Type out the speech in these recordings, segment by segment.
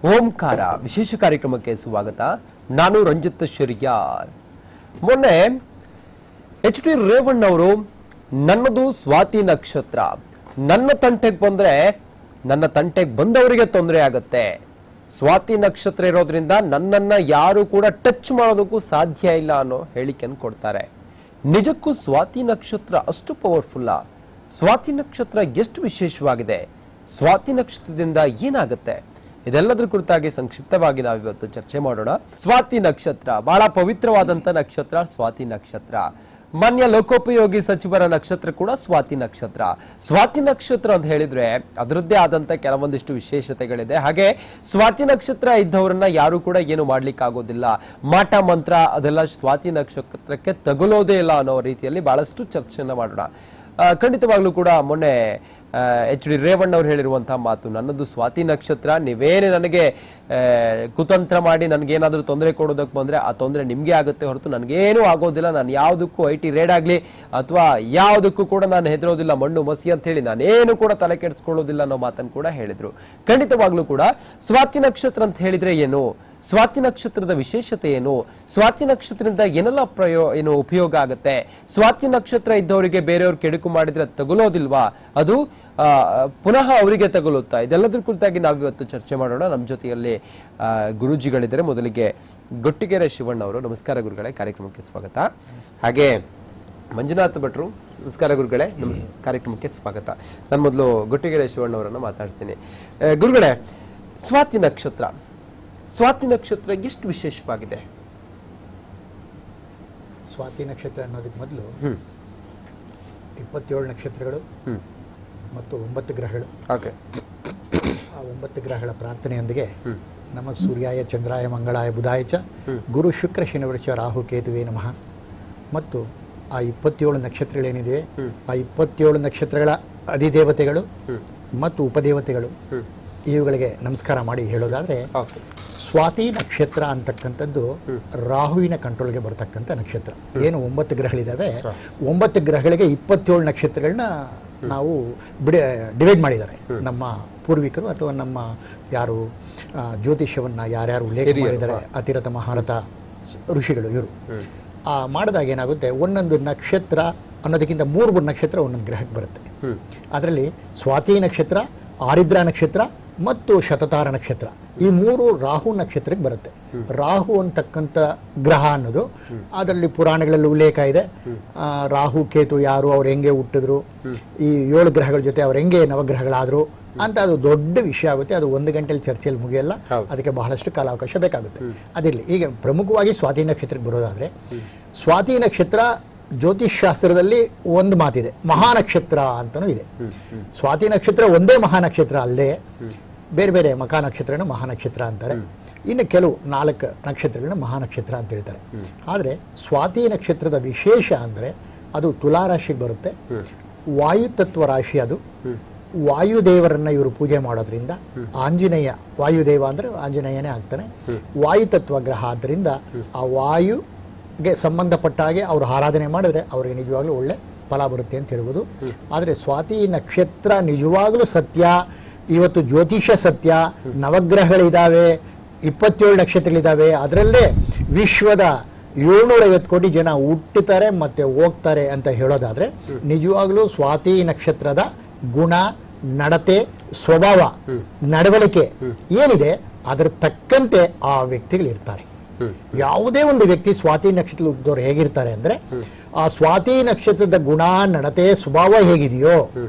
ಓಂಕಾರ ವಿಶೇಷ ಕಾರ್ಯಕ್ರಮಕ್ಕೆ ಸ್ವಾಗತ. ನಾನು ರಂಜಿತ್ ಶೆರಿಯಾರ್. ಮೊನ್ನೆ ಎಚ್ ಡಿ ರೇವಣ್ಣ ಅವರು ನನ್ನದು ಸ್ವಾತಿ ನಕ್ಷತ್ರ, ನನ್ನ ತಂಟೆಗೆ ಬಂದ್ರೆ ನನ್ನ ತಂಟೆಗೆ ಬಂದವರಿಗೆ ತೊಂದರೆ ಆಗುತ್ತೆ, ಸ್ವಾತಿ ನಕ್ಷತ್ರ ಇರೋದ್ರಿಂದ ನನ್ನನ್ನ ಯಾರು ಕೂಡ ಟಚ್ ಮಾಡೋದಕ್ಕೂ ಸಾಧ್ಯ ಇಲ್ಲ ಅನ್ನೋ ಹೇಳಿಕೆಯನ್ನು ಕೊಡ್ತಾರೆ. ನಿಜಕ್ಕೂ ಸ್ವಾತಿ ನಕ್ಷತ್ರ ಅಷ್ಟು ಪವರ್ಫುಲ್ಲಾ? ಸ್ವಾತಿ ನಕ್ಷತ್ರ ಎಷ್ಟು ವಿಶೇಷವಾಗಿದೆ? ಸ್ವಾತಿ ನಕ್ಷತ್ರದಿಂದ ಏನಾಗುತ್ತೆ? ಇದೆಲ್ಲದರ ಕುರಿತಾಗಿ ಸಂಕ್ಷಿಪ್ತವಾಗಿ ನಾವು ಇವತ್ತು ಚರ್ಚೆ ಮಾಡೋಣ. ಸ್ವಾತಿ ನಕ್ಷತ್ರ ಬಹಳ ಪವಿತ್ರವಾದಂತ ನಕ್ಷತ್ರ. ಸ್ವಾತಿ ನಕ್ಷತ್ರ ಮಾನ್ಯ ಲೋಕೋಪಯೋಗಿ ಸಚಿವರ ನಕ್ಷತ್ರ ಕೂಡ ಸ್ವಾತಿ ನಕ್ಷತ್ರ. ಸ್ವಾತಿ ನಕ್ಷತ್ರ ಅಂತ ಹೇಳಿದ್ರೆ ಅದರದ್ದೇ ಆದಂತ ಕೆಲವೊಂದಿಷ್ಟು ವಿಶೇಷತೆಗಳಿದೆ. ಹಾಗೆ ಸ್ವಾತಿ ನಕ್ಷತ್ರ ಇದ್ದವರನ್ನ ಯಾರು ಕೂಡ ಏನು ಮಾಡ್ಲಿಕ್ಕೆ ಆಗೋದಿಲ್ಲ, ಮಾಟ ಮಂತ್ರ ಅದೆಲ್ಲ ಸ್ವಾತಿ ನಕ್ಷತ್ರಕ್ಕೆ ತಗುಲೋದೇ ಇಲ್ಲ ಅನ್ನೋ ರೀತಿಯಲ್ಲಿ ಬಹಳಷ್ಟು ಚರ್ಚೆಯನ್ನ ಮಾಡೋಣ. ಖಂಡಿತವಾಗ್ಲೂ ಕೂಡ ಮೊನ್ನೆ ಎಚ್ ಡಿ ರೇವಣ್ಣ ಅವರು ಹೇಳಿರುವಂತಹ ಮಾತು, ನನ್ನದು ಸ್ವಾತಿ ನಕ್ಷತ್ರ, ನೀವೇನೇ ನನಗೆ ಕುತಂತ್ರ ಮಾಡಿ ನನಗೇನಾದ್ರೂ ತೊಂದರೆ ಕೊಡೋದಕ್ಕೆ ಬಂದ್ರೆ ಆ ತೊಂದರೆ ನಿಮ್ಗೆ ಆಗುತ್ತೆ ಹೊರತು ನನಗೇನೂ ಆಗೋದಿಲ್ಲ, ನಾನು ಯಾವುದಕ್ಕೂ ಐ ಟಿ ರೇಡ್ ಆಗ್ಲಿ ಅಥವಾ ಯಾವುದಕ್ಕೂ ಕೂಡ ನಾನು ಹೆದರೋದಿಲ್ಲ, ಮಣ್ಣು ಮಸಿ ಅಂತ ಹೇಳಿ ನಾನೇನು ಕೂಡ ತಲೆ ಕೆಡಿಸ್ಕೊಳ್ಳೋದಿಲ್ಲ ಅನ್ನೋ ಮಾತನ್ನು ಕೂಡ ಹೇಳಿದ್ರು. ಖಂಡಿತವಾಗ್ಲೂ ಕೂಡ ಸ್ವಾತಿ ನಕ್ಷತ್ರ ಅಂತ ಹೇಳಿದ್ರೆ ಏನು, ಸ್ವಾತಿ ನಕ್ಷತ್ರದ ವಿಶೇಷತೆ ಏನು, ಸ್ವಾತಿ ನಕ್ಷತ್ರದಿಂದ ಏನೆಲ್ಲ ಉಪಯೋಗ ಆಗುತ್ತೆ, ಸ್ವಾತಿ ನಕ್ಷತ್ರ ಇದ್ದವರಿಗೆ ಬೇರೆಯವ್ರು ಕೆಡುಕು ಮಾಡಿದ್ರೆ ತಗುಲೋದಿಲ್ವಾ, ಅದು ಪುನಃ ಅವರಿಗೆ ತಗುಲುತ್ತಾ? ಇದೆಲ್ಲದ್ರ ಕುರಿತಾಗಿ ನಾವಿವತ್ತು ಚರ್ಚೆ ಮಾಡೋಣ. ನಮ್ಮ ಜೊತೆಯಲ್ಲಿ ಗುರೂಜಿಗಳಿದ್ದಾರೆ. ಮೊದಲಿಗೆ ಗೊಟ್ಟಿಗೆರೆ ಶಿವಣ್ಣ ಅವರು, ನಮಸ್ಕಾರ ಗುರುಗಳೇ, ಕಾರ್ಯಕ್ರಮಕ್ಕೆ ಸ್ವಾಗತ. ಹಾಗೆ ಮಂಜುನಾಥ್ ಭಟ್ರು, ನಮಸ್ಕಾರ ಗುರುಗಳೇ, ಕಾರ್ಯಕ್ರಮಕ್ಕೆ ಸ್ವಾಗತ. ನಾನು ಮೊದಲು ಗೊಟ್ಟಿಗೆರೆ ಶಿವಣ್ಣ ಅವರನ್ನು ಮಾತಾಡ್ತೀನಿ. ಗುರುಗಳೇ, ಸ್ವಾತಿ ನಕ್ಷತ್ರ ಸ್ವಾತಿ ನಕ್ಷತ್ರ ಎಷ್ಟು ವಿಶೇಷವಾಗಿದೆ? ಸ್ವಾತಿ ನಕ್ಷತ್ರ ಅನ್ನೋದಕ್ಕೆ ಮೊದಲು 27 ನಕ್ಷತ್ರಗಳು ಮತ್ತು 9 ಗ್ರಹಗಳು. ಆ 9 ಗ್ರಹಗಳ ಪ್ರಾರ್ಥನೆಯೊಂದಿಗೆ ನಮ್ಮ ಸೂರ್ಯಾಯ ಚಂದ್ರಾಯ ಮಂಗಳಾಯ ಬುಧಾಯ ಚ ಗುರು ಶುಕ್ರ ಶನಿವೃಷ ರಾಹು ಕೇತುವೇ ನಮಃ. ಮತ್ತು ಆ 27 ನಕ್ಷತ್ರಗಳೇನಿದೆ ಆ 27 ನಕ್ಷತ್ರಗಳ ಅಧಿದೇವತೆಗಳು ಮತ್ತು ಉಪದೇವತೆಗಳು ಇವುಗಳಿಗೆ ನಮಸ್ಕಾರ ಮಾಡಿ ಹೇಳೋದಾದ್ರೆ, ಸ್ವಾತಿ ನಕ್ಷತ್ರ ಅಂತಕ್ಕಂಥದ್ದು ರಾಹುವಿನ ಕಂಟ್ರೋಲ್ಗೆ ಬರ್ತಕ್ಕಂಥ ನಕ್ಷತ್ರ. ಏನು 9 ಗ್ರಹಗಳಿದ್ದಾವೆ, 9 ಗ್ರಹಗಳಿಗೆ 27 ನಕ್ಷತ್ರಗಳನ್ನ ನಾವು ಡಿವೈಡ್ ಮಾಡಿದ್ದಾರೆ ನಮ್ಮ ಪೂರ್ವಿಕರು ಅಥವಾ ನಮ್ಮ ಯಾರು ಜ್ಯೋತಿಷ್ಯವನ್ನ ಯಾರ್ಯಾರು ಉಲ್ಲೇಖ ಮಾಡಿದ್ದಾರೆ, ಅತಿರಥ ಮಹಾರಥ ಋಷಿಗಳು ಇವರು ಮಾಡಿದಾಗ ಏನಾಗುತ್ತೆ, ಒಂದೊಂದು ನಕ್ಷತ್ರ ಅನ್ನೋದಕ್ಕಿಂತ 3 ನಕ್ಷತ್ರ ಒಂದೊಂದು ಗ್ರಹಕ್ಕೆ ಬರುತ್ತೆ. ಅದರಲ್ಲಿ ಸ್ವಾತಿ ನಕ್ಷತ್ರ, ಆರಿದ್ರ ನಕ್ಷತ್ರ ಮತ್ತು ಶತತಾರ ನಕ್ಷತ್ರ, ಈ 3 ರಾಹು ನಕ್ಷತ್ರಕ್ಕೆ ಬರುತ್ತೆ. ರಾಹು ಅಂತಕ್ಕಂಥ ಗ್ರಹ ಅನ್ನೋದು ಅದರಲ್ಲಿ ಪುರಾಣಗಳಲ್ಲಿ ಉಲ್ಲೇಖ ಇದೆ. ರಾಹು ಕೇತು ಯಾರು, ಅವ್ರು ಹೆಂಗೆ ಹುಟ್ಟಿದ್ರು, ಈ 7 ಗ್ರಹಗಳ ಜೊತೆ ಅವ್ರು ಹೆಂಗೆ ನವಗ್ರಹಗಳಾದ್ರು ಅಂತ ಅದು ದೊಡ್ಡ ವಿಷಯ ಆಗುತ್ತೆ. ಅದು 1 ಗಂಟೆಯಲ್ಲಿ ಚರ್ಚೆಯಲ್ಲಿ ಮುಗಿಯಲ್ಲ, ಅದಕ್ಕೆ ಬಹಳಷ್ಟು ಕಾಲಾವಕಾಶ ಬೇಕಾಗುತ್ತೆ. ಅದಿರಲಿ, ಈಗ ಪ್ರಮುಖವಾಗಿ ಸ್ವಾತಿ ನಕ್ಷತ್ರಕ್ಕೆ ಬರೋದಾದ್ರೆ, ಸ್ವಾತಿ ನಕ್ಷತ್ರ ಜ್ಯೋತಿಷ್ ಶಾಸ್ತ್ರದಲ್ಲಿ ಒಂದು ಮಾತಿದೆ, ಮಹಾನಕ್ಷತ್ರ ಅಂತನೂ ಇದೆ. ಸ್ವಾತಿ ನಕ್ಷತ್ರ ಒಂದೇ ಮಹಾನಕ್ಷತ್ರ ಅಲ್ಲದೆ ಬೇರೆ ಬೇರೆ ಮಖಾ ನಕ್ಷತ್ರನ ಮಹಾನಕ್ಷತ್ರ ಅಂತಾರೆ. ಇನ್ನು ಕೆಲವು 4 ನಕ್ಷತ್ರಗಳನ್ನ ಮಹಾನಕ್ಷತ್ರ ಅಂತ ಹೇಳ್ತಾರೆ. ಆದರೆ ಸ್ವಾತಿ ನಕ್ಷತ್ರದ ವಿಶೇಷ ಅಂದರೆ ಅದು ತುಲಾ ರಾಶಿಗೆ ಬರುತ್ತೆ. ವಾಯುತತ್ವ ರಾಶಿ ಅದು. ವಾಯುದೇವರನ್ನ ಇವರು ಪೂಜೆ ಮಾಡೋದ್ರಿಂದ, ಆಂಜನೇಯ ವಾಯುದೇವ ಅಂದರೆ ಆಂಜನೇಯನೇ ಆಗ್ತಾನೆ. ವಾಯುತತ್ವ ಗ್ರಹ ಆದ್ದರಿಂದ ಆ ವಾಯುಗೆ ಸಂಬಂಧಪಟ್ಟ ಹಾಗೆ ಅವರು ಆರಾಧನೆ ಮಾಡಿದ್ರೆ ಅವರಿಗೆ ನಿಜವಾಗ್ಲೂ ಒಳ್ಳೆ ಫಲ ಬರುತ್ತೆ ಅಂತ ಹೇಳ್ಬೋದು. ಆದರೆ ಸ್ವಾತಿ ನಕ್ಷತ್ರ ನಿಜವಾಗ್ಲೂ ಸತ್ಯ, ಇವತ್ತು ಜ್ಯೋತಿಷ ಸತ್ಯ, ನವಗ್ರಹಗಳಿದ್ದಾವೆ, 27 ನಕ್ಷತ್ರಗಳಿದ್ದಾವೆ, ಅದರಲ್ಲೇ ವಿಶ್ವದ 750 ಕೋಟಿ ಜನ ಹುಟ್ಟುತ್ತಾರೆ ಮತ್ತೆ ಹೋಗ್ತಾರೆ ಅಂತ ಹೇಳೋದಾದ್ರೆ ನಿಜವಾಗ್ಲೂ ಸ್ವಾತಿ ನಕ್ಷತ್ರದ ಗುಣ, ನಡತೆ, ಸ್ವಭಾವ, ನಡವಳಿಕೆ ಏನಿದೆ ಅದರ ತಕ್ಕಂತೆ ಆ ವ್ಯಕ್ತಿಗಳು ಇರ್ತಾರೆ. ಯಾವುದೇ ಒಂದು ವ್ಯಕ್ತಿ ಸ್ವಾತಿ ನಕ್ಷತ್ರ ಹುಟ್ಟಿದವರು ಹೇಗಿರ್ತಾರೆ ಅಂದ್ರೆ, ಆ ಸ್ವಾತಿ ನಕ್ಷತ್ರದ ಗುಣ, ನಡತೆ, ಸ್ವಭಾವ ಹೇಗಿದೆಯೋ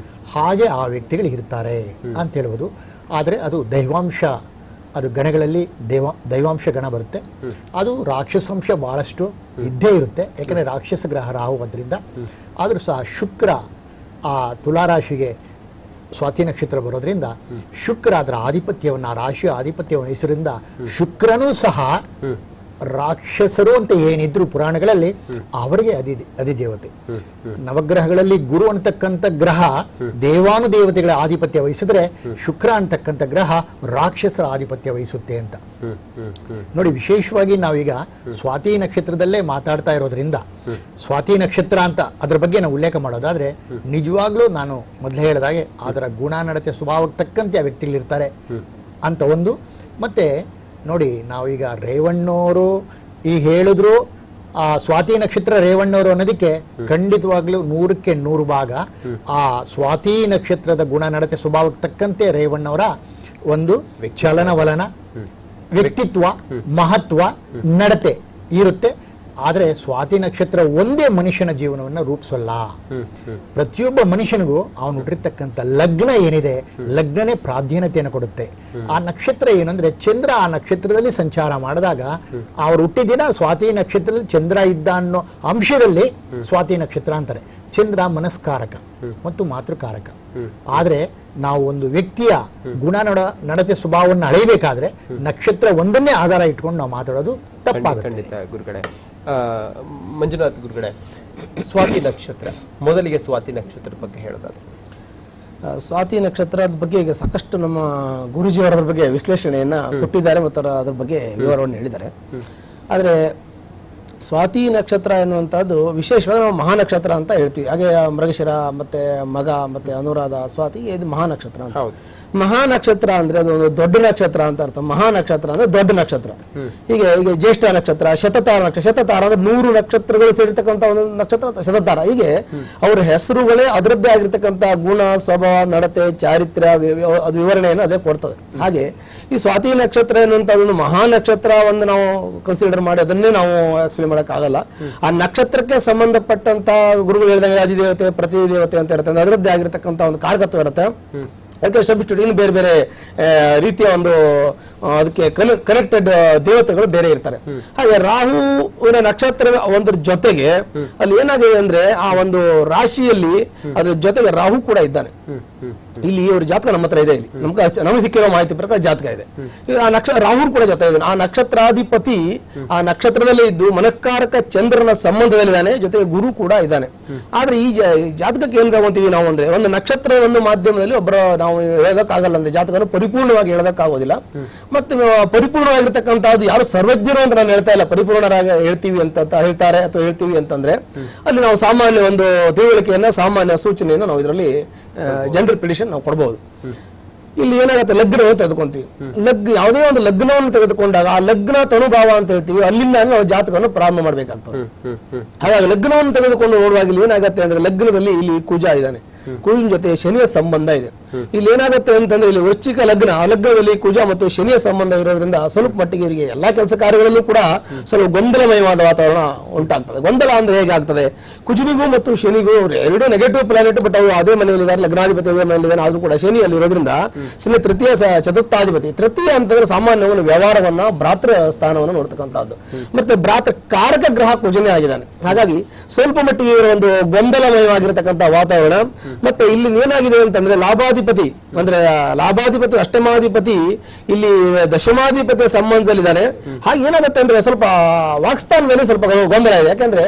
ಹಾಗೆ ಆ ವ್ಯಕ್ತಿಗಳು ಇರ್ತಾರೆ ಅಂತ ಹೇಳ್ಬೋದು. ಆದರೆ ಅದು ದೈವಾಂಶ, ಅದು ಗಣಗಳಲ್ಲಿ ದೈವಾಂಶ ಗಣ ಬರುತ್ತೆ. ಅದು ರಾಕ್ಷಸಾಂಶ ಬಹಳಷ್ಟು ಇದ್ದೇ ಇರುತ್ತೆ, ಯಾಕಂದರೆ ರಾಕ್ಷಸ ಗ್ರಹ ರಾಹು ಅದರಿಂದ. ಆದರೂ ಸಹ ಶುಕ್ರ ಆ ತುಲಾರಾಶಿಗೆ ಸ್ವಾತಿ ನಕ್ಷತ್ರ ಬರೋದ್ರಿಂದ ಶುಕ್ರ ಅದರ ಆಧಿಪತ್ಯವನ್ನು, ಆ ರಾಶಿಯ ಆಧಿಪತ್ಯವನ್ನು ವಹಿಸೋದ್ರಿಂದ ಶುಕ್ರನೂ ಸಹ ರಾಕ್ಷಸರು ಅಂತ ಏನಿದ್ರು ಪುರಾಣಗಳಲ್ಲಿ ಅವರಿಗೆ ಅಧಿದೇವತೆ. ನವಗ್ರಹಗಳಲ್ಲಿ ಗುರು ಅಂತಕ್ಕಂಥ ಗ್ರಹ ದೇವಾನುದೇವತೆಗಳ ಆಧಿಪತ್ಯ ವಹಿಸಿದ್ರೆ ಶುಕ್ರ ಅಂತಕ್ಕಂಥ ಗ್ರಹ ರಾಕ್ಷಸರ ಆಧಿಪತ್ಯ ವಹಿಸುತ್ತೆ ಅಂತ ನೋಡಿ. ವಿಶೇಷವಾಗಿ ನಾವೀಗ ಸ್ವಾತಿ ನಕ್ಷತ್ರದಲ್ಲೇ ಮಾತಾಡ್ತಾ ಇರೋದ್ರಿಂದ ಸ್ವಾತಿ ನಕ್ಷತ್ರ ಅಂತ ಅದ್ರ ಬಗ್ಗೆ ನಾವು ಉಲ್ಲೇಖ ಮಾಡೋದಾದ್ರೆ ನಿಜವಾಗ್ಲೂ ನಾನು ಮೊದಲೇ ಹೇಳಿದಾಗೆ ಅದರ ಗುಣ, ನಡತೆ, ಸ್ವಭಾವಕ್ಕೆ ತಕ್ಕಂತೆ ಆ ವ್ಯಕ್ತಿಗಳಿರ್ತಾರೆ ಅಂತ ಒಂದು. ಮತ್ತು ನೋಡಿ, ನಾವೀಗ ರೇವಣ್ಣವರು ಈ ಹೇಳಿದ್ರು ಆ ಸ್ವಾತಿ ನಕ್ಷತ್ರ ರೇವಣ್ಣವರು ಅನ್ನೋದಕ್ಕೆ ಖಂಡಿತವಾಗ್ಲೂ 100ಕ್ಕೆ 100 ಭಾಗ ಆ ಸ್ವಾತಿ ನಕ್ಷತ್ರದ ಗುಣ ನಡತೆ ಸ್ವಭಾವಕ್ಕೆ ತಕ್ಕಂತೆ ರೇವಣ್ಣವರ ಒಂದು ಚಲನವಲನ, ವ್ಯಕ್ತಿತ್ವ, ಮಹತ್ವ, ನಡತೆ ಇರುತ್ತೆ. ಆದರೆ ಸ್ವಾತಿ ನಕ್ಷತ್ರ ಒಂದೇ ಮನುಷ್ಯನ ಜೀವನವನ್ನು ರೂಪಿಸಲ್ಲ. ಪ್ರತಿಯೊಬ್ಬ ಮನುಷ್ಯನಿಗೂ ಅವನು ಹುಟ್ಟಿರ್ತಕ್ಕಂಥ ಲಗ್ನ ಏನಿದೆ, ಲಗ್ನನೇ ಪ್ರಾಧಾನ್ಯತೆಯನ್ನು ಕೊಡುತ್ತೆ. ಆ ನಕ್ಷತ್ರ ಏನಂದ್ರೆ ಚಂದ್ರ ಆ ನಕ್ಷತ್ರದಲ್ಲಿ ಸಂಚಾರ ಮಾಡಿದಾಗ ಅವ್ರು ಹುಟ್ಟಿದಿನ ಸ್ವಾತಿ ನಕ್ಷತ್ರದಲ್ಲಿ ಚಂದ್ರ ಇದ್ದ ಅನ್ನೋ ಅಂಶದಲ್ಲಿ ಸ್ವಾತಿ ನಕ್ಷತ್ರ ಅಂತಾರೆ. ಚಂದ್ರ ಮನಸ್ಕಾರಕ ಮತ್ತು ಮಾತೃಕಾರಕ. ಆದ್ರೆ ನಾವು ಒಂದು ವ್ಯಕ್ತಿಯ ಗುಣ ನಡತೆ ಸ್ವಭಾವವನ್ನು ಅಳೆಯಬೇಕಾದ್ರೆ ನಕ್ಷತ್ರ ಒಂದನ್ನೇ ಆಧಾರ ಇಟ್ಕೊಂಡು ನಾವು ಮಾತಾಡೋದು ತಪ್ಪಾಗುತ್ತೆ. ಖಂಡಿತ ಗುರುಗಳೇ. ಮಂಜುನಾಥ್ ಗುರುಗಳೇ, ಸ್ವಾತಿ ನಕ್ಷತ್ರ, ಮೊದಲಿಗೆ ಸ್ವಾತಿ ನಕ್ಷತ್ರದ ಬಗ್ಗೆ ಹೇಳೋದಾದ್ರೆ, ಸ್ವಾತಿ ನಕ್ಷತ್ರದ ಬಗ್ಗೆ ಈಗ ಸಾಕಷ್ಟು ನಮ್ಮ ಗುರುಜಿಯವರ ಬಗ್ಗೆ ವಿಶ್ಲೇಷಣೆಯನ್ನ ಕೊಟ್ಟಿದ್ದಾರೆ ಮತ್ತು ಅದ್ರ ಬಗ್ಗೆ ವಿವರವನ್ನು ಹೇಳಿದ್ದಾರೆ. ಆದರೆ ಸ್ವಾತಿ ನಕ್ಷತ್ರ ಎನ್ನುವಂಥದ್ದು ವಿಶೇಷವಾಗಿ ನಾವು ಮಹಾನಕ್ಷತ್ರ ಅಂತ ಹೇಳ್ತೀವಿ. ಹಾಗೆ ಮೃಗಶಿರ ಮತ್ತೆ ಮಗ ಮತ್ತೆ ಅನುರಾಧ ಸ್ವಾತಿ ಇದು ಮಹಾನಕ್ಷತ್ರ ಅಂತ. ಮಹಾನಕ್ಷತ್ರ ಅಂದ್ರೆ ಅದು ಒಂದು ದೊಡ್ಡ ನಕ್ಷತ್ರ ಅಂತ ಅರ್ಥ. ಮಹಾನಕ್ಷತ್ರ ಅಂದ್ರೆ ದೊಡ್ಡ ನಕ್ಷತ್ರ. ಈಗ ಜ್ಯೇಷ್ಠ ನಕ್ಷತ್ರ, ಶತತಾರ ನಕ್ಷತ್ರ. ಶತತಾರ ಅಂದ್ರೆ 100 ನಕ್ಷತ್ರಗಳು ಸೇರಿರ್ತಕ್ಕಂಥ ಒಂದು ನಕ್ಷತ್ರ ಶತತಾರ. ಹೀಗೆ ಅವರ ಹೆಸರುಗಳೇ ಅದರದ್ದೇ ಆಗಿರ್ತಕ್ಕಂಥ ಗುಣ, ಸ್ವಭಾವ, ನಡತೆ, ಚಾರಿತ್ರ್ಯ, ಅದು ವಿವರಣೆಯನ್ನು ಅದೇ ಕೊಡ್ತದೆ. ಹಾಗೆ ಈ ಸ್ವಾತಿ ನಕ್ಷತ್ರ ಎನ್ನುವಂಥದ್ದು ಮಹಾನಕ್ಷತ್ರವನ್ನು ನಾವು ಕನ್ಸಿಡರ್ ಮಾಡಿ ಅದನ್ನೇ ನಾವು ಎಕ್ಸ್ಪ್ಲೇನ್ ಮಾಡಕ್ಕಾಗಲ್ಲ. ಆ ನಕ್ಷತ್ರಕ್ಕೆ ಸಂಬಂಧಪಟ್ಟಂತ ಗುರುಗಳು ಹೇಳಿದಾಗ ಅಧಿದೇವತೆ, ಪ್ರತಿದೇವತೆ ಅಂತ ಇರುತ್ತೆ. ಅದರದ್ದೇ ಆಗಿರ್ತಕ್ಕಂಥ ಒಂದು ಕಾರಕತ್ವ ಇರುತ್ತೆ. ಅದಕ್ಕೆ ಇನ್ನು ಬೇರೆ ಬೇರೆ ರೀತಿಯ ಒಂದು ಅದಕ್ಕೆ ಕನೆಕ್ಟೆಡ್ ದೇವತೆಗಳು ಬೇರೆ ಇರ್ತಾರೆ. ಹಾಗೆ ರಾಹುವಿನ ನಕ್ಷತ್ರ ಒಂದ್ರ ಜೊತೆಗೆ ಅಲ್ಲಿ ಏನಾಗಿದೆ ಅಂದ್ರೆ ಆ ಒಂದು ರಾಶಿಯಲ್ಲಿ ಅದ್ರ ಜೊತೆಗೆ ರಾಹು ಕೂಡ ಇದ್ದಾನೆ. ಇಲ್ಲಿ ಇವ್ರ ಜಾತಕ ನಮ್ಮ ಹತ್ರ ಇದೆ. ಇಲ್ಲಿ ನಮ್ಗೆ ಸಿಕ್ಕಿರೋ ಮಾಹಿತಿ ಪ್ರಕಾರ ಜಾತಕ ಇದೆ. ಆ ರಾಹು ಕೂಡ ಜೊತೆ ಇದ್ದಾನೆ. ಆ ನಕ್ಷತ್ರಾಧಿಪತಿ ಆ ನಕ್ಷತ್ರದಲ್ಲೇ ಇದ್ದು ಮನಃಕಾರಕ ಚಂದ್ರನ ಸಂಬಂಧದಲ್ಲಿದ್ದಾನೆ, ಜೊತೆಗೆ ಗುರು ಕೂಡ ಇದ್ದಾನೆ. ಆದ್ರೆ ಈ ಜಾತಕಕ್ಕೆ ಏನ್ ತಗೊಂತೀವಿ ನಾವು ಅಂದ್ರೆ, ಒಂದು ನಕ್ಷತ್ರ ಒಂದು ಮಾಧ್ಯಮದಲ್ಲಿ ಒಬ್ಬರ ನಾವು ಹೇಳೋದಕ್ಕಾಗಲ್ಲ ಅಂದ್ರೆ ಜಾತಕವನ್ನು ಪರಿಪೂರ್ಣವಾಗಿ ಹೇಳೋದಕ್ಕಾಗೋದಿಲ್ಲ. ಮತ್ತೆ ಪರಿಪೂರ್ಣವಾಗಿರ್ತಕ್ಕಂಥದ್ದು ಯಾರು ಸರ್ವಜ್ಞರು ಅಂತ ನಾನು ಹೇಳ್ತಾ ಇಲ್ಲ. ಪರಿಪೂರ್ಣರಾಗಿ ಹೇಳ್ತೀವಿ ಅಂತ ಹೇಳ್ತಾರೆ ಅಥವಾ ಹೇಳ್ತೀವಿ ಅಂತಂದ್ರೆ ಅಲ್ಲಿ ನಾವು ಸಾಮಾನ್ಯ ಒಂದು ತಿಳುವಳಿಕೆಯನ್ನ, ಸಾಮಾನ್ಯ ಸೂಚನೆಯನ್ನು ನಾವು ಇದರಲ್ಲಿ ಜನರಲ್ ಪ್ರಿಡಿಕ್ಷನ್ ನಾವು ಕೊಡಬಹುದು. ಇಲ್ಲಿ ಏನಾಗುತ್ತೆ, ಲಗ್ನವನ್ನು ತೆಗೆದುಕೊಂತೀವಿ. ಯಾವುದೇ ಒಂದು ಲಗ್ನವನ್ನು ತೆಗೆದುಕೊಂಡಾಗ ಆ ಲಗ್ನ ತನುಭಾವ ಅಂತ ಹೇಳ್ತೀವಿ, ಅಲ್ಲಿಂದ ನಾವು ಜಾತಕವನ್ನು ಪ್ರಾರಂಭ ಮಾಡ್ಬೇಕಾಗ್ತದೆ. ಹಾಗಾಗಿ ಲಗ್ನವನ್ನು ತೆಗೆದುಕೊಂಡು ನೋಡುವಾಗ ಇಲ್ಲಿ ಏನಾಗುತ್ತೆ ಅಂದ್ರೆ, ಲಗ್ನದಲ್ಲಿ ಇಲ್ಲಿ ಕುಜ ಇದ್ದಾನೆ, ಕುಜನ ಜೊತೆ ಶನಿಯ ಸಂಬಂಧ ಇದೆ. ಇಲ್ಲಿ ಏನಾಗುತ್ತೆ ಅಂತಂದ್ರೆ ಇಲ್ಲಿ ವೃಶ್ಚಿಕ ಲಗ್ನ, ಆ ಲಗ್ನದಲ್ಲಿ ಕುಜ ಮತ್ತು ಶನಿಯ ಸಂಬಂಧ ಇರೋದ್ರಿಂದ ಸ್ವಲ್ಪ ಮಟ್ಟಿಗೆ ಇವರಿಗೆ ಎಲ್ಲಾ ಕೆಲಸ ಕಾರ್ಯಗಳಲ್ಲೂ ಕೂಡ ಸ್ವಲ್ಪ ಗೊಂದಲಮಯವಾದ ವಾತಾವರಣ ಉಂಟಾಗ್ತದೆ. ಗೊಂದಲ ಅಂದ್ರೆ ಹೇಗಾಗ್ತದೆ, ಕುಜನಿಗೂ ಮತ್ತು ಶನಿಗೂ ಎರಡು ನೆಗೆಟಿವ್ ಪ್ಲಾನೆಟ್, ಬಟ್ ಅವರು ಅದೇ ಮನೆಯಲ್ಲಿದ್ದಾರೆ, ಲಗ್ನಾಧಿಪತಿ ಅದೇ ಮನೆಯಲ್ಲಿದ್ದಾನೆ. ಆದ್ರೂ ಕೂಡ ಶನಿಯಲ್ಲಿ ಇರೋದ್ರಿಂದ ಶನಿ ತೃತೀಯ ಚತುರ್ಥಾಧಿಪತಿ. ತೃತೀಯ ಅಂತಂದ್ರೆ ಸಾಮಾನ್ಯವನ್ನು ವ್ಯವಹಾರವನ್ನ, ಭ್ರಾತೃ ಸ್ಥಾನವನ್ನು ನೋಡ್ತಕ್ಕಂಥದ್ದು. ಮತ್ತೆ ಭ್ರಾತೃ ಕಾರಕ ಗ್ರಹ ಕುಜನೇ ಆಗಿದ್ದಾನೆ. ಹಾಗಾಗಿ ಸ್ವಲ್ಪ ಮಟ್ಟಿಗೆ ಇವರ ಒಂದು ಗೊಂದಲಮಯವಾಗಿರತಕ್ಕಂಥ ವಾತಾವರಣ. ಮತ್ತೆ ಇಲ್ಲಿ ಏನಾಗಿದೆ ಅಂತಂದ್ರೆ, ಲಾಭಾಧಿಪತಿ ಅಂದ್ರೆ ಲಾಭಾಧಿಪತಿ ಅಷ್ಟಮಾಧಿಪತಿ ಇಲ್ಲಿ ದಶಮಾಧಿಪತಿಯ ಸಂಬಂಧದಲ್ಲಿದ್ದಾನೆ. ಹಾಗೆ ಏನಾಗುತ್ತೆ ಅಂದ್ರೆ ಸ್ವಲ್ಪ ವಾಕ್ಸ್ಥಾನದಲ್ಲಿ ಸ್ವಲ್ಪ ಗೊಂದಲ ಇದೆ. ಯಾಕಂದ್ರೆ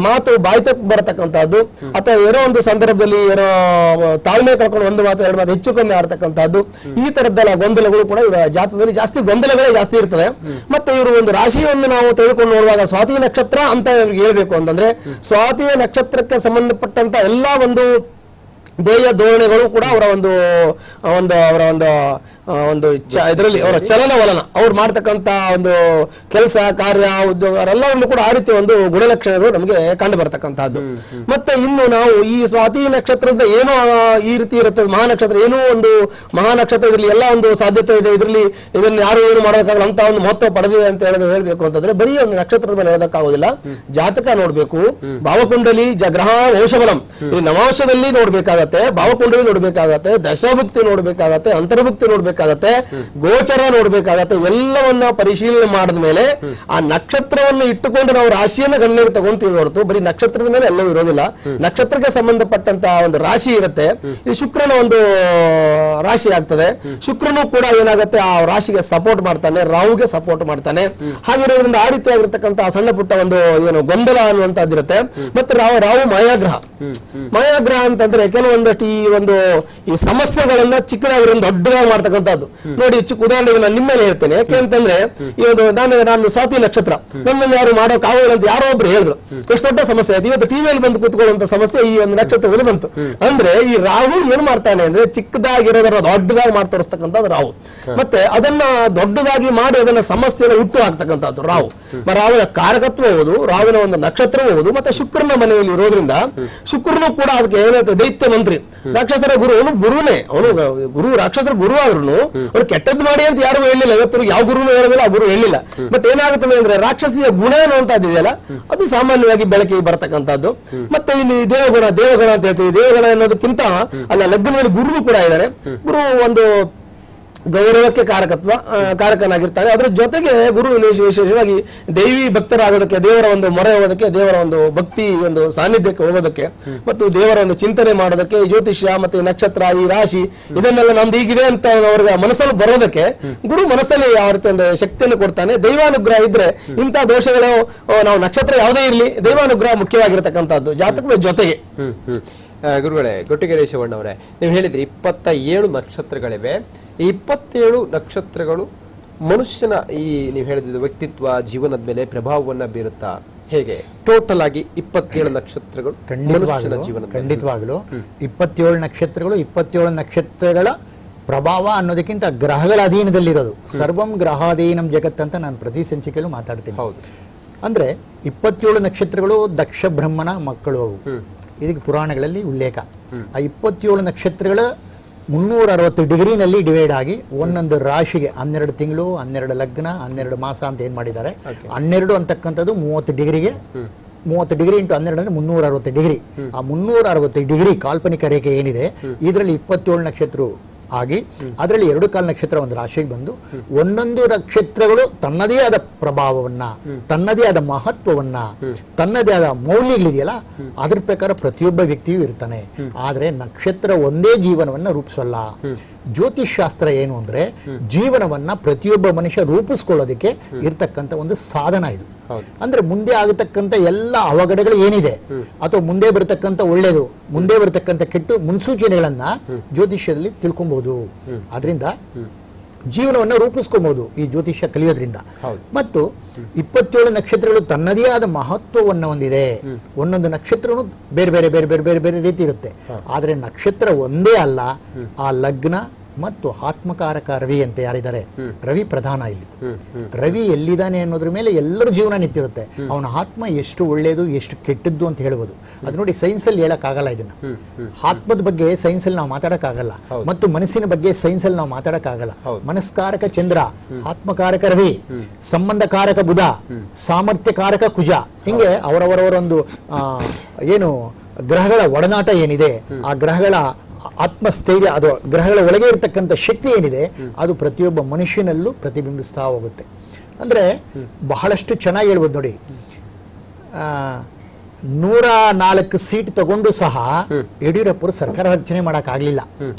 ಮಾತು ಬಾಯಿ ತಪ್ಪು ಬರತಕ್ಕಂಥದ್ದು, ಅಥವಾ ಏನೋ ಒಂದು ಸಂದರ್ಭದಲ್ಲಿ ಏನೋ ತಾಳ್ಮೆ ಕಳ್ಕೊಂಡು ಒಂದು ಮಾತು ಎರಡು ಮಾತು ಹೆಚ್ಚು ಕಮ್ಮಿ ಆಡ್ತಕ್ಕಂಥದ್ದು, ಈ ತರದ್ದೆಲ್ಲ ಗೊಂದಲಗಳು ಕೂಡ ಇವರ ಜಾತಕದಲ್ಲಿ ಜಾಸ್ತಿ ಗೊಂದಲಗಳೇ ಜಾಸ್ತಿ ಇರ್ತದೆ. ಮತ್ತೆ ಇವರು ಒಂದು ರಾಶಿಯನ್ನು ನಾವು ತೆಗೆದುಕೊಂಡು ನೋಡುವಾಗ ಸ್ವಾತಿ ನಕ್ಷತ್ರ ಅಂತ ಹೇಳ್ಬೇಕು ಅಂತಂದ್ರೆ, ಸ್ವಾತಿಯ ನಕ್ಷತ್ರಕ್ಕೆ ಸಂಬಂಧಪಟ್ಟಂತ ಎಲ್ಲಾ ಒಂದು ಧ್ಯೇಯ ಧೋರಣೆಗಳು ಕೂಡ ಅವರ ಒಂದು ಇದರಲ್ಲಿ ಅವರ ಚಲನವಲನ, ಅವ್ರು ಮಾಡ್ತಕ್ಕಂಥ ಒಂದು ಕೆಲಸ ಕಾರ್ಯ ಉದ್ಯೋಗ ಎಲ್ಲವನ್ನೂ ಕೂಡ ಆ ರೀತಿ ಒಂದು ಗುಣಲಕ್ಷಣಗಳು ನಮಗೆ ಕಂಡು ಬರ್ತಕ್ಕಂಥದ್ದು. ಮತ್ತೆ ಇನ್ನು ನಾವು ಈ ಸ್ವಾತಿ ನಕ್ಷತ್ರದ ಏನೋ ಈ ರೀತಿ ಇರುತ್ತೆ, ಮಹಾನಕ್ಷತ್ರ ಏನೋ ಒಂದು ಮಹಾನಕ್ಷತ್ರದಲ್ಲಿ ಎಲ್ಲ ಒಂದು ಸಾಧ್ಯತೆ ಇದೆ, ಇದರಲ್ಲಿ ಇದನ್ನು ಯಾರು ಏನು ಮಾಡೋದಕ್ಕಾಗಲ್ಲ ಅಂತ ಒಂದು ಮಹತ್ವ ಪಡೆದಿದೆ ಅಂತ ಹೇಳ್ಬೇಕು ಅಂತಂದ್ರೆ ಬರೀ ಒಂದು ನಕ್ಷತ್ರದ ಮೇಲೆ ಹೇಳೋದಕ್ಕಾಗೋದಿಲ್ಲ. ಜಾತಕ ನೋಡ್ಬೇಕು, ಭಾವಕುಂಡಲಿ ಗ್ರಹ ವಂಶಬಲಂ ಈ ನವಾಂಶದಲ್ಲಿ ನೋಡ್ಬೇಕಾಗತ್ತೆ, ಭಾವಕುಂಡಲಿ ನೋಡ್ಬೇಕಾಗತ್ತೆ, ದಶಭುಕ್ತಿ ನೋಡ್ಬೇಕಾಗತ್ತೆ, ಅಂತರ್ಭುಕ್ತಿ ನೋಡ್ಬೇಕಾಗತ್ತೆ, ಗೋಚರ ನೋಡ್ಬೇಕಾಗತ್ತೆ. ಇವೆಲ್ಲವನ್ನ ಪರಿಶೀಲನೆ ಮಾಡಿದ ಮೇಲೆ ಆ ನಕ್ಷತ್ರವನ್ನು ಇಟ್ಟುಕೊಂಡು ನಾವು ರಾಶಿಯನ್ನು ಗಣನೆಗೆ ತಗೊಂತೀವಿ ಹೊರತು ಬರೀ ನಕ್ಷತ್ರದ ಮೇಲೆ ಎಲ್ಲವೂ ಇರೋದಿಲ್ಲ. ನಕ್ಷತ್ರಕ್ಕೆ ಸಂಬಂಧಪಟ್ಟಂತ ಒಂದು ರಾಶಿ ಇರುತ್ತೆ. ಈ ಶುಕ್ರನ ಒಂದು ರಾಶಿ ಆಗ್ತದೆ. ಶುಕ್ರನು ಕೂಡ ಏನಾಗುತ್ತೆ, ಆ ರಾಶಿಗೆ ಸಪೋರ್ಟ್ ಮಾಡ್ತಾನೆ, ರಾಹುಗೆ ಸಪೋರ್ಟ್ ಮಾಡ್ತಾನೆ. ಹಾಗಿರೋದ್ರಿಂದ ಆ ರೀತಿಯಾಗಿರ್ತಕ್ಕಂಥ ಸಣ್ಣ ಪುಟ್ಟ ಒಂದು ಏನು ಗೊಂದಲ ಅನ್ನುವಂತದ್ದಿರುತ್ತೆ. ಮತ್ತೆ ರಾಹು ಮಾಯಾಗ್ರಹ. ಮಾಯಾಗ್ರಹ ಅಂತಂದ್ರೆ ಕೆಲವು ಒಂದಷ್ಟು ಈ ಸಮಸ್ಯೆಗಳನ್ನ ಚಿಕ್ಕದಾಗಿರೋ ದೊಡ್ಡದಾಗಿ ಮಾಡ್ತಕ್ಕಂಥದ್ದು. ನೋಡಿ, ಉದಾಹರಣೆಗೆ ನಾನು ನಿಮ್ಮ ಮೇಲೆ ಹೇಳ್ತೇನೆ. ಯಾಕೆ ಅಂತಂದ್ರೆ ಈ ಒಂದು ನಾನು ಸ್ವಾತಿ ನಕ್ಷತ್ರ, ನನ್ನನ್ನು ಯಾರು ಮಾಡೋಕ್ ಆಗೋಲ್ಲ ಅಂತ ಯಾರೋ ಒಬ್ರು ಹೇಳಿದ್ರು. ಎಷ್ಟು ದೊಡ್ಡ ಸಮಸ್ಯೆ ಆಯ್ತು. ಇವತ್ತು ಟಿವಿಯಲ್ಲಿ ಬಂದು ಕೂತ್ಕೊಳ್ಳುವಂತ ಸಮಸ್ಯೆ ಈ ಒಂದು ನಕ್ಷತ್ರದಲ್ಲಿ ಬಂತು. ಅಂದ್ರೆ ಈ ರಾಹು ಏನ್ ಮಾಡ್ತಾನೆ ಅಂದ್ರೆ ಚಿಕ್ಕದಾಗಿರೋದರ ದೊಡ್ಡದಾಗಿ ಮಾಡಿ ತೋರಿಸ್ತಕ್ಕಂಥದ್ದು ರಾಹು. ಮತ್ತೆ ಅದನ್ನ ದೊಡ್ಡದಾಗಿ ಮಾಡಿ ಅದನ್ನ ಸಮಸ್ಯೆನ ಹುಟ್ಟು ಹಾಕ್ತಕ್ಕಂಥದ್ದು ರಾಹು. ರಾಹುನ ಕಾರಕತ್ವ ಹೌದು, ರಾಹುನ ಒಂದು ನಕ್ಷತ್ರ ಹೌದು. ಮತ್ತೆ ಶುಕ್ರನ ಮನೆಯಲ್ಲಿ ಇರೋದ್ರಿಂದ ಶುಕ್ರನು ಕೂಡ ಅದಕ್ಕೆ ಏನಾಯ್ತು, ದೈತ್ಯ ಮಂತ್ರಿ, ರಾಕ್ಷಸರ ಗುರು. ಅವನು ಗುರುನೇ, ಅವನು ಗುರು, ರಾಕ್ಷಸರ ಗುರು ಆದ್ರೂ ಅವ್ರು ಕೆಟ್ಟದ್ದು ಮಾಡಿ ಅಂತ ಯಾರು ಹೇಳಿಲ್ಲ. ಇವತ್ತು ಯಾವ ಗುರುನು ಹೇಳೋದಿಲ್ಲ, ಆ ಗುರು ಹೇಳಿಲ್ಲ. ಬಟ್ ಏನಾಗುತ್ತದೆ ಅಂದ್ರೆ ರಾಕ್ಷಸಿಯ ಗುಣ ಅನ್ನುವಂತದ್ದಿದೆಯಲ್ಲ, ಅದು ಸಾಮಾನ್ಯವಾಗಿ ಬೆಳಕಿಗೆ ಬರತಕ್ಕಂಥದ್ದು. ಮತ್ತೆ ಇಲ್ಲಿ ದೇವಗುಣ ಅಂತ ಹೇಳ್ತೀವಿ. ದೇವಗುಣ ಅನ್ನೋದಕ್ಕಿಂತ ಅಲ್ಲ, ಲಗ್ನದಲ್ಲಿ ಗುರು ಕೂಡ ಇದ್ದಾರೆ. ಗುರು ಒಂದು ಗೌರವಕ್ಕೆ ಕಾರಕನಾಗಿರ್ತಾನೆ. ಅದ್ರ ಜೊತೆಗೆ ಗುರು ವಿಶೇಷವಾಗಿ ದೈವಿ ಭಕ್ತರಾಗೋದಕ್ಕೆ, ದೇವರ ಒಂದು ಮೊರೆ ಹೋಗೋದಕ್ಕೆ, ದೇವರ ಒಂದು ಭಕ್ತಿ ಒಂದು ಸಾನ್ನಿಧ್ಯಕ್ಕೆ ಹೋಗೋದಕ್ಕೆ, ಮತ್ತು ದೇವರ ಒಂದು ಚಿಂತನೆ ಮಾಡೋದಕ್ಕೆ, ಜ್ಯೋತಿಷ್ಯ ಮತ್ತೆ ನಕ್ಷತ್ರ, ಈ ರಾಶಿ ಇದನ್ನೆಲ್ಲ ನಮ್ದು ಹೀಗಿದೆ ಅಂತ ಅವ್ರಿಗೆ ಮನಸ್ಸಲ್ಲಿ ಬರೋದಕ್ಕೆ ಗುರು ಮನಸ್ಸಲ್ಲಿ ಯಾವ ರೀತಿ ಒಂದು ಶಕ್ತಿಯನ್ನು ಕೊಡ್ತಾನೆ. ದೈವಾನುಗ್ರಹ ಇದ್ರೆ ಇಂಥ ದೋಷಗಳು, ನಾವು ನಕ್ಷತ್ರ ಯಾವುದೇ ಇರಲಿ, ದೈವಾನುಗ್ರಹ ಮುಖ್ಯವಾಗಿರತಕ್ಕಂಥದ್ದು ಜಾತಕದ ಜೊತೆಗೆ. ಗುರುಗಳೇ, ಗೊಟ್ಟಿಗೆರೆ ಶಿವಣ್ಣವರೇ, ನೀವು ಹೇಳಿದ್ರಿ 27 ನಕ್ಷತ್ರಗಳಿವೆ. ಈ 27 ನಕ್ಷತ್ರಗಳು ಮನುಷ್ಯನ ಈ ನೀವು ಹೇಳಿದ ವ್ಯಕ್ತಿತ್ವ, ಜೀವನದ ಮೇಲೆ ಪ್ರಭಾವವನ್ನ ಬೀರುತ್ತಾ? ಹೇಗೆ ಟೋಟಲ್ ಆಗಿ 27 ನಕ್ಷತ್ರಗಳು ಮನುಷ್ಯನ ಜೀವನ? ಖಂಡಿತವಾಗಲು 27 ನಕ್ಷತ್ರಗಳು, 27 ನಕ್ಷತ್ರಗಳ ಪ್ರಭಾವ ಅನ್ನೋದಕ್ಕಿಂತ ಗ್ರಹಗಳ ಅಧೀನದಲ್ಲಿರೋದು. ಸರ್ವಂ ಗ್ರಹಾಧೀನಂ ಜಗತ್ ಅಂತ ನಾನು ಪ್ರತಿ ಸಂಚಿಕೆಯಲ್ಲೂ ಮಾತಾಡ್ತೀನಿ. ಅಂದ್ರೆ 27 ನಕ್ಷತ್ರಗಳು ದಕ್ಷ ಬ್ರಹ್ಮನ ಮಕ್ಕಳು. ಅವು ಇದಕ್ಕೆ ಪುರಾಣಗಳಲ್ಲಿ ಉಲ್ಲೇಖ. ಆ 27 ನಕ್ಷತ್ರಗಳ 360 ಡಿಗ್ರಿನಲ್ಲಿ ಡಿವೈಡ್ ಆಗಿ ಒಂದೊಂದು ರಾಶಿಗೆ 12 ತಿಂಗಳು, 12 ಲಗ್ನ, 12 ಮಾಸ ಅಂತ ಏನ್ ಮಾಡಿದ್ದಾರೆ. 12 ಅಂತಕ್ಕಂಥದ್ದು 30 ಡಿಗ್ರಿಗೆ, 30 ಡಿಗ್ರಿ ಇಂಟು 12 ಅಂದ್ರೆ 360 ಡಿಗ್ರಿ. ಆ 360 ಡಿಗ್ರಿ ಕಾಲ್ಪನಿಕ ರೇಖೆ ಏನಿದೆ, ಇದರಲ್ಲಿ 27 ನಕ್ಷತ್ರ ಆಗಿ ಅದರಲ್ಲಿ 2 ಕಾಲು ನಕ್ಷತ್ರ ಒಂದು ರಾಶಿಗೆ ಬಂದು ಒಂದೊಂದು ನಕ್ಷತ್ರಗಳು ತನ್ನದೇ ಆದ ಪ್ರಭಾವವನ್ನ, ತನ್ನದೇ ಆದ ಮಹತ್ವವನ್ನ, ತನ್ನದೇ ಆದ ಮೌಲ್ಯಗಳಿದೆಯಲ್ಲ, ಅದ್ರ ಪ್ರಕಾರ ಪ್ರತಿಯೊಬ್ಬ ವ್ಯಕ್ತಿಯೂ ಇರ್ತಾನೆ. ಆದ್ರೆ ನಕ್ಷತ್ರ ಒಂದೇ ಜೀವನವನ್ನ ರೂಪಿಸಲ್ಲ. ಜ್ಯೋತಿಷ್ ಶಾಸ್ತ್ರ ಏನು ಅಂದ್ರೆ ಜೀವನವನ್ನ ಪ್ರತಿಯೊಬ್ಬ ಮನುಷ್ಯ ರೂಪಿಸ್ಕೊಳ್ಳೋದಕ್ಕೆ ಇರ್ತಕ್ಕಂಥ ಒಂದು ಸಾಧನ ಇದು. ಅಂದ್ರೆ ಮುಂದೆ ಆಗತಕ್ಕಂಥ ಎಲ್ಲ ಅವಘಡಗಳು ಏನಿದೆ, ಅಥವಾ ಮುಂದೆ ಬರತಕ್ಕಂಥ ಒಳ್ಳೇದು, ಮುಂದೆ ಬರತಕ್ಕಂಥ ಕೆಟ್ಟು ಮುನ್ಸೂಚನೆಗಳನ್ನ ಜ್ಯೋತಿಷ್ಯದಲ್ಲಿ ತಿಳ್ಕೊಬಹುದು. ಅದರಿಂದ ಜೀವನವನ್ನ ರೂಪಿಸ್ಕೊಬಹುದು ಈ ಜ್ಯೋತಿಷ್ಯ ಕಲಿಯೋದ್ರಿಂದ. ಮತ್ತು 27 ನಕ್ಷತ್ರಗಳು ತನ್ನದೇ ಆದ ಮಹತ್ವವನ್ನ ಹೊಂದಿದೆ. ಒಂದೊಂದು ನಕ್ಷತ್ರನು ಬೇರೆ ಬೇರೆ ಬೇರೆ ಬೇರೆ ಬೇರೆ ಬೇರೆ ರೀತಿ ಇರುತ್ತೆ. ಆದ್ರೆ ನಕ್ಷತ್ರ ಒಂದೇ ಅಲ್ಲ. ಆ ಲಗ್ನ ಮತ್ತು ಆತ್ಮಕಾರಕ ರವಿ ಅಂತ ಯಾರಿದ್ದಾರೆ, ರವಿ ಪ್ರಧಾನ ಇಲ್ಲಿ. ರವಿ ಎಲ್ಲಿದ್ದಾನೆ ಅನ್ನೋದ್ರ ಮೇಲೆ ಎಲ್ಲರ ಜೀವನ ನಿಂತಿರುತ್ತೆ. ಅವನ ಆತ್ಮ ಎಷ್ಟು ಒಳ್ಳೇದು ಎಷ್ಟು ಕೆಟ್ಟದ್ದು ಅಂತ ಹೇಳ್ಬೋದು. ಅದು ನೋಡಿ, ಸೈನ್ಸ್ ಅಲ್ಲಿ ಹೇಳಕ್ ಆಗಲ್ಲ ಇದನ್ನ. ಆತ್ಮದ ಬಗ್ಗೆ ಸೈನ್ಸ್ ಅಲ್ಲಿ ನಾವು ಮಾತಾಡಕ್ ಆಗಲ್ಲ, ಮತ್ತು ಮನಸ್ಸಿನ ಬಗ್ಗೆ ಸೈನ್ಸ್ ಅಲ್ಲಿ ನಾವು ಮಾತಾಡಕ್ ಆಗಲ್ಲ. ಮನಸ್ಕಾರಕ ಚಂದ್ರ, ಆತ್ಮಕಾರಕ ರವಿ, ಸಂಬಂಧಕಾರಕ ಬುಧ, ಸಾಮರ್ಥ್ಯಕಾರಕ ಕುಜ, ಹಿಂಗೆ ಅವರವರವರೊಂದು ಏನು ಗ್ರಹಗಳ ಒಡನಾಟ ಏನಿದೆ, ಆ ಗ್ರಹಗಳ ಆತ್ಮಸ್ಥೈರ್ಯ, ಅದು ಗ್ರಹಗಳ ಒಳಗೆ ಇರತಕ್ಕಂಥ ಶಕ್ತಿ ಏನಿದೆ, ಅದು ಪ್ರತಿಯೊಬ್ಬ ಮನುಷ್ಯನಲ್ಲೂ ಪ್ರತಿಬಿಂಬಿಸ್ತಾ ಹೋಗುತ್ತೆ. ಅಂದ್ರೆ ಬಹಳಷ್ಟು ಚೆನ್ನಾಗಿ ಹೇಳ್ಬೋದು ನೋಡಿ. 104 ಸೀಟ್ ತಗೊಂಡು ಸಹ ಯಡಿಯೂರಪ್ಪರು ಸರ್ಕಾರ ರಚನೆ ಮಾಡಕ್ ಆಗ್ಲಿಲ್ಲ,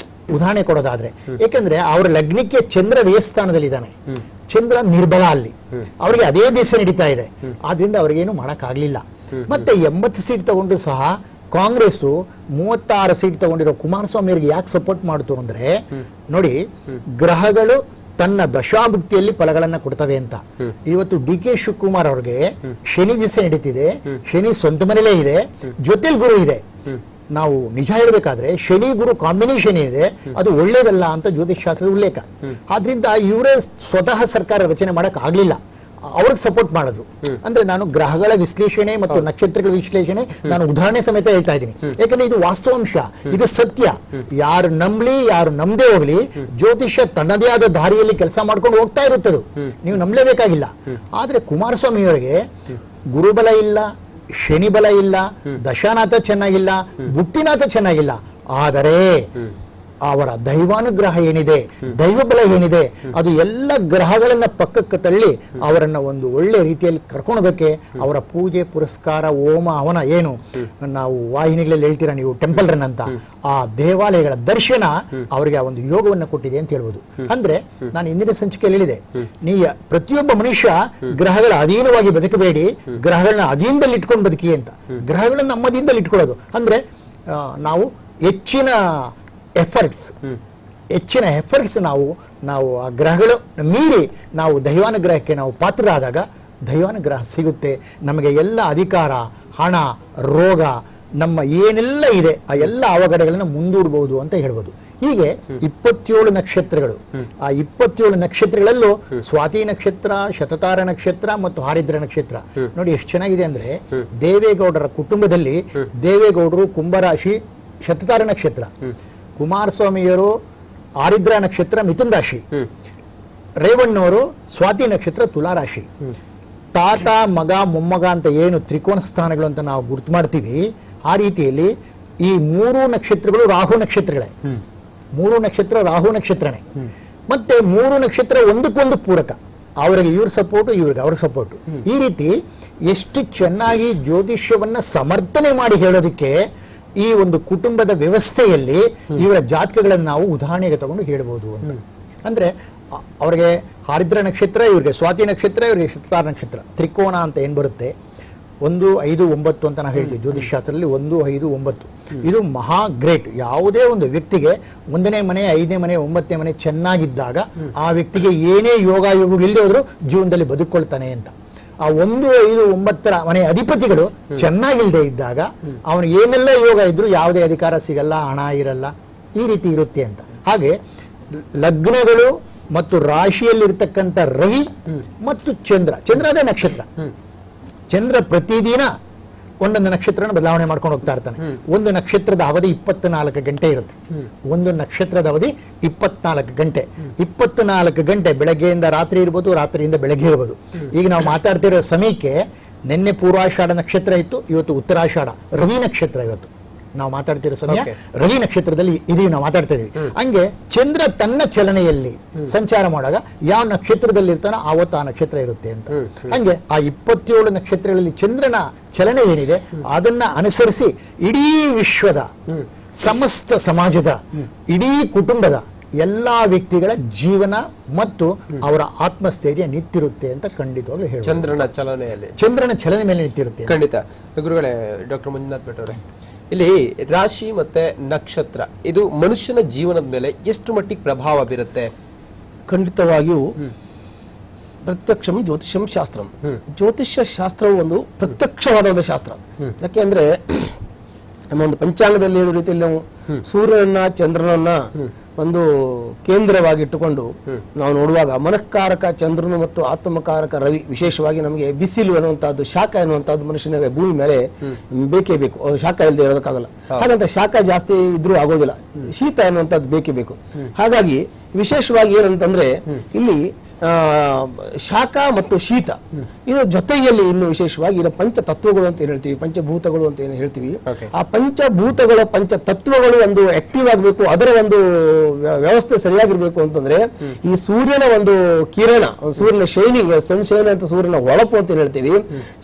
ಉದಾಹರಣೆ ಕೊಡೋದಾದ್ರೆ. ಯಾಕಂದ್ರೆ ಅವರ ಲಗ್ನಕ್ಕೆ ಚಂದ್ರ ವ್ಯಯಸ್ಥಾನದಲ್ಲಿದ್ದಾನೆ, ಚಂದ್ರ ನಿರ್ಬಲ ಅಲ್ಲಿ, ಅವರಿಗೆ ಅದೇ ದಿವಸ ನಡೀತಾ ಇದೆ. ಆದ್ರಿಂದ ಅವ್ರಿಗೇನು ಮಾಡಕ್ ಆಗ್ಲಿಲ್ಲ. ಮತ್ತೆ 80 ಸೀಟ್ ತಗೊಂಡು ಸಹ ಕಾಂಗ್ರೆಸ್ 36 ಸೀಟ್ ತಗೊಂಡಿರೋ ಕುಮಾರಸ್ವಾಮಿ ಅವರಿಗೆ ಯಾಕೆ ಸಪೋರ್ಟ್ ಮಾಡ್ತು ಅಂದ್ರೆ, ನೋಡಿ, ಗ್ರಹಗಳು ತನ್ನ ದಶಾಭುಕ್ತಿಯಲ್ಲಿ ಫಲಗಳನ್ನ ಕೊಡ್ತವೆ ಅಂತ. ಇವತ್ತು DK ಶಿವಕುಮಾರ್ ಅವ್ರಿಗೆ ಶನಿ ದಿಸೆ ನಡೀತಿದೆ, ಶನಿ ಸ್ವಂತ ಮನೇಲೇ ಇದೆ, ಜೊತೆಲಿ ಗುರು ಇದೆ. ನಾವು ನಿಜ ಹೇಳ್ಬೇಕಾದ್ರೆ ಶನಿ ಗುರು ಕಾಂಬಿನೇಷನ್ ಇದೆ, ಅದು ಒಳ್ಳೇದಲ್ಲ ಅಂತ ಜ್ಯೋತಿಷ್ ಶಾಸ್ತ್ರದ ಉಲ್ಲೇಖ. ಆದ್ರಿಂದ ಇವರೇ ಸ್ವತಃ ಸರ್ಕಾರ ರಚನೆ ಮಾಡಕ್ ಆಗ್ಲಿಲ್ಲ, ಅವ್ರಿಗೆ ಸಪೋರ್ಟ್ ಮಾಡಿದ್ರು. ಅಂದ್ರೆ ನಾನು ಗ್ರಹಗಳ ವಿಶ್ಲೇಷಣೆ ಮತ್ತು ನಕ್ಷತ್ರಗಳ ವಿಶ್ಲೇಷಣೆ ನಾನು ಉದಾಹರಣೆ ಸಮೇತ ಹೇಳ್ತಾ ಇದ್ದೀನಿ. ಯಾಕಂದ್ರೆ ಇದು ವಾಸ್ತವಾಂಶ, ಇದು ಸತ್ಯ. ಯಾರು ನಂಬಲಿ ಯಾರು ನಂಬದೇ ಹೋಗ್ಲಿ, ಜ್ಯೋತಿಷ್ಯ ತನ್ನದೇ ಆದ ದಾರಿಯಲ್ಲಿ ಕೆಲಸ ಮಾಡ್ಕೊಂಡು ಹೋಗ್ತಾ ಇರುತ್ತದು, ನೀವು ನಂಬಲೇಬೇಕಾಗಿಲ್ಲ. ಆದ್ರೆ ಕುಮಾರಸ್ವಾಮಿ ಅವರಿಗೆ ಗುರುಬಲ ಇಲ್ಲ, ಶನಿ ಬಲ ಇಲ್ಲ, ದಶಾನಾಥ ಚೆನ್ನಾಗಿಲ್ಲ, ಭುಕ್ತಿನಾಥ ಚೆನ್ನಾಗಿಲ್ಲ. ಆದರೆ ಅವರ ದೈವಾನುಗ್ರಹ ಏನಿದೆ, ದೈವಬಲ ಏನಿದೆ, ಅದು ಎಲ್ಲ ಗ್ರಹಗಳನ್ನ ಪಕ್ಕಕ್ಕೆ ತಳ್ಳಿ ಅವರನ್ನ ಒಂದು ಒಳ್ಳೆ ರೀತಿಯಲ್ಲಿ ಕರ್ಕೊಂಡು ಹೋಗಕ್ಕೆ ಅವರ ಪೂಜೆ ಪುರಸ್ಕಾರ ಹೋಮ ಹವನ ಏನು ನಾವು ವಾಹಿನಿಗಳಲ್ಲಿ ಹೇಳ್ತೀರಾ ನೀವು, ಟೆಂಪಲ್ ರನ್ ಅಂತ, ಆ ದೇವಾಲಯಗಳ ದರ್ಶನ ಅವರಿಗೆ ಆ ಒಂದು ಯೋಗವನ್ನು ಕೊಟ್ಟಿದೆ ಅಂತ ಹೇಳ್ಬೋದು. ಅಂದ್ರೆ ನಾನು ಇಂದಿನ ಸಂಚಿಕೆಯಲ್ಲಿ ಹೇಳಿದೆ, ಪ್ರತಿಯೊಬ್ಬ ಮನುಷ್ಯ ಗ್ರಹಗಳ ಅಧೀನವಾಗಿ ಬದುಕಬೇಡಿ, ಗ್ರಹಗಳನ್ನ ಅಧೀನದಲ್ಲಿ ಇಟ್ಕೊಂಡು ಬದುಕಿ ಅಂತ. ಗ್ರಹಗಳನ್ನ ನಮ್ಮ ಅಧೀನದಲ್ಲಿ ಇಟ್ಕೊಳ್ಳೋದು ಅಂದ್ರೆ ನಾವು ಹೆಚ್ಚಿನ ಎಫರ್ಟ್ಸ್ ನಾವು ಆ ಗ್ರಹಗಳು ಮೀರಿ ನಾವು ದೈವಾನುಗ್ರಹಕ್ಕೆ ನಾವು ಪಾತ್ರರಾದಾಗ ದೈವಾನುಗ್ರಹ ಸಿಗುತ್ತೆ. ನಮಗೆ ಎಲ್ಲ ಅಧಿಕಾರ, ಹಣ, ರೋಗ, ನಮ್ಮ ಏನೆಲ್ಲ ಇದೆ ಆ ಎಲ್ಲ ಅವಘಡಗಳನ್ನು ಮುಂದೂಡಬಹುದು ಅಂತ ಹೇಳ್ಬೋದು. ಹೀಗೆ 27 ನಕ್ಷತ್ರಗಳು, ಆ 27 ನಕ್ಷತ್ರಗಳಲ್ಲೂ ಸ್ವಾತಿ ನಕ್ಷತ್ರ, ಶತತಾರ ನಕ್ಷತ್ರ ಮತ್ತು ಆರಿದ್ರ ನಕ್ಷತ್ರ ನೋಡಿ ಎಷ್ಟು ಚೆನ್ನಾಗಿದೆ ಅಂದ್ರೆ, ದೇವೇಗೌಡರ ಕುಟುಂಬದಲ್ಲಿ ದೇವೇಗೌಡರು ಕುಂಭರಾಶಿ ಶತತಾರ ನಕ್ಷತ್ರ, ಕುಮಾರಸ್ವಾಮಿಯವರು ಆರಿದ್ರ ನಕ್ಷತ್ರ ಮಿಥುನ್ ರಾಶಿ, ರೇವಣ್ಣವರು ಸ್ವಾತಿ ನಕ್ಷತ್ರ ತುಲಾರಾಶಿ. ತಾತ ಮಗ ಮೊಮ್ಮಗ ಅಂತ ಏನು ತ್ರಿಕೋನ ಸ್ಥಾನಗಳು ಅಂತ ನಾವು ಗುರ್ತು ಮಾಡ್ತೀವಿ, ಆ ರೀತಿಯಲ್ಲಿ ಈ 3 ನಕ್ಷತ್ರಗಳು ರಾಹು ನಕ್ಷತ್ರಗಳೇ. 3 ನಕ್ಷತ್ರ ರಾಹು ನಕ್ಷತ್ರನೇ. ಮತ್ತೆ 3 ನಕ್ಷತ್ರ ಒಂದಕ್ಕೊಂದು ಪೂರಕ, ಅವರಿಗೆ ಇವ್ರ ಸಪೋರ್ಟು, ಇವ್ರಿಗೆ ಅವ್ರ ಸಪೋರ್ಟು. ಈ ರೀತಿ ಎಷ್ಟು ಚೆನ್ನಾಗಿ ಜ್ಯೋತಿಷ್ಯವನ್ನ ಸಮರ್ಥನೆ ಮಾಡಿ ಹೇಳೋದಕ್ಕೆ ಈ ಒಂದು ಕುಟುಂಬದ ವ್ಯವಸ್ಥೆಯಲ್ಲಿ ಇವರ ಜಾತಕಗಳನ್ನು ನಾವು ಉದಾಹರಣೆಗೆ ತಗೊಂಡು ಹೇಳ್ಬೋದು ಅಂತ. ಅಂದ್ರೆ ಅವರಿಗೆ ಆರಿದ್ರ ನಕ್ಷತ್ರ, ಇವರಿಗೆ ಸ್ವಾತಿ ನಕ್ಷತ್ರ, ಇವರಿಗೆ ಶತತಾರ ನಕ್ಷತ್ರ, ತ್ರಿಕೋನ ಅಂತ ಏನ್ ಬರುತ್ತೆ 1, 5, 9 ಅಂತ ನಾವು ಹೇಳ್ತೀವಿ ಜ್ಯೋತಿಷ್ಶಾಸ್ತ್ರದಲ್ಲಿ. 1, 5, 9 ಇದು ಮಹಾ ಗ್ರೇಟ್. ಯಾವುದೇ ಒಂದು ವ್ಯಕ್ತಿಗೆ 1ನೇ ಮನೆ, 5ನೇ ಮನೆ, 9ನೇ ಮನೆ ಚೆನ್ನಾಗಿದ್ದಾಗ ಆ ವ್ಯಕ್ತಿಗೆ ಏನೇ ಯೋಗಗಳು ಇಲ್ಲದೆ ಹೋದ್ರು ಜೀವನದಲ್ಲಿ ಬದುಕೊಳ್ತಾನೆ ಅಂತ. ಆ 1, 5, 9ರ ಮನೆ ಅಧಿಪತಿಗಳು ಚೆನ್ನಾಗಿಲ್ಲದೆ ಇದ್ದಾಗ ಅವನು ಏನೆಲ್ಲ ಯೋಗ ಇದ್ರು ಯಾವುದೇ ಅಧಿಕಾರ ಸಿಗಲ್ಲ, ಹಣ ಇರಲ್ಲ, ಈ ರೀತಿ ಇರುತ್ತೆ ಅಂತ. ಹಾಗೆ ಲಗ್ನಗಳು ಮತ್ತು ರಾಶಿಯಲ್ಲಿರ್ತಕ್ಕಂಥ ರವಿ ಮತ್ತು ಚಂದ್ರ ಅದೇ ನಕ್ಷತ್ರ. ಚಂದ್ರ ಪ್ರತಿದಿನ ಒಂದೊಂದು ನಕ್ಷತ್ರನ ಬದಲಾವಣೆ ಮಾಡ್ಕೊಂಡು ಹೋಗ್ತಾ ಇರ್ತಾನೆ. ಒಂದು ನಕ್ಷತ್ರದ ಅವಧಿ 24 ಗಂಟೆ ಇರುತ್ತೆ. ಒಂದು ನಕ್ಷತ್ರದ ಅವಧಿ 24 ಗಂಟೆ. 24 ಗಂಟೆ ಬೆಳಗ್ಗೆಯಿಂದ ರಾತ್ರಿ ಇರ್ಬೋದು, ರಾತ್ರಿಯಿಂದ ಬೆಳಗ್ಗೆ ಇರ್ಬೋದು. ಈಗ ನಾವು ಮಾತಾಡ್ತಿರೋ ಸಮಯಕ್ಕೆ ನಿನ್ನೆ ಪೂರ್ವಾಷಾಢ ನಕ್ಷತ್ರ ಇತ್ತು, ಇವತ್ತು ಉತ್ತರಾಷಾಢ ರವಿ ನಕ್ಷತ್ರ. ಇವತ್ತು ನಾವು ಮಾತಾಡ್ತಿರೋ ಸಮಯ ರವಿ ನಕ್ಷತ್ರದಲ್ಲಿ ಇದೀವಿ, ನಾವು ಮಾತಾಡ್ತಾ ಇದೀವಿ. ಹಂಗೆ ಚಂದ್ರ ತನ್ನ ಚಲನೆಯಲ್ಲಿ ಸಂಚಾರ ಮಾಡುವಾಗ ಯಾವ ನಕ್ಷತ್ರದಲ್ಲಿ ಇರ್ತಾನೋ ಆವತ್ತು ಆ ನಕ್ಷತ್ರ ಇರುತ್ತೆ ಅಂತ. ಹಂಗೆ ಆ 27 ನಕ್ಷತ್ರಗಳಲ್ಲಿ ಚಂದ್ರನ ಚಲನೆ ಏನಿದೆ ಅದನ್ನ ಅನುಸರಿಸಿ ಇಡೀ ವಿಶ್ವದ ಸಮಸ್ತ ಸಮಾಜದ ಇಡೀ ಕುಟುಂಬದ ಎಲ್ಲಾ ವ್ಯಕ್ತಿಗಳ ಜೀವನ ಮತ್ತು ಅವರ ಆತ್ಮಸ್ಥೈರ್ಯ ನಿಂತಿರುತ್ತೆ ಅಂತ ಖಂಡಿತವಾಗ್ಲೂ ಹೇಳಿ. ಚಂದ್ರನ ಚಲನೆ ಮೇಲೆ ನಿಂತಿರುತ್ತೆ. ಖಂಡಿತ ಗುರುಗಳೇ. ಡಾಕ್ಟರ್ ಮಂಜುನಾಥ್ ಭಟ್ ಅವರೇ, ಇಲ್ಲಿ ರಾಶಿ ಮತ್ತೆ ನಕ್ಷತ್ರ ಇದು ಮನುಷ್ಯನ ಜೀವನದ ಮೇಲೆ ಎಷ್ಟು ಮಟ್ಟಿಗೆ ಪ್ರಭಾವ ಬೀರುತ್ತೆ? ಖಂಡಿತವಾಗಿಯೂ ಪ್ರತ್ಯಕ್ಷಂ ಜ್ಯೋತಿಷಂ ಶಾಸ್ತ್ರಂ. ಜ್ಯೋತಿಷ್ಯ ಶಾಸ್ತ್ರವು ಒಂದು ಪ್ರತ್ಯಕ್ಷವಾದ ಒಂದು ಶಾಸ್ತ್ರ. ಯಾಕೆಂದ್ರೆ ನಮ್ಮ ಒಂದು ಪಂಚಾಂಗದಲ್ಲಿ ಹೇಳುವ ರೀತಿಯಲ್ಲಿ ನಾವು ಸೂರ್ಯನನ್ನ ಚಂದ್ರನನ್ನ ಒಂದು ಕೇಂದ್ರವಾಗಿಟ್ಟುಕೊಂಡು ನಾವು ನೋಡುವಾಗ ಮನಃಕಾರಕ ಚಂದ್ರನು ಮತ್ತು ಆತ್ಮಕಾರಕ ರವಿ, ವಿಶೇಷವಾಗಿ ನಮಗೆ ಬಿಸಿಲು ಅನ್ನುವಂಥದ್ದು, ಶಾಖ ಎನ್ನುವಂಥದ್ದು ಮನುಷ್ಯನಿಗೆ ಭೂಮಿ ಮೇಲೆ ಬೇಕೇ ಬೇಕು. ಶಾಖ ಇಲ್ಲದೆ ಇರೋದಕ್ಕಾಗಲ್ಲ. ಹಾಗಂತ ಶಾಖ ಜಾಸ್ತಿ ಇದ್ರೂ ಆಗೋದಿಲ್ಲ, ಶೀತ ಎನ್ನುವಂಥದ್ದು ಬೇಕೇ ಬೇಕು. ಹಾಗಾಗಿ ವಿಶೇಷವಾಗಿ ಏನಂತಂದ್ರೆ ಇಲ್ಲಿ ಶಾಖ ಮತ್ತು ಶೀತ ಇದರ ಜೊತೆಯಲ್ಲಿ ಇನ್ನು ವಿಶೇಷವಾಗಿ ಇದರ ಪಂಚತತ್ವಗಳು ಅಂತ ಏನ್ ಹೇಳ್ತೀವಿ, ಪಂಚಭೂತಗಳು ಅಂತ ಏನು ಹೇಳ್ತೀವಿ, ಆ ಪಂಚಭೂತಗಳ ಪಂಚತತ್ವಗಳು ಒಂದು ಆಕ್ಟಿವ್ ಆಗಬೇಕು, ಅದರ ಒಂದು ವ್ಯವಸ್ಥೆ ಸರಿಯಾಗಿರ್ಬೇಕು ಅಂತಂದ್ರೆ ಈ ಸೂರ್ಯನ ಒಂದು ಕಿರಣ, ಸೂರ್ಯನ ಶೈನಿಂಗ್, ಸನ್ಶೈನ್ ಅಂತ ಸೂರ್ಯನ ಹೊಳಪು ಅಂತ ಏನ್ ಹೇಳ್ತೀವಿ,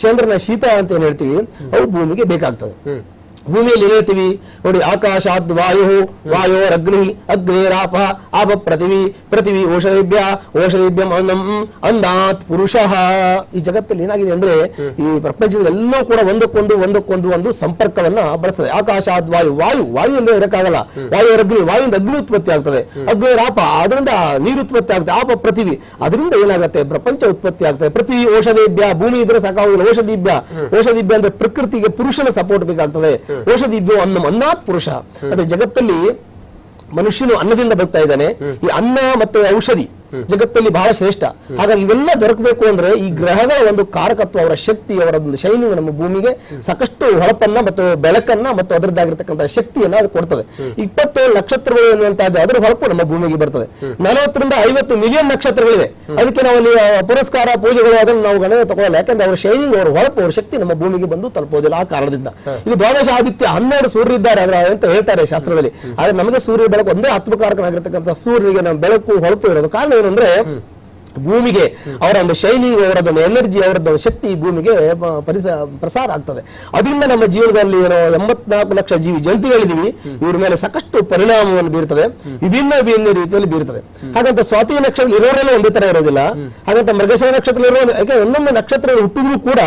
ಚಂದ್ರನ ಶೀತ ಅಂತ ಏನ್ ಹೇಳ್ತೀವಿ, ಅವು ಭೂಮಿಗೆ ಬೇಕಾಗ್ತದೆ. ಭೂಮಿಯಲ್ಲಿ ಏನ್ ಹೇಳ್ತೀವಿ ನೋಡಿ, ಆಕಾಶಾದ್ ವಾಯು, ವಾಯೋರಗ್ನಿ, ಅಗ್ನೇರಾಪ, ಆಪ ಪೃಥಿವಿ, ಪೃಥಿವಿ ಓಷಧಿಭ್ಯ, ಓಷಧಿಭ್ಯಂ ಅನ್ನಂ, ಅಂದಾತ್ ಪುರುಷಃ. ಈ ಜಗತ್ತಲ್ಲಿ ಏನಾಗಿದೆ ಅಂದ್ರೆ ಈ ಪ್ರಪಂಚದಲ್ಲೂ ಕೂಡ ಒಂದಕ್ಕೊಂದು ಒಂದು ಸಂಪರ್ಕವನ್ನ ಬಳಸ್ತದೆ. ಆಕಾಶಾದ್ ವಾಯು, ವಾಯು ಇಲ್ಲದೆ ಇರಕ್ಕಾಗಲ್ಲ. ವಾಯೋರಗ್ನಿ, ವಾಯುವಿಂದ ಅಗ್ನಿ ಉತ್ಪತ್ತಿ ಆಗ್ತದೆ. ಅಗ್ನೇರಾಪ, ಅದರಿಂದ ನೀರು ಉತ್ಪತ್ತಿ ಆಗ್ತದೆ. ಆಪ ಪೃಥಿವಿ, ಅದರಿಂದ ಏನಾಗುತ್ತೆ ಪ್ರಪಂಚ ಉತ್ಪತ್ತಿ ಆಗ್ತದೆ. ಪೃಥ್ವಿ ಓಷಧಿಭ್ಯ, ಭೂಮಿ ಇದ್ರೆ ಸಾಕಾಗುದಿಲ್ಲ. ಓಷಧಿಭ್ಯ ಅಂದ್ರೆ ಪ್ರಕೃತಿಗೆ ಪುರುಷನ ಸಪೋರ್ಟ್ ಬೇಕಾಗ್ತದೆ. ಔಷಧಿಭ್ಯೋ ಅನ್ನಂ ಅನ್ನಾತ್ ಪುರುಷ. ಅದೇ ಜಗತ್ತಲ್ಲಿ ಮನುಷ್ಯನು ಅನ್ನದಿಂದ ಬದುಕ್ತಾ ಇದ್ದಾನೆ. ಈ ಅನ್ನ ಮತ್ತೆ ಔಷಧಿ ಜಗತ್ತಲ್ಲಿ ಬಹಳ ಶ್ರೇಷ್ಠ. ಹಾಗಾಗಿ ಇವೆಲ್ಲ ದೊರಕಬೇಕು ಅಂದ್ರೆ ಈ ಗ್ರಹಗಳ ಒಂದು ಕಾರಕತ್ವ, ಅವರ ಶಕ್ತಿ, ಅವರ ಒಂದು ಶೈನಿಂಗ್ ನಮ್ಮ ಭೂಮಿಗೆ ಸಾಕಷ್ಟು ಹೊಳಪನ್ನ ಮತ್ತು ಬೆಳಕನ್ನ ಮತ್ತು ಅದರದ್ದಾಗಿರ್ತಕ್ಕಂಥ ಶಕ್ತಿಯನ್ನ ಅದು ಕೊಡ್ತದೆ. 27 ನಕ್ಷತ್ರಗಳು ಎನ್ನುವಂತಹದ್ದು ಅದರ ಹೊಳಪು ನಮ್ಮ ಭೂಮಿಗೆ ಬರ್ತದೆ. 40 ರಿಂದ 50 ಮಿಲಿಯನ್ ನಕ್ಷತ್ರಗಳಿವೆ. ಅದಕ್ಕೆ ನಾವು ಅಲ್ಲಿ ಪುರಸ್ಕಾರ ಪೂಜೆಗಳು ಅದನ್ನು ನಾವು ಗಣನೆ ತಗೊಳ್ಳಲ್ಲ. ಯಾಕಂದ್ರೆ ಅವರ ಶೈನಿಂಗ್, ಅವರ ಹೊಳಪು, ಅವರ ಶಕ್ತಿ ನಮ್ಮ ಭೂಮಿಗೆ ಬಂದು ತಲುಪೋದಿಲ್ಲ. ಆ ಕಾರಣದಿಂದ ಇದು ದ್ವಾದಶ ಆದಿತ್ಯ 12 ಸೂರ್ಯ ಇದ್ದಾರೆ ಅಂತ ಹೇಳ್ತಾರೆ ಶಾಸ್ತ್ರದಲ್ಲಿ. ಆದ್ರೆ ನಮಗೆ ಸೂರ್ಯ ಬೆಳಕು ಒಂದೇ ಆತ್ಮಕಾರಕನಾಗಿರ್ತಕ್ಕಂಥ ಸೂರ್ಯನಿಗೆ ನಮ್ಮ ಬೆಳಕು ಹೊಳಪು ಇರೋದು ಕಾರಣ ಅಂದ್ರೆ ಭೂಮಿಗೆ ಅವರ ಒಂದು ಶೈನಿಂಗ್, ಅವರದೊಂದು ಎನರ್ಜಿ, ಅವರದ್ದು ಶಕ್ತಿ ಭೂಮಿಗೆ ಪ್ರಸಾರ ಆಗ್ತದೆ. ಅದರಿಂದ ನಮ್ಮ ಜೀವನದಲ್ಲಿ ಏನೋ 84 ಲಕ್ಷ ಜೀವಿ ಜಂತುಗಳಿದೀವಿ, ಇವ್ರ ಮೇಲೆ ಸಾಕಷ್ಟು ಪರಿಣಾಮವನ್ನು ಬೀರ್ತದೆ, ವಿಭಿನ್ನ ರೀತಿಯಲ್ಲಿ ಬೀರ್ತದೆ. ಹಾಗಂತ ಸ್ವಾತಿ ನಕ್ಷತ್ರ ಇರೋರೆಲ್ಲ ಒಂದೇ ತರ ಇರೋದಿಲ್ಲ. ಹಾಗಂತ ಮೃಗಶಿರ ನಕ್ಷತ್ರ ಇರೋದು, ಯಾಕೆ ಒಂದೊಂದು ನಕ್ಷತ್ರ ಹುಟ್ಟಿದ್ರು ಕೂಡ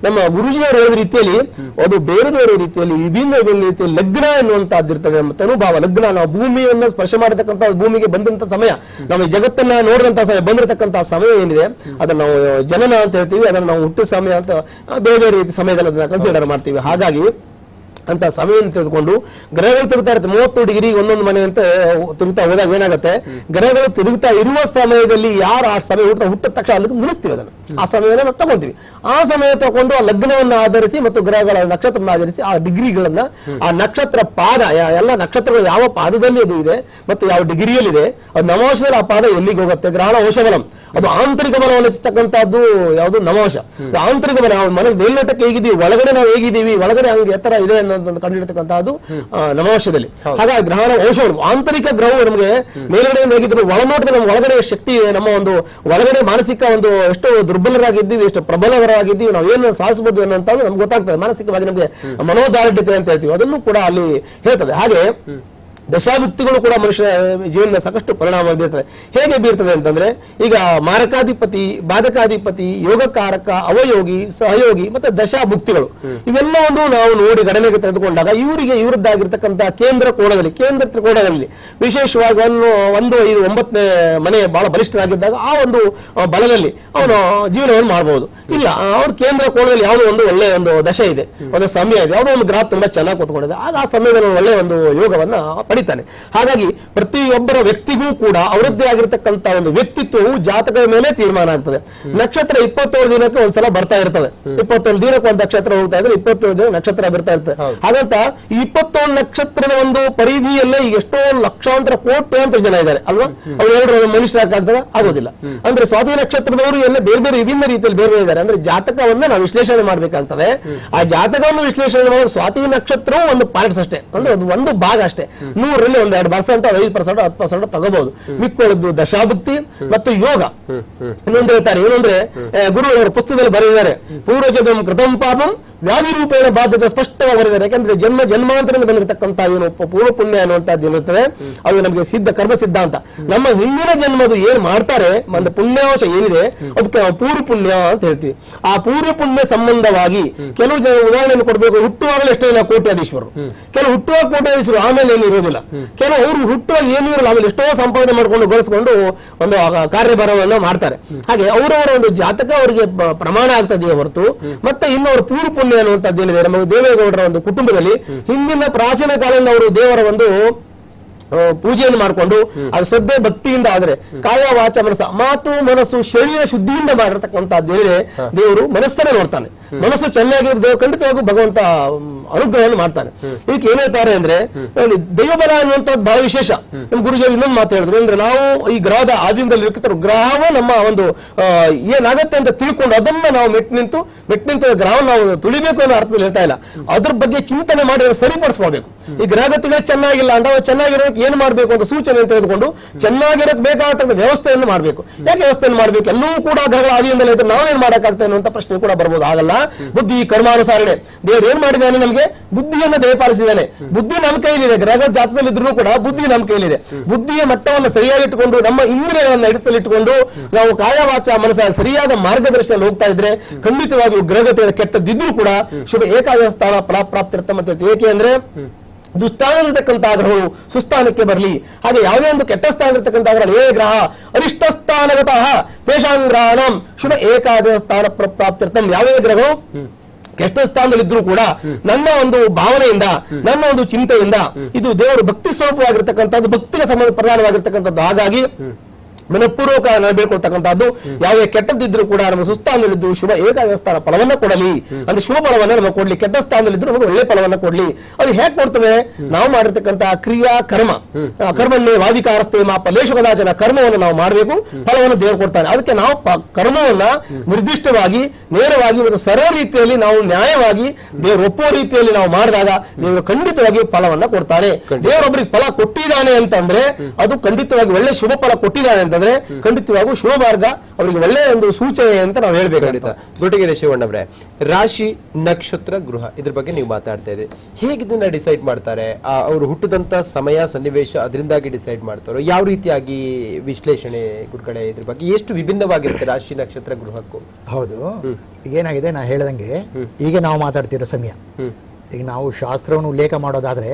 ನಮ್ಮ ಗುರುಜಿಯವರು ಹೇಳಿದ ರೀತಿಯಲ್ಲಿ ಅದು ಬೇರೆ ಬೇರೆ ರೀತಿಯಲ್ಲಿ ವಿಭಿನ್ನ ರೀತಿಯಲ್ಲಿ ಲಗ್ನ ಎನ್ನುವಂತಹದ್ದು ಇರ್ತದೆ. ಅನುಭವ ಲಗ್ನ, ನಾವು ಭೂಮಿಯನ್ನು ಸ್ಪರ್ಶ ಮಾಡತಕ್ಕಂಥ, ಭೂಮಿಗೆ ಬಂದಂತ ಸಮಯ, ನಾವು ಜಗತ್ತನ್ನ ನೋಡಿದಂತ ಸಮಯ, ಬಂದಿರತಕ್ಕಂಥ ಸಮಯ ಏನಿದೆ ಅದನ್ನ ನಾವು ಜನನ ಅಂತ ಹೇಳ್ತೀವಿ. ಅದನ್ನು ನಾವು ಹುಟ್ಟಿದ ಸಮಯ ಅಂತ ಬೇರೆ ಬೇರೆ ರೀತಿ ಸಮಯದಲ್ಲಿ ಕನ್ಸಿಡರ್ ಮಾಡ್ತೀವಿ. ಹಾಗಾಗಿ ಅಂತ ಸಮಯವನ್ನು ತೆಗೆದುಕೊಂಡು ಗ್ರಹಗಳು ತಿರುಗ್ತಾ ಇರುತ್ತೆ 30 ಡಿಗ್ರಿ ಒಂದೊಂದು ಮನೆ ಅಂತ ತಿರುಗ್ತಾ ಹೋದಾಗ ಏನಾಗುತ್ತೆ, ಗ್ರಹಗಳು ತಿರುಗ್ತಾ ಇರುವ ಸಮಯದಲ್ಲಿ ಯಾರು ಆ ಸಮಯ ಹುಟ್ಟಿದ ತಕ್ಷಣ ಅಲ್ಲಿಗೆ ಮುಗಿಸ್ತೀವಿ, ಅದನ್ನು ಆ ಸಮಯವನ್ನು ನಾವು ತಗೊಂತೀವಿ. ಆ ಸಮಯ ತಗೊಂಡು ಆ ಲಗ್ನವನ್ನು ಆಧರಿಸಿ ಮತ್ತು ಗ್ರಹಗಳ ನಕ್ಷತ್ರವನ್ನು ಆಧರಿಸಿ ಆ ಡಿಗ್ರಿಗಳನ್ನ, ಆ ನಕ್ಷತ್ರ ಪಾದ, ಎಲ್ಲ ನಕ್ಷತ್ರಗಳು ಯಾವ ಪಾದದಲ್ಲಿ ಅದು ಇದೆ ಮತ್ತು ಯಾವ ಡಿಗ್ರಿಯಲ್ಲಿದೆ, ಅದು ನವವಶದಲ್ಲಿ ಆ ಪಾದ ಎಲ್ಲಿಗೆ ಹೋಗುತ್ತೆ, ಗ್ರಹಣ ವಶಬಲಂ, ಅದು ಆಂತರಿಕ ಬಲವನ್ನು ಹೆಚ್ಚತಕ್ಕಂಥದ್ದು ಯಾವುದು ನವವಶ. ಆಂತರಿಕ ಬಲ, ಮನಸ್ಸು ಮೇಲ್ನೋಟಕ್ಕೆ ಹೇಗಿದ್ದೀವಿ, ಒಳಗಡೆ ನಾವು ಹೇಗಿದ್ದೀವಿ, ಒಳಗಡೆ ಹಂಗೆ ಎತ್ತರ ಇದೆ ಅನ್ನೋದನ್ನು ಕಂಡುಹಿಡಿತಕ್ಕಂಥದ್ದು ನವವಶದಲ್ಲಿ. ಹಾಗಾಗಿ ಗ್ರಹಣ ಔಷಧಗಳು, ಆಂತರಿಕ ಗ್ರಹವು ನಮಗೆ ಮೇಲ್ಗಡೆ ಹೇಗಿದ್ರು ಒಳನೋಟದಲ್ಲಿ ನಮ್ಮ ಒಳಗಡೆ ಶಕ್ತಿ, ನಮ್ಮ ಒಂದು ಒಳಗಡೆ ಮಾನಸಿಕ ಒಂದು ಎಷ್ಟು ದುರ್ಬಲರಾಗಿದ್ದೀವಿ, ಎಷ್ಟು ಪ್ರಬಲರಾಗಿದ್ದೀವಿ, ನಾವು ಏನು ಸಾಧಿಸಬಹುದು ಅನ್ನೋಂಥದ್ದು ನಮ್ಗೆ ಗೊತ್ತಾಗ್ತದೆ. ಮಾನಸಿಕವಾಗಿ ನಮಗೆ ಮನೋದಾರ್ಢ್ಯತೆ ಅಂತ ಹೇಳ್ತೀವಿ, ಅದನ್ನು ಕೂಡ ಅಲ್ಲಿ ಹೇಳ್ತದೆ. ಹಾಗೆ ದಶಾಭುಕ್ತಿಗಳು ಕೂಡ ಮನುಷ್ಯ ಜೀವನದ ಸಾಕಷ್ಟು ಪರಿಣಾಮ ಬೀರ್ತದೆ. ಹೇಗೆ ಬೀರ್ತದೆ ಅಂತಂದ್ರೆ, ಈಗ ಮಾರಕಾಧಿಪತಿ, ಬಾಧಕಾಧಿಪತಿ, ಯೋಗಕಾರಕ, ಅವಯೋಗಿ, ಸಹಯೋಗಿ ಮತ್ತೆ ದಶಾಭುಕ್ತಿಗಳು ಇವೆಲ್ಲವನ್ನು ನಾವು ನೋಡಿ ಗಣನೆಗೆ ತೆಗೆದುಕೊಂಡಾಗ ಇವರಿಗೆ ಇವರದ್ದಾಗಿರ್ತಕ್ಕಂಥ ಕೇಂದ್ರ ತ್ರಿಕೋಣಗಳಲ್ಲಿ ವಿಶೇಷವಾಗಿ 1, 5, 9ನೇ ಮನೆ ಬಹಳ ಬಲಿಷ್ಠರಾಗಿದ್ದಾಗ ಆ ಒಂದು ಬಲದಲ್ಲಿ ಅವನು ಜೀವನವನ್ನು ಮಾಡಬಹುದು. ಇಲ್ಲ, ಅವ್ರ ಕೇಂದ್ರ ಕೋಣದಲ್ಲಿ ಯಾವುದೋ ಒಂದು ಒಳ್ಳೆಯ ಒಂದು ದಶೆ ಇದೆ, ಒಂದು ಸಮಯ ಇದೆ, ಯಾವುದೋ ಒಂದು ಗ್ರಹ ತುಂಬಾ ಚೆನ್ನಾಗಿ ಕೂತ್ಕೊಂಡಿದೆ, ಆಗ ಆ ಸಮಯದಲ್ಲಿ ಒಳ್ಳೆಯ ಒಂದು ಯೋಗವನ್ನ ಪಡಿತಾನೆ. ಹಾಗಾಗಿ ಪ್ರತಿಯೊಬ್ಬರ ವ್ಯಕ್ತಿಗೂ ಕೂಡ ಅವರದ್ದೇ ಆಗಿರತಕ್ಕಂತ ಒಂದು ವ್ಯಕ್ತಿತ್ವವು ಜಾತಕದ ಮೇಲೆ ತೀರ್ಮಾನ ಆಗ್ತದೆ. ನಕ್ಷತ್ರ 27 ದಿನಕ್ಕೆ ಒಂದ್ಸಲ ಬರ್ತಾ ಇರ್ತದೆ, 27 ದಿನಕ್ಕೆ ಒಂದು ನಕ್ಷತ್ರ ಹೋಗ್ತಾ ಇದ್ರೆ 27 ದಿನ ನಕ್ಷತ್ರ ಬರ್ತಾ ಇರ್ತದೆ. ಹಾಗಂತ ಈ 27 ನಕ್ಷತ್ರದ ಒಂದು ಪರಿಧಿಯಲ್ಲೇ ಈಗ ಎಷ್ಟೋ ಲಕ್ಷಾಂತರ ಕೋಟ್ಯಾಂತರ ಜನ ಇದ್ದಾರೆ ಅಲ್ವಾ, ಅವ್ರು ಎಲ್ಲರೂ ಮನುಷ್ಯರಾಗ್ತದೆ ಆಗೋದಿಲ್ಲ. ಅಂದ್ರೆ ಸ್ವಾತಿ ನಕ್ಷತ್ರದವರು ಎಲ್ಲ ಬೇರೆ ಬೇರೆ ವಿಭಿನ್ನ ರೀತಿಯಲ್ಲಿ ಬೇರೆ ಇದ್ದಾರೆ. ಅಂದ್ರೆ ಜಾತಕವನ್ನ ನಾವು ವಿಶ್ಲೇಷಣೆ ಮಾಡ್ಬೇಕಾಗ್ತದೆ. ಆ ಜಾತಕವನ್ನು ವಿಶ್ಲೇಷಣೆ ಮಾಡಿ ಸ್ವಾತಿ ನಕ್ಷತ್ರವು ಒಂದು ಪಾರ್ಟ್ಸ್ ಅಷ್ಟೇ, ಅಂದ್ರೆ ಒಂದು ಭಾಗ ಅಷ್ಟೇ. 100ರಲ್ಲಿ 2%, 5%, 10% ತಗೋಬಹುದು. ಮಿಕ್ಕೊಳ್ಳೋದು ದಶಾಭುಕ್ತಿ ಮತ್ತು ಯೋಗ. ಇನ್ನೊಂದು ಹೇಳ್ತಾರೆ, ಏನಂದ್ರೆ ಗುರು ಅವರ ಪುಸ್ತಕದಲ್ಲಿ ಬರೆದಿದ್ದಾರೆ, ಪೂರ್ವಜನ್ಮ ಕೃತಂ ಪಾಪಂ ವ್ಯಾಧಿ ರೂಪೇಣ ಬಾಧ್ಯತೆ ಸ್ಪಷ್ಟವಾಗಿ ಬರೆದಿದ್ದಾರೆ. ಯಾಕಂದ್ರೆ ಜನ್ಮಾಂತರದಿಂದ ಬಂದಿರತಕ್ಕಂತ ಏನು ಪೂರ್ವ ಪುಣ್ಯ ಅನ್ನುವಂಥದ್ದು ಏನಿರ್ತದೆ ಅದು ನಮಗೆ ಕರ್ಮ ಸಿದ್ಧಾಂತ. ನಮ್ಮ ಹಿಂದಿನ ಜನ್ಮದು ಏನ್ ಮಾಡ್ತಾರೆ, ಒಂದು ಪುಣ್ಯಾಂಶ ಏನಿದೆ ಅದಕ್ಕೆ ನಾವು ಪೂರ್ವ ಪುಣ್ಯ ಅಂತ ಹೇಳ್ತೀವಿ. ಆ ಪೂರ್ವ ಪುಣ್ಯ ಸಂಬಂಧವಾಗಿ ಕೆಲವು ಜನ ಉದಾಹರಣೆಯನ್ನು ಕೊಡಬೇಕು. ಹುಟ್ಟುವಾಗಲೇ ಎಷ್ಟೋ ಜನ ಕೋಟ್ಯಾಧೀಶ್ವರರು, ಕೆಲವು ಹುಟ್ಟುವಾಗ ಕೋಟ್ಯಾಧೀಶರು ಆಮೇಲೆ ಏನು ಇರೋದಿಲ್ಲ, ಕೆಲವು ಅವರು ಹುಟ್ಟುವಾಗ ಏನು ಇರಲ್ಲ ಆಮೇಲೆ ಎಷ್ಟೋ ಸಂಪಾದನೆ ಮಾಡ್ಕೊಂಡು ಗಳಿಸ್ಕೊಂಡು ಒಂದು ಕಾರ್ಯಭಾರವನ್ನ ಮಾಡ್ತಾರೆ. ಹಾಗೆ ಅವರವರ ಒಂದು ಜಾತಕ ಅವರಿಗೆ ಪ್ರಮಾಣ ಆಗ್ತದೆಯೇ ಹೊರತು ಮತ್ತೆ ಇನ್ನು ಅವರು ಪೂರ್ವ ಪುಣ್ಯ ಅನ್ನುವಂಥದ್ದು ಏನಿದೆ ನಮ್ಮ ದೇವೇಗೌಡರ ಒಂದು ಕುಟುಂಬದಲ್ಲಿ ಹಿಂದಿನ ಪ್ರಾಚೀನ ಕಾಲದಲ್ಲಿ ಅವರು ದೇವರ ಒಂದು ಪೂಜೆಯನ್ನು ಮಾಡಿಕೊಂಡು ಅದು ಶ್ರದ್ಧೆ ಭಕ್ತಿಯಿಂದ ಆದ್ರೆ ಕಾಯ ವಾಚ ಮನಸ್ಸ, ಮಾತು ಮನಸ್ಸು ಶರೀರ ಶುದ್ಧಿಯಿಂದ ಮಾಡಿರತಕ್ಕಂಥದ್ದೇನಿದೆ ದೇವರು ಮನಸ್ಸನ್ನೇ ನೋಡ್ತಾನೆ. ಮನಸ್ಸು ಚೆನ್ನಾಗಿರೋ ದೇವರು ಖಂಡಿತವಾಗೂ ಭಗವಂತ ಅನುಗ್ರಹವನ್ನು ಮಾಡ್ತಾನೆ. ಇದಕ್ಕೆ ಏನ್ ಹೇಳ್ತಾರೆ ಅಂದ್ರೆ ದೈವಬಲ ಅನ್ನುವಂಥದ್ದು ಬಹಳ ವಿಶೇಷ. ನಮ್ಮ ಗುರುಜಿಯವರು ಇನ್ನೊಂದು ಮಾತು ಹೇಳಿದ್ರು, ಅಂದ್ರೆ ನಾವು ಈ ಗ್ರಹದ ಆದಿನಲ್ಲಿ ಇರ್ತಾರೆ, ಗ್ರಹವೇ ನಮ್ಮ ಒಂದು ಏನಾಗತ್ತೆ ಅಂತ ತಿಳ್ಕೊಂಡು ಅದನ್ನ ನಾವು ಮೆಟ್ ನಿಂತು ಗ್ರಹವನ್ನು ನಾವು ತುಳಿಬೇಕು ಅನ್ನೋ ಅರ್ಥದಲ್ಲಿ ಹೇಳ್ತಾ ಇಲ್ಲ, ಅದ್ರ ಬಗ್ಗೆ ಚಿಂತನೆ ಮಾಡಿ ಸರಿಪಡಿಸ್ಕೊಳ್ಬೇಕು. ಈ ಗ್ರಹಗತಿಗಳು ಚೆನ್ನಾಗಿಲ್ಲ ಅಂದ್ರೆ ಚೆನ್ನಾಗಿರೋ ಏನ್ ಮಾಡ್ಬೇಕು ಅಂತ ಸೂಚನೆ ತೆಗೆದುಕೊಂಡು ಚೆನ್ನಾಗಿರೋಕ್ ಬೇಕಾಗತಕ್ಕ ವ್ಯವಸ್ಥೆಯನ್ನು ಮಾಡಬೇಕು. ಯಾಕೆ ವ್ಯವಸ್ಥೆಯನ್ನು ಮಾಡಬೇಕು? ಎಲ್ಲವೂ ಕೂಡ ಗ್ರಹಗಳ ಆದಿಯಿಂದಲೇ ಇದ್ರೆ ನಾವೇನ್ ಮಾಡಕ್ಕಾಗ್ತದೆ ಅನ್ನುವಂತ ಪ್ರಶ್ನೆ ಕೂಡ ಬರ್ಬೋದು. ಆಗಲ್ಲ, ಬುದ್ಧಿ ಕರ್ಮಾನುಸಾರಣೆ ದೇವ್ರು ಏನ್ ಮಾಡಿದ್ದಾನೆ, ನಮಗೆ ಬುದ್ಧಿಯನ್ನು ದಯಪಾಲಿಸಿದ್ದಾನೆ. ಬುದ್ಧಿ ನಮ್ಮ ಕೈಲಿದೆ, ಗ್ರಹಗಳ ಜಾತಕದಲ್ಲಿ ಇದ್ರೂ ಕೂಡ ಬುದ್ಧಿ ನಮ್ಮ ಕೈಲಿದೆ. ಬುದ್ಧಿಯ ಮಟ್ಟವನ್ನು ಸರಿಯಾಗಿ ಇಟ್ಟುಕೊಂಡು ನಮ್ಮ ಇಂದ್ರಿಯಗಳನ್ನು ಹಿಡಿಸಲಿಟ್ಟುಕೊಂಡು ನಾವು ಕಾಯ ವಾಚ ಮನಸ್ಸ ಸರಿಯಾದ ಮಾರ್ಗದರ್ಶನ ಹೋಗ್ತಾ ಇದ್ರೆ ಖಂಡಿತವಾಗಿ ಗ್ರಹಗತಿಗಳ ಕೆಟ್ಟದಿದ್ರೂ ಕೂಡ ಶುಭ ಏಕಾದಶ ಸ್ಥಾನ ಪ್ರಾಪ್ತಿರ್ತ ಅಂತ ಹೇಳ್ತೀವಿ. ಏಕೆ ಅಂದ್ರೆ ದುಸ್ಥಾನದಲ್ಲಿರ್ತಕ್ಕಂಥ ಗ್ರಹಗಳು ಸುಸ್ಥಾನಕ್ಕೆ ಬರಲಿ. ಹಾಗೆ ಯಾವುದೇ ಒಂದು ಕೆಟ್ಟ ಸ್ಥಾನ ಇರತಕ್ಕಂಥ ಗ್ರಹ ಏ ಗ್ರಹ ಅರಿಷ್ಟ ಸ್ಥಾನಗತಃ ತೇಷಾಂಗ್ರಹಣಂ ಶುಭ ಏಕಾದಶ ಸ್ಥಾನ ಪ್ರಾಪ್ತಿರ್ಥಂ. ಯಾವುದೇ ಗ್ರಹವು ಕೆಟ್ಟ ಸ್ಥಾನದಲ್ಲಿದ್ರೂ ಕೂಡ ನನ್ನ ಒಂದು ಭಾವನೆಯಿಂದ ನನ್ನ ಒಂದು ಚಿಂತೆಯಿಂದ ಇದು ದೇವರು ಭಕ್ತಿ ಸ್ವರೂಪವಾಗಿರ್ತಕ್ಕಂಥದ್ದು, ಭಕ್ತಿಗೆ ಸಂಬಂಧ ಪ್ರಧಾನವಾಗಿರ್ತಕ್ಕಂಥದ್ದು. ಹಾಗಾಗಿ ಮನಪೂರ್ವಕ ಬೇಡ್ಕೊಳ್ತಕ್ಕಂಥದ್ದು ಯಾವುದೇ ಕೆಟ್ಟದ್ದಿದ್ರು ಕೂಡ ನಮ್ಮ ಸುಸ್ಥಾನದಲ್ಲಿದ್ದು ಶುಭ ಏಕಾದಶ ಸ್ಥಾನ ಫಲವನ್ನ ಕೊಡಲಿ, ಅಂದ್ರೆ ಶುಭ ಫಲವನ್ನ ನಮಗೆ ಕೊಡ್ಲಿ. ಕೆಟ್ಟ ಸ್ಥಾನದಲ್ಲಿದ್ರು ನಮಗೆ ಒಳ್ಳೆ ಫಲವನ್ನ ಕೊಡ್ಲಿ. ಅದು ಹೇಗೆ ಕೊಡ್ತದೆ? ನಾವು ಮಾಡಿರ್ತಕ್ಕಂತಹ ಕ್ರಿಯಾ ಕರ್ಮ ಕರ್ಮನ್ನೇ ವಾದಿಕಾರಸ್ಥೆ ಮಾ ಫಲೇಶು ಕದಾಚನ ಕರ್ಮವನ್ನು ನಾವು ಮಾಡಬೇಕು, ಫಲವನ್ನು ದೇವರು ಕೊಡ್ತಾನೆ. ಅದಕ್ಕೆ ನಾವು ಕರ್ಮವನ್ನ ನಿರ್ದಿಷ್ಟವಾಗಿ ನೇರವಾಗಿ ಒಂದು ಸರಳ ರೀತಿಯಲ್ಲಿ ನಾವು ನ್ಯಾಯವಾಗಿ ದೇವರು ಒಪ್ಪುವ ರೀತಿಯಲ್ಲಿ ನಾವು ಮಾಡಿದಾಗ ದೇವರು ಖಂಡಿತವಾಗಿ ಫಲವನ್ನ ಕೊಡ್ತಾನೆ. ದೇವರೊಬ್ಬರಿಗೆ ಫಲ ಕೊಟ್ಟಿದ್ದಾನೆ ಅಂತಂದ್ರೆ ಅದು ಖಂಡಿತವಾಗಿ ಒಳ್ಳೆ ಶುಭ ಫಲ ಕೊಟ್ಟಿದ್ದಾನೆ ಅಂತ ಅಂತಂದ್ರೆ ಖಂಡಿತವಾಗೂ ಶುಭ ಮಾರ್ಗ ಅವರಿಗೆ ಒಳ್ಳೆಯ ಒಂದು ಸೂಚನೆ ಅಂತ ನಾವು ಹೇಳ್ಬೇಕು. ಗುರುಟಿಗೆರೆ ಶಿವಣ್ಣವ್ರೆ, ರಾಶಿ ನಕ್ಷತ್ರ ಗೃಹ ಇದ್ರ ಬಗ್ಗೆ ನೀವು ಮಾತಾಡ್ತಾ ಇದ್ರಿ. ಹೇಗೆ ಇದನ್ನ ಡಿಸೈಡ್ ಮಾಡ್ತಾರೆ? ಅವರು ಹುಟ್ಟಿದಂತ ಸಮಯ ಸನ್ನಿವೇಶ ಅದರಿಂದಾಗಿ ಡಿಸೈಡ್ ಮಾಡ್ತಾರೋ? ಯಾವ ರೀತಿಯಾಗಿ ವಿಶ್ಲೇಷಣೆ ಗುರುಗಳೇ ಇದ್ರ ಬಗ್ಗೆ ಎಷ್ಟು ವಿಭಿನ್ನವಾಗಿರುತ್ತೆ ರಾಶಿ ನಕ್ಷತ್ರ ಗೃಹಕ್ಕೂ? ಹೌದು, ಏನಾಗಿದೆ ನಾ ಹೇಳ್ದಂಗೆ ಈಗ ನಾವು ಮಾತಾಡ್ತಿರೋ ಸಮಯ, ಈಗ ನಾವು ಶಾಸ್ತ್ರವನ್ನು ಉಲ್ಲೇಖ ಮಾಡೋದಾದ್ರೆ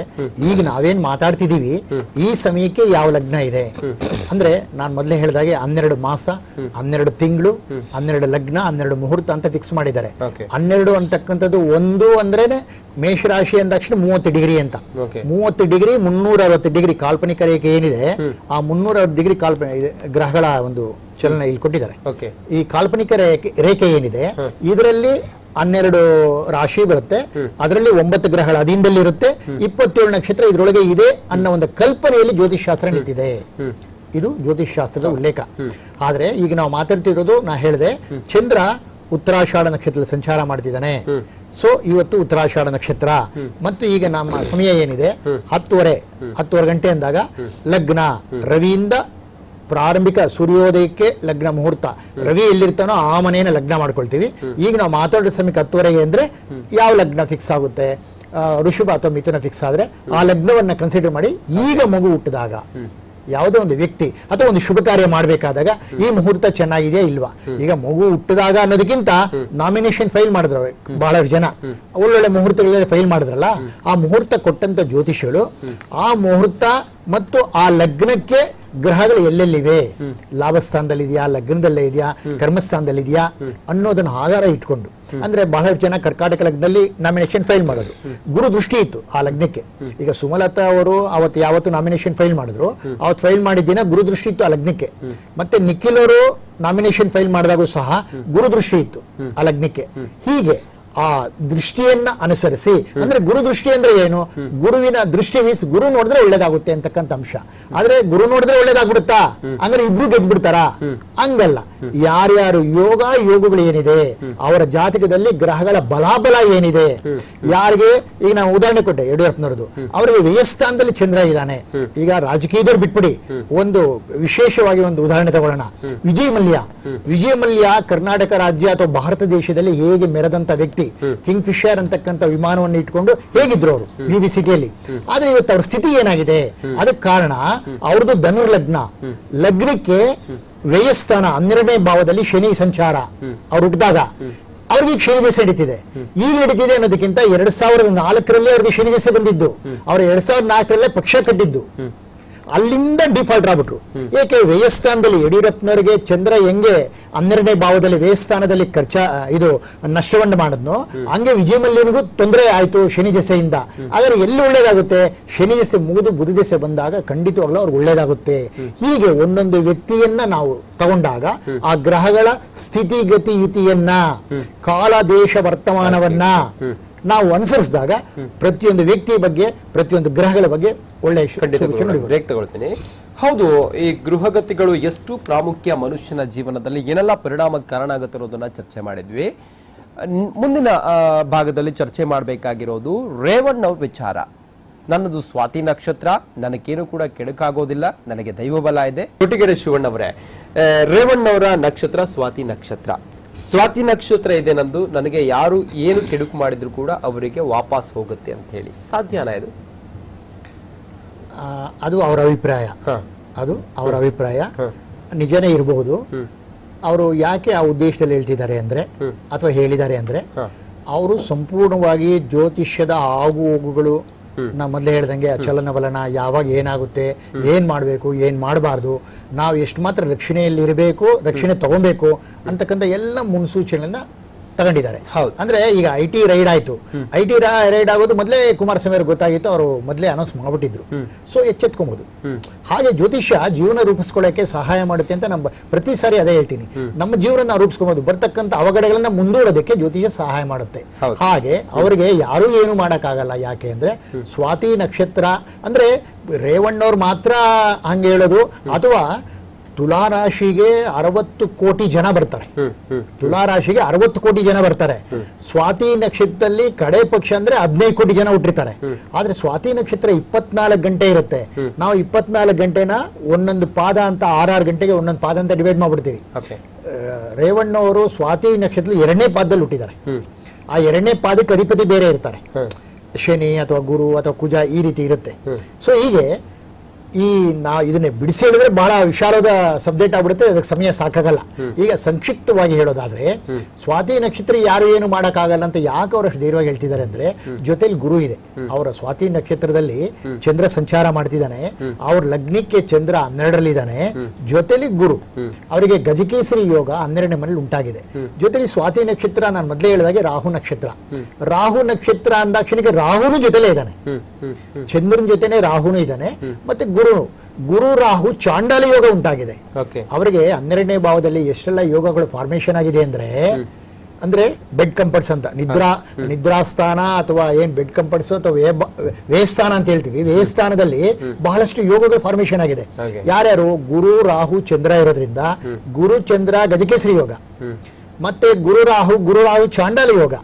ಈಗ ನಾವೇನ್ ಮಾತಾಡ್ತಿದೀವಿ ಈ ಸಮಯಕ್ಕೆ ಯಾವ ಲಗ್ನ ಇದೆ ಅಂದ್ರೆ ನಾನು ಮೊದಲೇ ಹೇಳಿದಾಗೆ 12 ಮಾಸ, 12 ತಿಂಗಳು, 12 ಲಗ್ನ, 12 ಮುಹೂರ್ತ ಅಂತ ಫಿಕ್ಸ್ ಮಾಡಿದ್ದಾರೆ. 12 ಅಂತಕ್ಕಂಥದ್ದು ಒಂದು ಅಂದ್ರೇನೆ ಮೇಷರಾಶಿ ಅಂದಾಕ್ಷಣ 30 ಡಿಗ್ರಿ ಅಂತ. 30 ಡಿಗ್ರಿ 360 ಡಿಗ್ರಿ ಕಾಲ್ಪನಿಕ ರೇಖೆ ಏನಿದೆ ಆ 360 ಡಿಗ್ರಿ ಗ್ರಹಗಳ ಒಂದು ಚಲನ ಇಲ್ಲಿ ಕೊಟ್ಟಿದ್ದಾರೆ. ಈ ಕಾಲ್ಪನಿಕ ರೇಖೆ ಏನಿದೆ ಇದರಲ್ಲಿ 12 ರಾಶಿ ಬರುತ್ತೆ, ಅದರಲ್ಲಿ 9 ಗ್ರಹಗಳ ಅಧೀನದಲ್ಲಿ ಇರುತ್ತೆ, 27 ನಕ್ಷತ್ರ ಇದರೊಳಗೆ ಇದೆ ಅನ್ನೋ ಒಂದು ಕಲ್ಪನೆಯಲ್ಲಿ ಜ್ಯೋತಿಷ್ ಶಾಸ್ತ್ರ ನಿಂತಿದೆ. ಇದು ಜ್ಯೋತಿಷ್ ಶಾಸ್ತ್ರದ ಉಲ್ಲೇಖ. ಆದ್ರೆ ಈಗ ನಾವು ಮಾತಾಡ್ತಿರೋದು ನಾ ಹೇಳಿದೆ ಚಂದ್ರ ಉತ್ತರಾಷಾಢ ನಕ್ಷತ್ರದಲ್ಲಿ ಸಂಚಾರ ಮಾಡ್ತಿದ್ದಾನೆ. ಸೊ ಇವತ್ತು ಉತ್ತರಾಷಾಢ ನಕ್ಷತ್ರ ಮತ್ತು ಈಗ ನಮ್ಮ ಸಮಯ ಏನಿದೆ 10:30 ಗಂಟೆ ಅಂದಾಗ ಲಗ್ನ ರವಿಯಿಂದ ಪ್ರಾರಂಭಿಕ ಸೂರ್ಯೋದಯಕ್ಕೆ ಲಗ್ನ ಮುಹೂರ್ತ. ರವಿ ಎಲ್ಲಿರ್ತಾನೋ ಆ ಮನೆಯನ್ನ ಲಗ್ನ ಮಾಡ್ಕೊಳ್ತೀವಿ. ಈಗ ನಾವು ಮಾತಾಡೋ ಸಮಯಕ್ಕೆ 10:30 ಅಂದ್ರೆ ಯಾವ ಲಗ್ನ ಫಿಕ್ಸ್ ಆಗುತ್ತೆ? ಋಷಭ ಅಥವಾ ಮಿಥುನ ಫಿಕ್ಸ್ ಆದ್ರೆ ಆ ಲಗ್ನವನ್ನ ಕನ್ಸಿಡರ್ ಮಾಡಿ ಈಗ ಮಗು ಹುಟ್ಟಿದಾಗ ಯಾವುದೋ ಒಂದು ವ್ಯಕ್ತಿ ಅಥವಾ ಒಂದು ಶುಭ ಕಾರ್ಯ ಮಾಡಬೇಕಾದಾಗ ಈ ಮುಹೂರ್ತ ಚೆನ್ನಾಗಿದೆಯಾ ಇಲ್ವಾ? ಈಗ ಮಗು ಹುಟ್ಟಿದಾಗ ಅನ್ನೋದಕ್ಕಿಂತ ನಾಮಿನೇಷನ್ ಫೈಲ್ ಮಾಡಿದ್ರು ಬಹಳಷ್ಟು ಜನ, ಒಳ್ಳೊಳ್ಳೆ ಮುಹೂರ್ತಗಳಲ್ಲಿ ಫೈಲ್ ಮಾಡಿದ್ರಲ್ಲ, ಆ ಮುಹೂರ್ತ ಕೊಟ್ಟಂತ ಜ್ಯೋತಿಷಿಗಳು ಆ ಮುಹೂರ್ತ ಮತ್ತು ಆ ಲಗ್ನಕ್ಕೆ ಗ್ರಹಗಳು ಎಲ್ಲೆಲ್ಲಿವೆ, ಲಾಭಸ್ಥಾನದಲ್ಲಿ ಇದೆಯಾ, ಲಗ್ನದಲ್ಲೇ ಇದೆಯಾ, ಕರ್ಮಸ್ಥಾನದಲ್ಲಿ ಇದೆಯಾ ಅನ್ನೋದನ್ನ ಆಧಾರ ಇಟ್ಕೊಂಡು, ಅಂದ್ರೆ ಬಹಳಷ್ಟು ಜನ ಕರ್ಕಾಟಕ ಲಗ್ನದಲ್ಲಿ ನಾಮಿನೇಷನ್ ಫೈಲ್ ಮಾಡೋದು, ಗುರು ದೃಷ್ಟಿ ಇತ್ತು ಆ ಲಗ್ನಕ್ಕೆ. ಈಗ ಸುಮಲತಾ ಅವರು ಯಾವತ್ತು ನಾಮಿನೇಷನ್ ಫೈಲ್ ಮಾಡಿದ್ರು ಅವತ್ತು ಫೈಲ್ ಮಾಡಿದ ದಿನ ಗುರು ದೃಷ್ಟಿ ಇತ್ತು ಆ ಲಗ್ನಕ್ಕೆ. ಮತ್ತೆ ನಿಖಿಲ್ ಅವರು ನಾಮಿನೇಷನ್ ಫೈಲ್ ಮಾಡಿದಾಗೂ ಸಹ ಗುರು ದೃಷ್ಟಿ ಇತ್ತು ಆ ಲಗ್ನಕ್ಕೆ. ಹೀಗೆ ಆ ದೃಷ್ಟಿಯನ್ನ ಅನುಸರಿಸಿ, ಅಂದ್ರೆ ಗುರು ದೃಷ್ಟಿ ಅಂದ್ರೆ ಏನು? ಗುರುವಿನ ದೃಷ್ಟಿ ಮೀನ್ಸ್ ಗುರು ನೋಡಿದ್ರೆ ಒಳ್ಳೇದಾಗುತ್ತೆ ಅಂತಕ್ಕಂಥ ಅಂಶ. ಆದ್ರೆ ಗುರು ನೋಡಿದ್ರೆ ಒಳ್ಳೇದಾಗ್ಬಿಡುತ್ತಾ ಅಂದ್ರೆ ಇಬ್ರು ಗೆದ್ಬಿಡ್ತಾರ? ಹಂಗಲ್ಲ. ಯಾರ್ಯಾರು ಯೋಗಗಳು ಏನಿದೆ, ಅವರ ಜಾತಕದಲ್ಲಿ ಗ್ರಹಗಳ ಬಲಾಬಲ ಏನಿದೆ, ಯಾರಿಗೆ ಈಗ ನಾವು ಉದಾಹರಣೆ ಕೊಟ್ಟೆ ಯಡಿಯೂರಪ್ಪನವರದು, ಅವರಿಗೆ ವ್ಯಯಸ್ಥಾನದಲ್ಲಿ ಚಂದ್ರ ಇದ್ದಾನೆ. ಈಗ ರಾಜಕೀಯದವ್ರು ಬಿಟ್ಬಿಡಿ, ಒಂದು ವಿಶೇಷವಾಗಿ ಒಂದು ಉದಾಹರಣೆ ತಗೊಳ್ಳೋಣ. ವಿಜಯ ಮಲ್ಯ ಕರ್ನಾಟಕ ರಾಜ್ಯ ಅಥವಾ ಭಾರತ ದೇಶದಲ್ಲಿ ಹೇಗೆ ಮೆರೆದಂತ ವ್ಯಕ್ತಿ, ಕಿಂಗ್ ಫಿಶರ್ ಅಂತಕ್ಕಂಥ ವಿಮಾನವನ್ನು ಇಟ್ಕೊಂಡು ಹೇಗಿದ್ರು ಅವರು UB ಸಿಟಿಯಲ್ಲಿ. ಆದ್ರೆ ಇವತ್ತು ಅವ್ರ ಸ್ಥಿತಿ ಏನಾಗಿದೆ? ಅದಕ್ಕೆ ಕಾರಣ ಅವ್ರದ್ದು ಧನುರ್ ಲಗ್ನಕ್ಕೆ ವ್ಯಯಸ್ಥಾನ 12ನೇ ಭಾವದಲ್ಲಿ ಶನಿ ಸಂಚಾರ. ಅವ್ರು ಹುಟ್ಟಿದಾಗ ಅವ್ರಿಗೆ ಶನಿ ದಶೆ ನಡೀತಿದೆ. ಈಗ ನಡೀತಿದೆ ಅನ್ನೋದಕ್ಕಿಂತ 2004 ಅವ್ರಿಗೆ ಶನಿ ದಶೆ ಬಂದಿದ್ದು, ಅವ್ರು 2004 ಪಕ್ಷ ಕಟ್ಟಿದ್ದು. ಅಲ್ಲಿಂದ ಡಿಫಾಲ್ಟ್ ಆಗ್ಬಿಟ್ರು. ಏಕೆ? ವ್ಯಯಸ್ಥಾನದಲ್ಲಿ ಯಡಿಯೂರಪ್ಪನವರಿಗೆ ಚಂದ್ರ ಹೆಂಗೆ 12ನೇ ಭಾವದಲ್ಲಿ ವ್ಯಯಸ್ಥಾನದಲ್ಲಿ ಇದು ನಷ್ಟವನ್ನು ಮಾಡಿದ್ನೋ ಹಂಗೆ ವಿಜಯ ಮಲ್ಯನಿಗೂ ತೊಂದರೆ ಆಯ್ತು ಶನಿ ದಶೆಯಿಂದ. ಆದರೆ ಎಲ್ಲಿ ಒಳ್ಳೇದಾಗುತ್ತೆ? ಶನಿ ದಶೆ ಮುಗಿದು ಬುಧ ದಶೆ ಬಂದಾಗ ಖಂಡಿತವಾಗ್ಲೂ ಅವ್ರಿಗೆ ಒಳ್ಳೇದಾಗುತ್ತೆ. ಹೀಗೆ ಒಂದೊಂದು ವ್ಯಕ್ತಿಯನ್ನ ನಾವು ತಗೊಂಡಾಗ ಆ ಗ್ರಹಗಳ ಸ್ಥಿತಿಗತಿಯುತಿಯನ್ನ, ಕಾಲ ದೇಶ ವರ್ತಮಾನವನ್ನ ನಾವು ಅನುಸರಿಸಿದಾಗ ಪ್ರತಿಯೊಂದು ವ್ಯಕ್ತಿಯ ಬಗ್ಗೆ, ಪ್ರತಿಯೊಂದು ಗ್ರಹಗಳ ಬಗ್ಗೆ ಒಳ್ಳೆಯ ತಗೊಳ್ತೀನಿ. ಹೌದು, ಈ ಗೃಹಗತಿಗಳು ಎಷ್ಟು ಪ್ರಾಮುಖ್ಯ ಮನುಷ್ಯನ ಜೀವನದಲ್ಲಿ, ಏನೆಲ್ಲ ಪರಿಣಾಮ ಕಾರಣ ಆಗುತ್ತಿರೋದನ್ನ ಚರ್ಚೆ ಮಾಡಿದ್ವಿ. ಮುಂದಿನ ಭಾಗದಲ್ಲಿ ಚರ್ಚೆ ಮಾಡಬೇಕಾಗಿರೋದು ರೇವಣ್ಣ ಅವ್ರ ವಿಚಾರ. ನನ್ನದು ಸ್ವಾತಿ ನಕ್ಷತ್ರ, ನನಗೇನು ಕೂಡ ಕೆಡುಕಾಗೋದಿಲ್ಲ, ನನಗೆ ದೈವಬಲ ಇದೆ. ಕೊಟ್ಟಿಗೆರೆ ಶಿವಣ್ಣವರೇ, ರೇವಣ್ಣವರ ನಕ್ಷತ್ರ ಸ್ವಾತಿ ನಕ್ಷತ್ರ. ಸ್ವಾತಿ ನಕ್ಷತ್ರ ಇದೆ ನಂದು, ನನಗೆ ಯಾರು ಏನು ಕೆಡುಕು ಮಾಡಿದ್ರು ಕೂಡ ಅವರಿಗೆ ವಾಪಸ್ ಹೋಗುತ್ತೆ ಅಂತ ಹೇಳಿ ಸಾಧ್ಯನಾ ಇದು? ಅದು ಅವರ ಅಭಿಪ್ರಾಯ. ಅದು ಅವರ ಅಭಿಪ್ರಾಯ ನಿಜನೇ ಇರಬಹುದು. ಅವರು ಯಾಕೆ ಆ ಉದ್ದೇಶದಲ್ಲಿ ಹೇಳ್ತಿದ್ದಾರೆ ಅಂದ್ರೆ, ಅಥವಾ ಹೇಳಿದ್ದಾರೆ ಅಂದ್ರೆ, ಅವರು ಸಂಪೂರ್ಣವಾಗಿ ಜ್ಯೋತಿಷ್ಯದ ಆಗು ಹೋಗುಗಳು, ನಾ ಮೊದಲೇ ಹೇಳ್ದಂಗೆ ಚಲನವಲನ, ಯಾವಾಗ ಏನಾಗುತ್ತೆ, ಏನ್ ಮಾಡಬೇಕು, ಏನ್ ಮಾಡಬಾರ್ದು, ನಾವು ಎಷ್ಟು ಮಾತ್ರ ರಕ್ಷಣೆಯಲ್ಲಿ ಇರಬೇಕು, ರಕ್ಷಣೆ ತಗೊಬೇಕು ಅಂತಕ್ಕಂಥ ಎಲ್ಲ ಮುನ್ಸೂಚನೆಗಳನ್ನ ತಗೊಂಡಿದ್ದಾರೆ. ಅಂದ್ರೆ ಈಗ IT ರೈಡ್ ಆಯ್ತು. IT ರೈಡ್ ಆಗೋದು ಮೊದಲೇ ಕುಮಾರಸ್ವಾಮಿ ಅವ್ರಿಗೆ ಗೊತ್ತಾಗಿತ್ತು, ಅವರು ಮೊದಲೇ ಅನೌನ್ಸ್ ಮಾಡ್ಬಿಟ್ಟಿದ್ರು. ಸೊ ಎಚ್ಚೆತ್ಕೊಬಹುದು. ಹಾಗೆ ಜ್ಯೋತಿಷ್ಯ ಜೀವನ ರೂಪಿಸ್ಕೊಳ್ಳೋಕೆ ಸಹಾಯ ಮಾಡುತ್ತೆ ಅಂತ ನಮ್ಮ ಪ್ರತಿ ಸಾರಿ ಅದೇ ಹೇಳ್ತೀನಿ. ನಮ್ಮ ಜೀವನ ನಾವು ರೂಪಿಸ್ಕೊಬಹುದು, ಬರ್ತಕ್ಕಂಥ ಅವಘಡಗಳನ್ನ ಮುಂದೂಡೋದಕ್ಕೆ ಜ್ಯೋತಿಷ್ಯ ಸಹಾಯ ಮಾಡುತ್ತೆ. ಹಾಗೆ ಅವರಿಗೆ ಯಾರೂ ಏನು ಮಾಡಕ್ಕಾಗಲ್ಲ. ಯಾಕೆ ಅಂದ್ರೆ ಸ್ವಾತಿ ನಕ್ಷತ್ರ ಅಂದ್ರೆ ರೇವಣ್ಣವ್ರು ಮಾತ್ರ ಹಂಗೆ ಹೇಳೋದು, ಅಥವಾ ತುಲಾ ರಾಶಿಗೆ 60 ಕೋಟಿ ಜನ ಬರ್ತಾರೆ. ತುಲಾ ರಾಶಿಗೆ 60 ಕೋಟಿ ಜನ ಬರ್ತಾರೆ. ಸ್ವಾತಿ ನಕ್ಷತ್ರದಲ್ಲಿ ಕಡೆ ಪಕ್ಷ ಅಂದ್ರೆ 15 ಕೋಟಿ ಜನ ಹುಟ್ಟಿರ್ತಾರೆ. ಆದ್ರೆ ಸ್ವಾತಿ ನಕ್ಷತ್ರ 24 ಗಂಟೆ ಇರುತ್ತೆ. ನಾವು 24 ಗಂಟೆನ ಒಂದೊಂದು ಪಾದ ಅಂತ 6 ಗಂಟೆಗೆ ಒಂದೊಂದು ಪಾದ ಅಂತ ಡಿವೈಡ್ ಮಾಡ್ಬಿಡ್ತೀವಿ. ರೇವಣ್ಣ ಅವರು ಸ್ವಾತಿ ನಕ್ಷತ್ರ 2ನೇ ಪಾದದಲ್ಲಿ ಹುಟ್ಟಿದ್ದಾರೆ. ಆ 2ನೇ ಪಾದಕ್ಕೆ ಅಧಿಪತಿ ಬೇರೆ ಇರ್ತಾರೆ, ಶನಿ ಅಥವಾ ಗುರು ಅಥವಾ ಕುಜ ಈ ರೀತಿ ಇರುತ್ತೆ. ಸೊ ಹೀಗೆ ಇದನ್ನೇ ಬಿಡಿಸಿ ಹೇಳಿದ್ರೆ ಬಹಳ ವಿಶಾಲವಾದ ಸಬ್ಜೆಕ್ಟ್ ಆಗ್ಬಿಡುತ್ತೆ, ಅದಕ್ಕೆ ಸಮಯ ಸಾಕಾಗಲ್ಲ. ಈಗ ಸಂಕ್ಷಿಪ್ತವಾಗಿ ಹೇಳೋದಾದ್ರೆ ಸ್ವಾತಿ ನಕ್ಷತ್ರ ಯಾರು ಏನು ಮಾಡಕ್ಕಾಗಲ್ಲ ಅಂತ ಯಾಕೆ ಅವರು ಅಷ್ಟು ಧೈರ್ಯವಾಗಿ ಹೇಳ್ತಿದ್ದಾರೆ ಅಂದ್ರೆ ಜೊತೆಲಿ ಗುರು ಇದೆ. ಅವರ ಸ್ವಾತಿ ನಕ್ಷತ್ರದಲ್ಲಿ ಚಂದ್ರ ಸಂಚಾರ ಮಾಡ್ತಿದ್ದಾನೆ, ಅವ್ರ ಲಗ್ನಕ್ಕೆ ಚಂದ್ರ 12ರಲ್ಲಿದ್ದಾನೆ, ಜೊತೆಲಿ ಗುರು ಅವರಿಗೆ ಗಜಕೇಸರಿ ಯೋಗ 12ನೇ ಮನೇಲಿ ಉಂಟಾಗಿದೆ. ಜೊತೆಲಿ ಸ್ವಾತಿ ನಕ್ಷತ್ರ ನಾನು ಮೊದಲೇ ಹೇಳಿದಾಗೆ ರಾಹು ನಕ್ಷತ್ರ. ರಾಹು ನಕ್ಷತ್ರ ಅಂದಾಕ್ಷಣಿಗೆ ರಾಹುನು ಜೊತೆಲೇ ಇದ್ದಾನೆ, ಚಂದ್ರನ ಜೊತೆನೆ ರಾಹುನು ಇದ್ದಾನೆ, ಮತ್ತೆ ಗುರು ರಾಹು ಚಾಂಡಾಲ ಯೋಗ ಉಂಟಾಗಿದೆ. ಅವರಿಗೆ 12ನೇ ಭಾವದಲ್ಲಿ ಎಷ್ಟೆಲ್ಲ ಯೋಗಗಳು ಫಾರ್ಮೇಶನ್ ಆಗಿದೆ ಅಂದ್ರೆ ಬೆಡ್ ಕಂಫರ್ಟ್ಸ್ ಅಂತ ನಿದ್ರಾಸ್ಥಾನ ಅಥವಾ ಏನ್ ಬೆಡ್ ಕಂಫರ್ಟ್ಸ್ ಅಥವಾ ವೇಸ್ಥಾನ ಅಂತ ಹೇಳ್ತೀವಿ. ವೇಸ್ಥಾನದಲ್ಲಿ ಬಹಳಷ್ಟು ಯೋಗಗಳು ಫಾರ್ಮೇಶನ್ ಆಗಿದೆ. ಯಾರ್ಯಾರು? ಗುರು ರಾಹು ಚಂದ್ರ ಇರೋದ್ರಿಂದ ಗುರು ಚಂದ್ರ ಗಜಕೇಸರಿ ಯೋಗ, ಮತ್ತೆ ಗುರು ರಾಹು ಚಾಂಡಾಲ ಯೋಗ,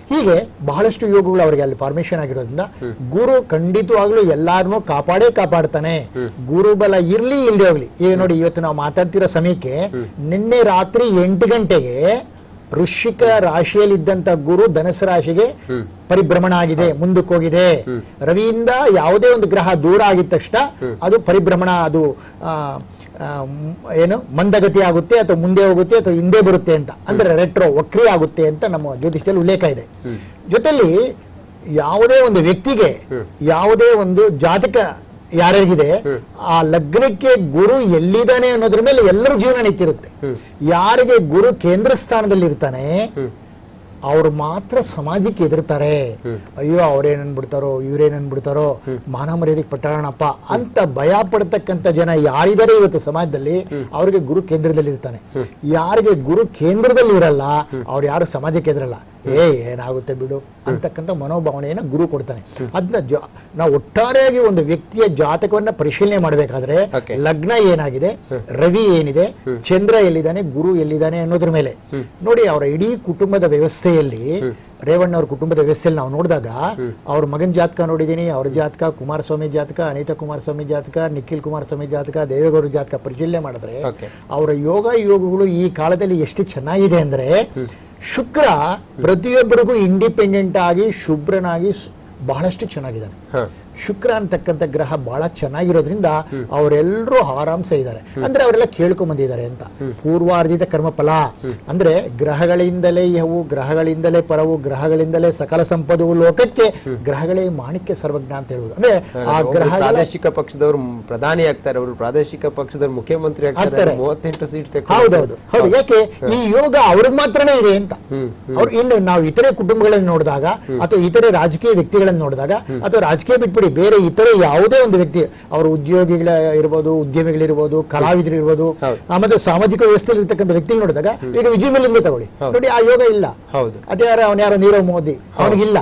ಹೀಗೆ ಬಹಳಷ್ಟು ಯೋಗಗಳು ಅವರಿಗೆ ಅಲ್ಲಿ ಫಾರ್ಮೇಶನ್ ಆಗಿರೋದ್ರಿಂದ ಗುರು ಖಂಡಿತವಾಗ್ಲೂ ಎಲ್ಲಾರನ್ನೂ ಕಾಪಾಡ್ತಾನೆ. ಗುರುಬಲ ಇರ್ಲಿ ಇಲ್ಲದೆ ಹೋಗ್ಲಿ. ಈಗ ನೋಡಿ, ಇವತ್ತು ನಾವು ಮಾತಾಡ್ತಿರೋ ಸಮಯಕ್ಕೆ ನಿನ್ನೆ ರಾತ್ರಿ 8 ಗಂಟೆಗೆ ವೃಶ್ಚಿಕ ರಾಶಿಯಲ್ಲಿದ್ದಂತ ಗುರು ಧನಸು ರಾಶಿಗೆ ಪರಿಭ್ರಮಣ ಆಗಿದೆ, ಮುಂದಕ್ಕೆ ಹೋಗಿದೆ. ರವಿಯಿಂದ ಯಾವುದೇ ಒಂದು ಗ್ರಹ ದೂರ ಆಗಿದ ತಕ್ಷಣ ಅದು ಪರಿಭ್ರಮಣ, ಅದು ಏನು ಮಂದಗತಿ ಆಗುತ್ತೆ ಅಥವಾ ಮುಂದೆ ಹೋಗುತ್ತೆ ಅಥವಾ ಹಿಂದೆ ಬರುತ್ತೆ ಅಂತ, ಅಂದ್ರೆ ರೆಟ್ರೋ ವಕ್ರಿ ಆಗುತ್ತೆ ಅಂತ ನಮ್ಮ ಜ್ಯೋತಿಷ್ಯದಲ್ಲಿ ಉಲ್ಲೇಖ ಇದೆ. ಜೊತೆಲಿ ಯಾವುದೇ ಒಂದು ವ್ಯಕ್ತಿಗೆ ಯಾವುದೇ ಒಂದು ಜಾತಕ ಯಾರ್ಯಾರಿಗಿದೆ ಆ ಲಗ್ನಕ್ಕೆ ಗುರು ಎಲ್ಲಿದ್ದಾನೆ ಅನ್ನೋದ್ರ ಮೇಲೆ ಎಲ್ಲರೂ ಜೀವನ ನಿಂತಿರುತ್ತೆ. ಯಾರಿಗೆ ಗುರು ಕೇಂದ್ರ ಸ್ಥಾನದಲ್ಲಿ ಇರ್ತಾನೆ ಅವ್ರು ಮಾತ್ರ ಸಮಾಜಕ್ಕೆ ಎದುರ್ತಾರೆ. ಅಯ್ಯೋ ಅವ್ರೇನನ್ಬಿಡ್ತಾರೋ ಇವ್ರೇನನ್ಬಿಡ್ತಾರೋ, ಮಾನ ಮರ್ಯಾದೆಗೆ ಪಟ್ಟಾಣಪ್ಪ ಅಂತ ಭಯ ಪಡ್ತಕ್ಕಂಥ ಜನ ಯಾರಿದ್ದಾರೆ ಇವತ್ತು ಸಮಾಜದಲ್ಲಿ, ಅವ್ರಿಗೆ ಗುರು ಕೇಂದ್ರದಲ್ಲಿ ಇರ್ತಾನೆ. ಯಾರಿಗೆ ಗುರು ಕೇಂದ್ರದಲ್ಲಿ ಇರಲ್ಲ ಅವ್ರು ಯಾರು ಸಮಾಜಕ್ಕೆ ಎದುರಲ್ಲ. ಏನಾಗುತ್ತೆ ಬಿಡು ಅಂತಕ್ಕಂಥ ಮನೋಭಾವನೆಯನ್ನು ಗುರು ಕೊಡ್ತಾನೆ. ಅದನ್ನ ನಾವು ಒಟ್ಟಾರೆಯಾಗಿ ಒಂದು ವ್ಯಕ್ತಿಯ ಜಾತಕವನ್ನ ಪರಿಶೀಲನೆ ಮಾಡಬೇಕಾದ್ರೆ ಲಗ್ನ ಏನಾಗಿದೆ, ರವಿ ಏನಿದೆ, ಚಂದ್ರ ಎಲ್ಲಿದ್ದಾನೆ, ಗುರು ಎಲ್ಲಿದ್ದಾನೆ ಅನ್ನೋದ್ರ ಮೇಲೆ ನೋಡಿ. ಅವರ ಇಡೀ ಕುಟುಂಬದ ವ್ಯವಸ್ಥೆಯಲ್ಲಿ, ರೇವಣ್ಣ ಅವ್ರ ಕುಟುಂಬದ ವ್ಯವಸ್ಥೆಯಲ್ಲಿ ನಾವು ನೋಡಿದಾಗ ಅವ್ರ ಮಗನ ಜಾತಕ ನೋಡಿದೀನಿ, ಅವ್ರ ಜಾತಕ, ಕುಮಾರಸ್ವಾಮಿ ಜಾತಕ, ಅನಿತಾ ಕುಮಾರಸ್ವಾಮಿ ಜಾತಕ, ನಿಖಿಲ್ ಕುಮಾರಸ್ವಾಮಿ ಜಾತಕ, ದೇವೇಗೌಡ ಜಾತಕ ಪರಿಶೀಲನೆ ಮಾಡಿದ್ರೆ ಅವರ ಯೋಗಗಳು ಈ ಕಾಲದಲ್ಲಿ ಎಷ್ಟು ಚೆನ್ನಾಗಿದೆ ಅಂದ್ರೆ, ಶುಕ್ರ ಪ್ರತಿಯೊಬ್ಬರಿಗೂ ಇಂಡಿಪೆಂಡೆಂಟ್ ಆಗಿ ಶುಭ್ರನಾಗಿ ಬಹಳಷ್ಟು ಚೆನ್ನಾಗಿದ್ದಾನೆ. ಶುಕ್ರ ಅಂತಕ್ಕಂಥ ಗ್ರಹ ಬಹಳ ಚೆನ್ನಾಗಿರೋದ್ರಿಂದ ಅವರೆಲ್ಲರೂ ಆರಾಮ್ಸೆ ಇದ್ದಾರೆ. ಅಂದ್ರೆ ಅವರೆಲ್ಲ ಕೇಳ್ಕೊಂಡ್ ಬಂದಿದ್ದಾರೆ ಅಂತ. ಪೂರ್ವಾರ್ಜಿತ ಕರ್ಮಫಲ ಅಂದ್ರೆ ಗ್ರಹಗಳಿಂದಲೇ ಯವು, ಗ್ರಹಗಳಿಂದಲೇ ಪರವು, ಗ್ರಹಗಳಿಂದಲೇ ಸಕಲ ಸಂಪದವು ಲೋಕಕ್ಕೆ, ಗ್ರಹಗಳೇ ಮಾಣಿಕ್ಯ ಸರ್ವಜ್ಞ ಅಂತ ಹೇಳುವುದು. ಅಂದ್ರೆ ಆ ಗ್ರಹ ಪ್ರಾದೇಶಿಕ ಪಕ್ಷದವರು ಪ್ರಧಾನಿ ಆಗ್ತಾರೆ, ಅವರು ಪ್ರಾದೇಶಿಕ ಪಕ್ಷದವರು ಮುಖ್ಯಮಂತ್ರಿ ಆಗ್ತಾರೆ, 38 ಸೀಟ್. ಹೌದೌದು. ಯಾಕೆ ಈ ಯೋಗ ಅವ್ರಿಗೆ ಮಾತ್ರನೇ ಇದೆ ಅಂತ. ಅವ್ರು ಇನ್ನು ನಾವು ಇತರೆ ಕುಟುಂಬಗಳನ್ನು ನೋಡಿದಾಗ ಅಥವಾ ಇತರೆ ರಾಜಕೀಯ ವ್ಯಕ್ತಿಗಳನ್ನು ನೋಡಿದಾಗ ಅಥವಾ ರಾಜಕೀಯ ಬಿಟ್ಬಿಟ್ಟು ಬೇರೆ ಇತರೆ ಯಾವುದೇ ಒಂದು ವ್ಯಕ್ತಿ, ಅವರು ಉದ್ಯೋಗಿಗಳ ಇರ್ಬೋದು, ಉದ್ಯಮಿಗಳಿರ್ಬೋದು, ಕಲಾವಿದರಿರ್ಬೋದು, ಮತ್ತೆ ಸಾಮಾಜಿಕ ವ್ಯವಸ್ಥೆಯಲ್ಲಿ ಇರ್ತಕ್ಕಂಥ ವ್ಯಕ್ತಿ ನೋಡಿದಾಗ, ಈಗ ವಿಜಯ್ ಮಲ್ಯ ತಗೊಳ್ಳಿ ನೋಡಿ, ಆ ಯೋಗ ಇಲ್ಲ. ಅದೇ ಅವನ್ಯಾರೋ ನೀರವ್ ಮೋದಿ, ಅವನಿಗಿಲ್ಲ.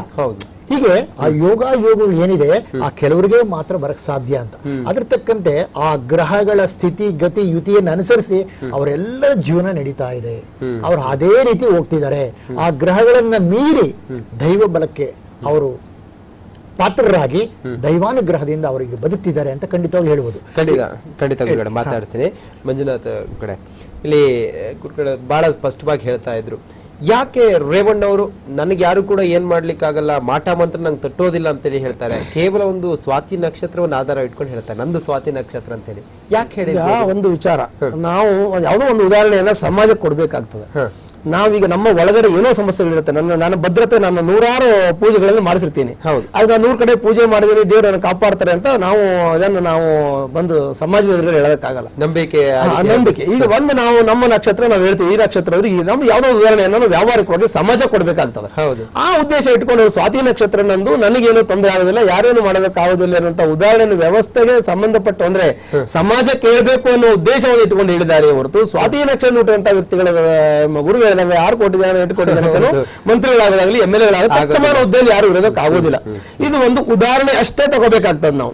ಹೀಗೆ ಆ ಯೋಗಗಳು ಏನಿದೆ ಆ ಕೆಲವರಿಗೆ ಮಾತ್ರ ಬರಕ್ ಸಾಧ್ಯ ಅಂತ. ಅದ್ರ ತಕ್ಕಂತೆ ಆ ಗ್ರಹಗಳ ಸ್ಥಿತಿ ಗತಿ ಯುತಿಯನ್ನು ಅನುಸರಿಸಿ ಅವರೆಲ್ಲರ ಜೀವನ ನಡೀತಾ ಇದೆ. ಅವ್ರು ಅದೇ ರೀತಿ ಹೋಗ್ತಿದ್ದಾರೆ. ಆ ಗ್ರಹಗಳನ್ನ ಮೀರಿ ದೈವ ಬಲಕ್ಕೆ ಅವರು ಪಾತ್ರರಾಗಿ ದೈವಾನುಗ್ರಹದಿಂದ ಅವರಿಗೆ ಬದುಕ್ತಿದ್ದಾರೆ ಅಂತ ಖಂಡಿತವಾಗಿ ಹೇಳ್ಬೋದು. ಖಂಡಿತ ಮಾತಾಡ್ತೀನಿ. ಮಂಜುನಾಥ್ ಕಡೆ ಇಲ್ಲಿ ಬಹಳ ಸ್ಪಷ್ಟವಾಗಿ ಹೇಳ್ತಾ ಇದ್ರು, ಯಾಕೆ ರೇವಣ್ಣ ಅವರು ನನಗೆ ಯಾರು ಕೂಡ ಏನ್ ಮಾಡ್ಲಿಕ್ಕಾಗಲ್ಲ, ಮಾಟ ಮಂತ್ರ ನಂಗೆ ತಟ್ಟೋದಿಲ್ಲ ಅಂತೇಳಿ ಹೇಳ್ತಾರೆ. ಕೇವಲ ಒಂದು ಸ್ವಾತಿ ನಕ್ಷತ್ರವನ್ನು ಆಧಾರ ಇಟ್ಕೊಂಡು ಹೇಳ್ತಾರೆ, ನಂದು ಸ್ವಾತಿ ನಕ್ಷತ್ರ ಅಂತೇಳಿ. ಯಾಕೆ ಹೇಳಿ ಒಂದು ವಿಚಾರ, ನಾವು ಯಾವುದೋ ಒಂದು ಉದಾಹರಣೆಯನ್ನ ಸಮಾಜಕ್ಕೆ ಕೊಡ್ಬೇಕಾಗ್ತದೆ. ನಾವೀಗ ನಮ್ಮ ಒಳಗಡೆ ಏನೋ ಸಮಸ್ಯೆಗಳಿರುತ್ತೆ. ನನ್ನ ಭದ್ರತೆ, ನನ್ನ 100 ಪೂಜೆಗಳನ್ನು ಮಾಡಿಸಿರ್ತೀನಿ. ಆಗ 100 ಕಡೆ ಪೂಜೆ ಮಾಡಿದ್ರೆ ದೇವರನ್ನು ಕಾಪಾಡ್ತಾರೆ ಅಂತ ಅದನ್ನು ನಾವು ಬಂದು ಸಮಾಜದ ಎದುರು ಹೇಳೋದಕ್ಕಾಗಲ್ಲ. ನಂಬಿಕೆ. ಈಗ ಒಂದು ನಾವು ನಮ್ಮ ನಕ್ಷತ್ರ ನಾವು ಹೇಳ್ತೀವಿ, ಈ ನಕ್ಷತ್ರವರು ನಮ್ಗೆ ಯಾವ್ದೋ ಉದಾಹರಣೆಯನ್ನು ವ್ಯಾವಹಾರಿಕವಾಗಿ ಸಮಾಜ ಕೊಡ್ಬೇಕಾಗ್ತದೆ. ಆ ಉದ್ದೇಶ ಇಟ್ಕೊಂಡು ಸ್ವಾತಿ ನಕ್ಷತ್ರ ನಂದು, ನನಗೇನು ತೊಂದರೆ ಆಗೋದಿಲ್ಲ, ಯಾರೇನು ಮಾಡೋದಕ್ಕಾಗೋದಿಲ್ಲ ಅನ್ನೋ ಉದಾಹರಣೆ ವ್ಯವಸ್ಥೆಗೆ ಸಂಬಂಧಪಟ್ಟು ಅಂದ್ರೆ ಸಮಾಜಕ್ಕೆ ಹೇಳ್ಬೇಕು ಅನ್ನೋ ಉದ್ದೇಶವನ್ನು ಇಟ್ಕೊಂಡು ಹೇಳಿದ್ದಾರೆ ಹೊರತು ಸ್ವಾತಿ ನಕ್ಷತ್ರ ಹುಟ್ಟುವಂತಹ ವ್ಯಕ್ತಿಗಳ ಗುರುಗಳು ಹೇಳಿದಂಗೆ 6 ಕೋಟಿ ಜನ 8 ಕೋಟಿ ಜನಕ್ಕೂ ಮಂತ್ರಿಗಳಾಗೋದಾಗ್ಲಿ MLA ತತ್ಸಮಾನ ಹುದ್ದೆಯಲ್ಲಿ ಯಾರು ಇರೋದಕ್ಕೆ ಆಗೋದಿಲ್ಲ. ಇದು ಒಂದು ಉದಾಹರಣೆ ಅಷ್ಟೇ ತಗೋಬೇಕಾಗ್ತದೆ ನಾವು.